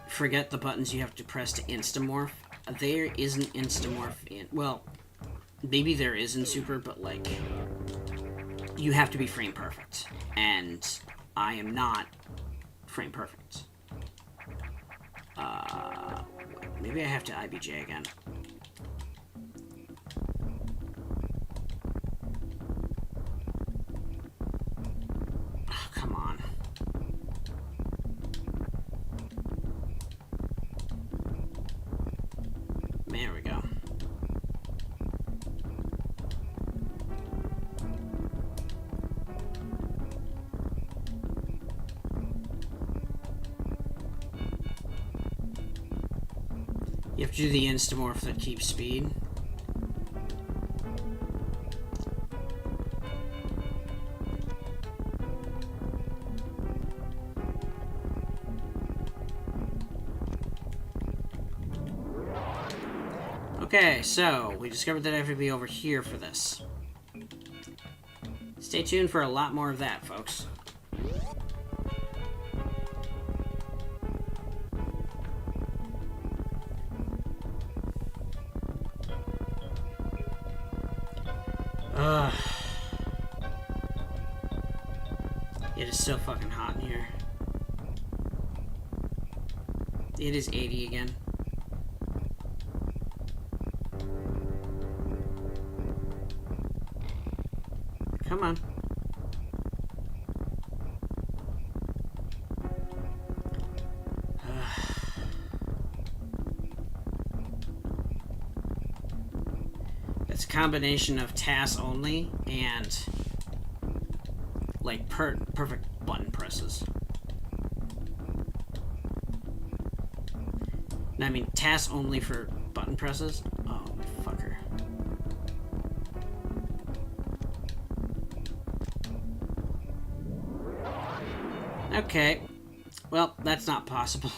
Forget the buttons you have to press to instamorph. There isn't instamorph in... Well, maybe there is in Super, but, like, you have to be frame perfect. And I am not frame perfect. Maybe I have to IBJ again. Oh, come on. There we go. You have to do the instamorph that keeps speed. Okay, so we discovered that I have to be over here for this. Stay tuned for a lot more of that, folks. It is so fucking hot in here. It is 80 again. Come on. It's a combination of TAS only and like perfect button presses. I mean, TAS only for button presses? Oh, fucker. Okay. Well, that's not possible.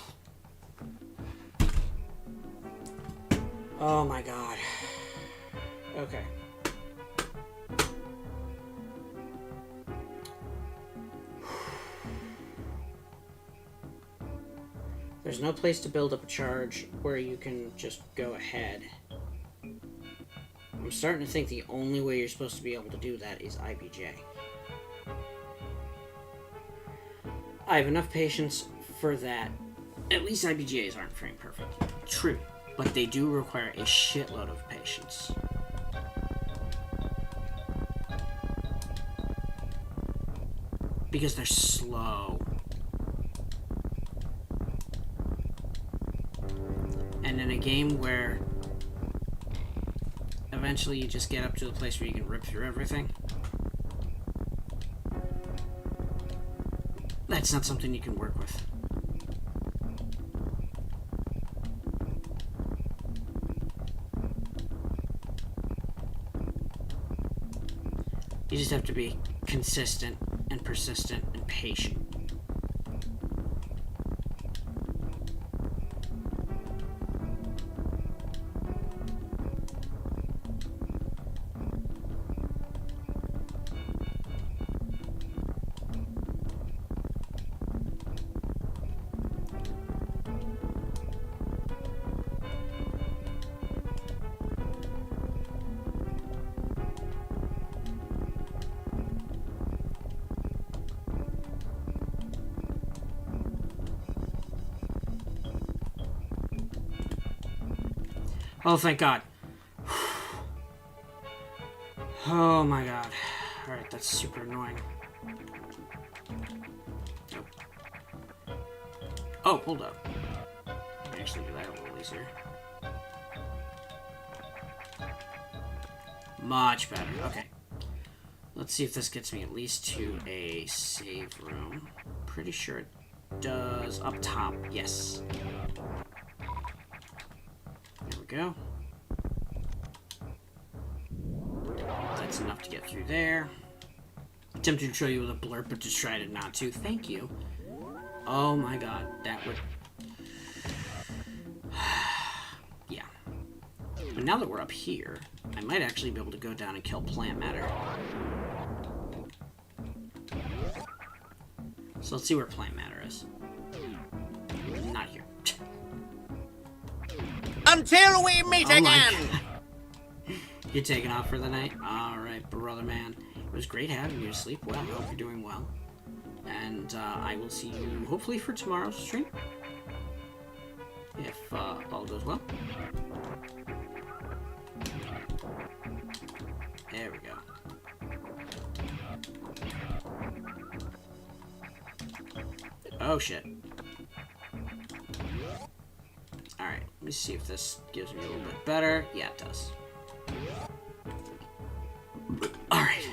Oh my god. Okay. There's no place to build up a charge where you can just go ahead. I'm starting to think the only way you're supposed to be able to do that is IBJ. I have enough patience for that. At least IBJs aren't frame perfect. True, but they do require a shitload of patience. Because they're slow. And in a game where eventually you just get up to the place where you can rip through everything, that's not something you can work with. You just have to be consistent and persistent and patient. Oh, thank God. Oh my God. Alright, that's super annoying. Nope. Oh, hold up. I can actually do that a little easier. Much better. Okay. Let's see if this gets me at least to a save room. Pretty sure it does. Up top, yes. There we go. That's enough to get through there. Tempted to show you with a blurb, but decided not to. Thank you. Oh my god, that would... Yeah. But now that we're up here, I might actually be able to go down and kill plant matter. So let's see where plant matter is. Not here. Until we meet again! You're taking off for the night? Alright, brother man. It was great having you. Sleep well. I hope you're doing well. And I will see you hopefully for tomorrow's stream. If all goes well. There we go. Oh shit. Alright, let me see if this gives me a little bit better. Yeah, it does. Alright.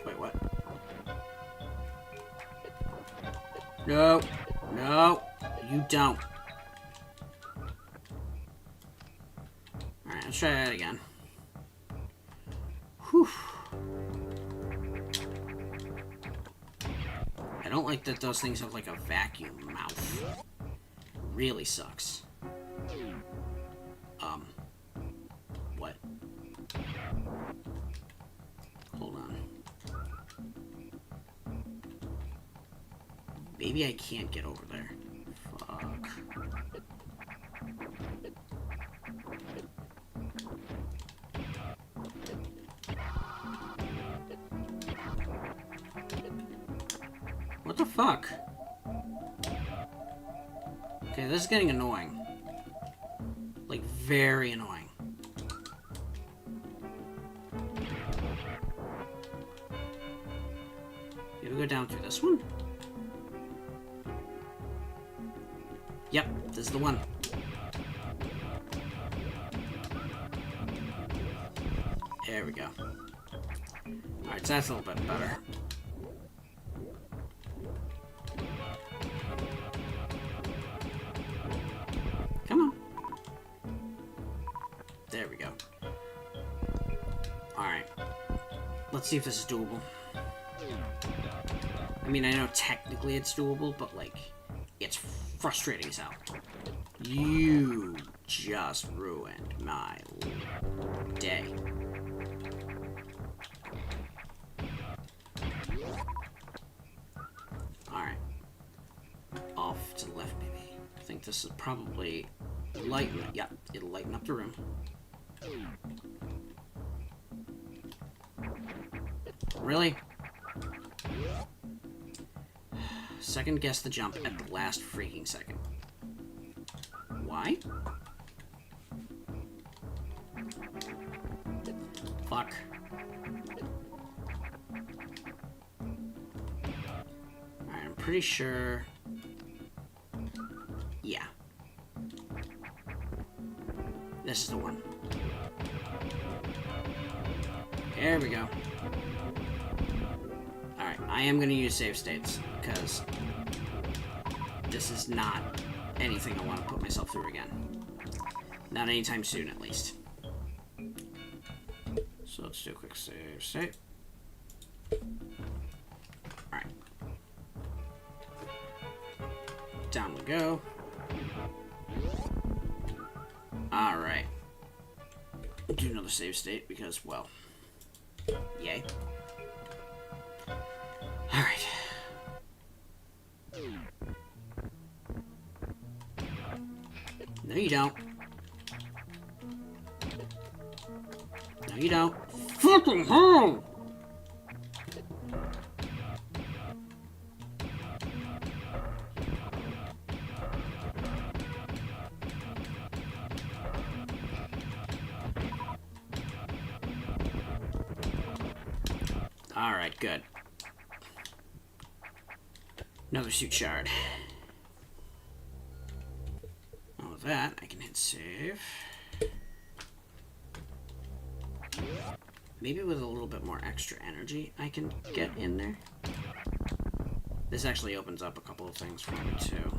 Wait, what? No. No. You don't. Alright, let's try that again. Whew. I don't like that those things have like a vacuum mouth. Really sucks. What? Hold on. Maybe I can't get over there. Fuck. What the fuck? Okay, this is getting annoying. Like, very annoying. Okay, we go down through this one. Yep, this is the one. There we go. Alright, so that's a little bit better. Come on. There we go. Alright. Let's see if this is doable. I mean, I know technically it's doable, but, like, it's frustrating as hell. You just ruined my day. Alright. Off to the left, maybe. I think this is probably lighten it. Yeah, it'll lighten up the room. Really? Second guess the jump at the last freaking second. Why? Fuck. Alright, I'm pretty sure... Yeah. This is the one. There we go. Alright, I am going to use save states, because this is not anything I want to put myself through again. Not anytime soon, at least. So let's do a quick save state. Alright. Down we go. Alright. We'll do another save state, because, well... Yay. Alright. No, you don't. No, you don't. Fucking hell! Alright, good. Another suit shard. All of that, I can hit save. Maybe with a little bit more extra energy I can get in there. This actually opens up a couple of things for me too.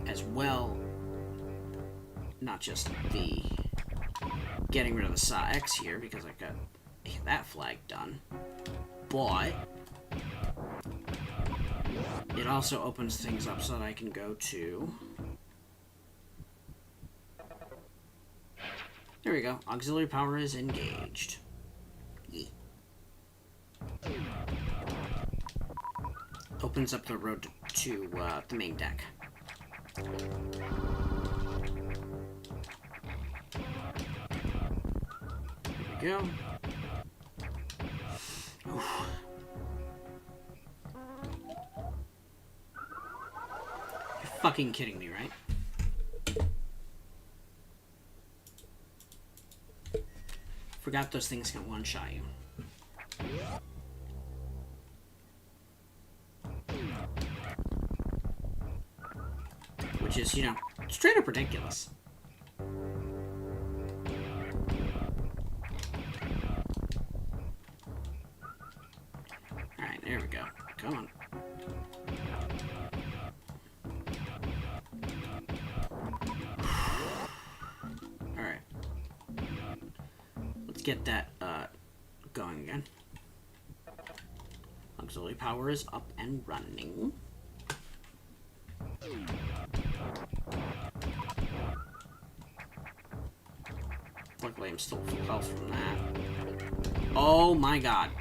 As well, not just the getting rid of the Saw X here, because I got that flag done, but it also opens things up so that I can go to... There we go. Auxiliary power is engaged. Yeah. Opens up the road to the main deck. There we go. Oof. You're fucking kidding me, right? Forgot those things can one-shot you. Which is, you know, straight up ridiculous. Alright, there we go. Come on. Alright. Let's get that going again. Auxiliary power is up and running. Luckily, I'm still full health from that. Oh my god.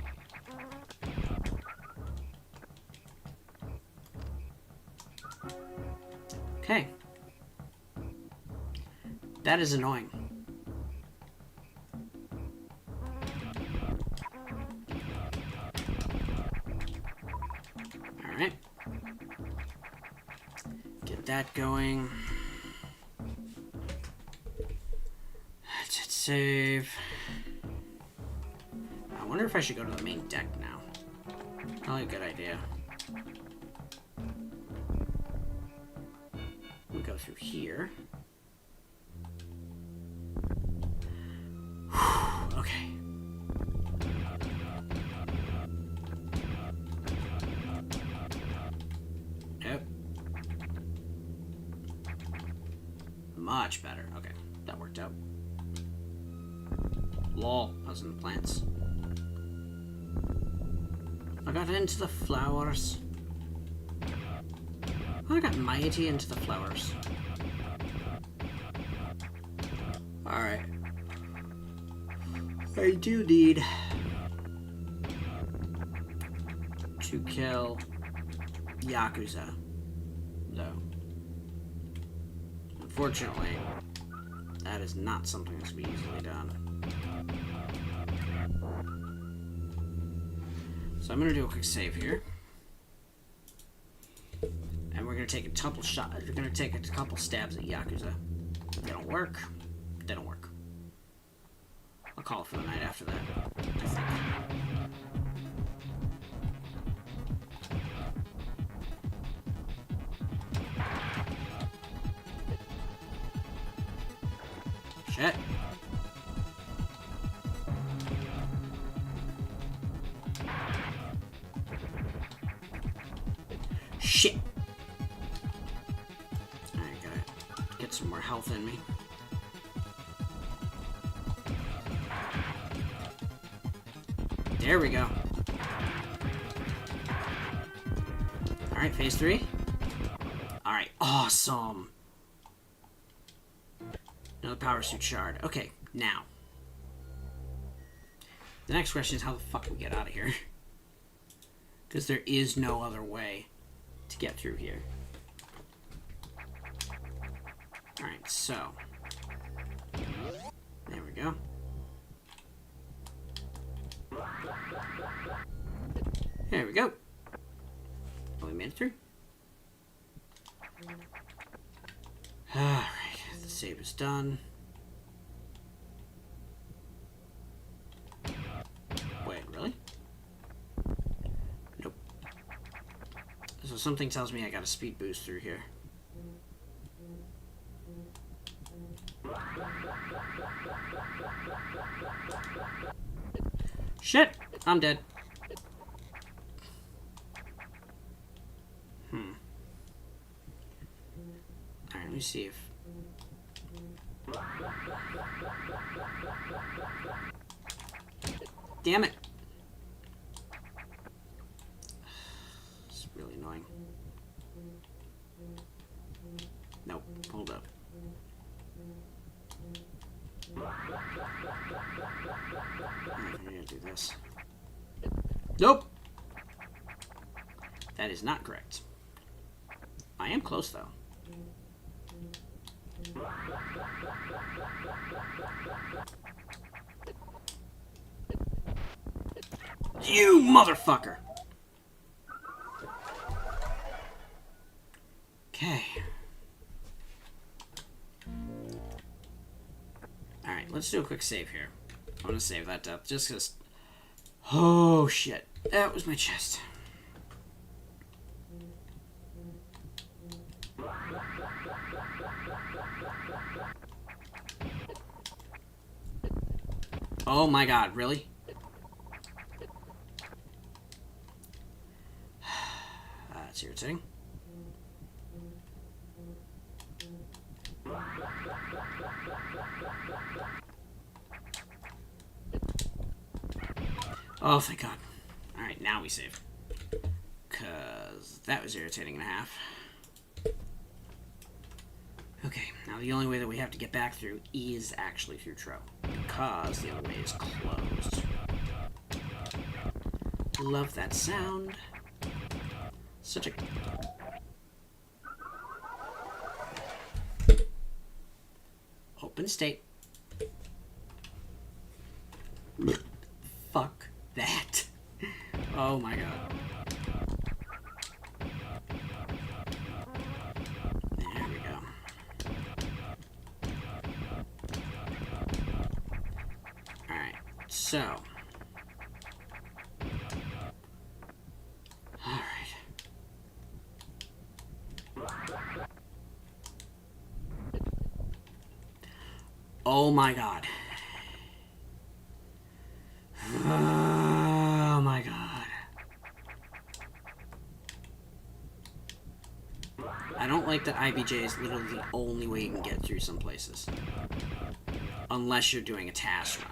Okay. That is annoying. Alright. Get that going. Let's hit save. I wonder if I should go to the main deck now. Probably a good idea. We go through here. Okay. Yep. Much better. Okay, that worked out. Lol, I was in the plants. I got into the flowers. I got mighty into the flowers. Alright. I do need to kill Yakuza, though. Unfortunately, that is not something that's going to be easily done. So I'm going to do a quick save here. And we're going to take a couple shots. We're going to take a couple stabs at Yakuza. If they don't work, they don't work. I'll call it for the night after that, I think. Shit. Shit. I gotta get some more health in me. There we go. Alright, phase 3. Alright, awesome. Another power suit shard. Okay, now. The next question is how the fuck we get out of here. Because there is no other way to get through here. Alright, so. There we go. There we go. Oh, we made it through. Alright, the save is done. Wait, really? Nope. So something tells me I got a speed boost through here. Shit! I'm dead. Alright, let me see if... Damn it! It's really annoying. Nope, hold up. I'm gonna do this. Nope! That is not correct. I am close, though. You motherfucker! Okay. Alright, let's do a quick save here. I'm gonna save that up just because... Oh, shit. That was my chest. Oh my god, really? That's irritating. Oh, thank god. Alright, now we save. Because that was irritating and a half. Okay. Okay, now the only way that we have to get back through is actually through Trope, because the other way is closed. Love that sound. Such a... Open state. Fuck that. Oh my god. There we go. Alright, so. Alright. Oh my god. Oh my god. I don't like that IBJ is literally the only way you can get through some places. Unless you're doing a task run.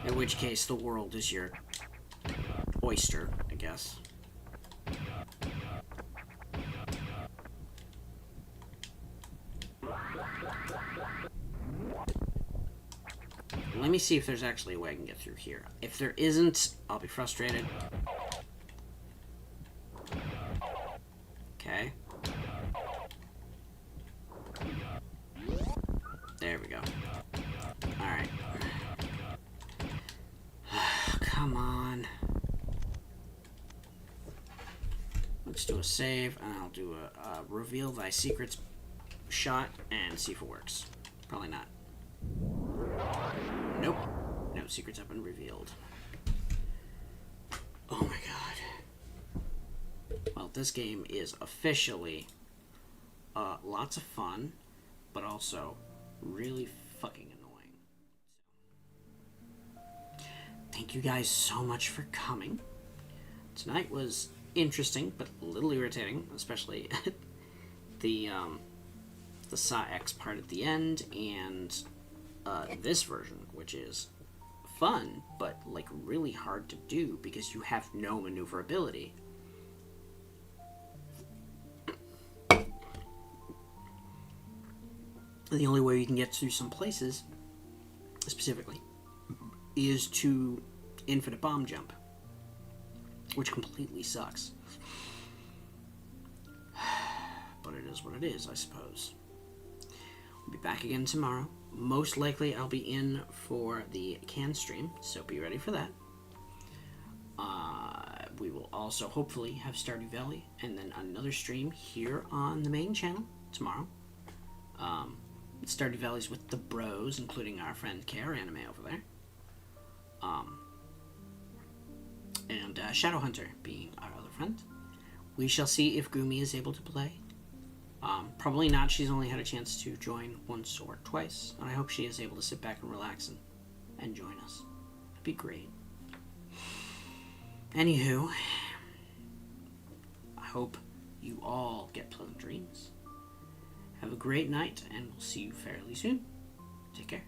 In which case the world is your oyster, I guess. Let me see if there's actually a way I can get through here. If there isn't, I'll be frustrated. Okay. There we go. Alright. Come on. Let's do a save, and I'll do a reveal thy secrets shot and see if it works. Probably not. Nope. No secrets have been revealed. Oh my god. Well, this game is officially lots of fun, but also really fucking annoying. Thank you guys so much for coming. Tonight was interesting, but a little irritating, especially the Saw X part at the end, and this version, which is fun, but like really hard to do because you have no maneuverability. The only way you can get through some places, specifically, is to infinite bomb jump, which completely sucks. But it is what it is, I suppose. We'll be back again tomorrow. Most likely I'll be in for the can stream, so be ready for that. We will also hopefully have Stardew Valley and then another stream here on the main channel tomorrow. Stardew Valley's with the bros, including our friend Care Anime over there. And Shadowhunter being our other friend. We shall see if Gumi is able to play. Probably not. She's only had a chance to join once or twice, and I hope she is able to sit back and relax and join us. It'd be great. Anywho, I hope you all get pleasant dreams. Have a great night, and we'll see you fairly soon. Take care.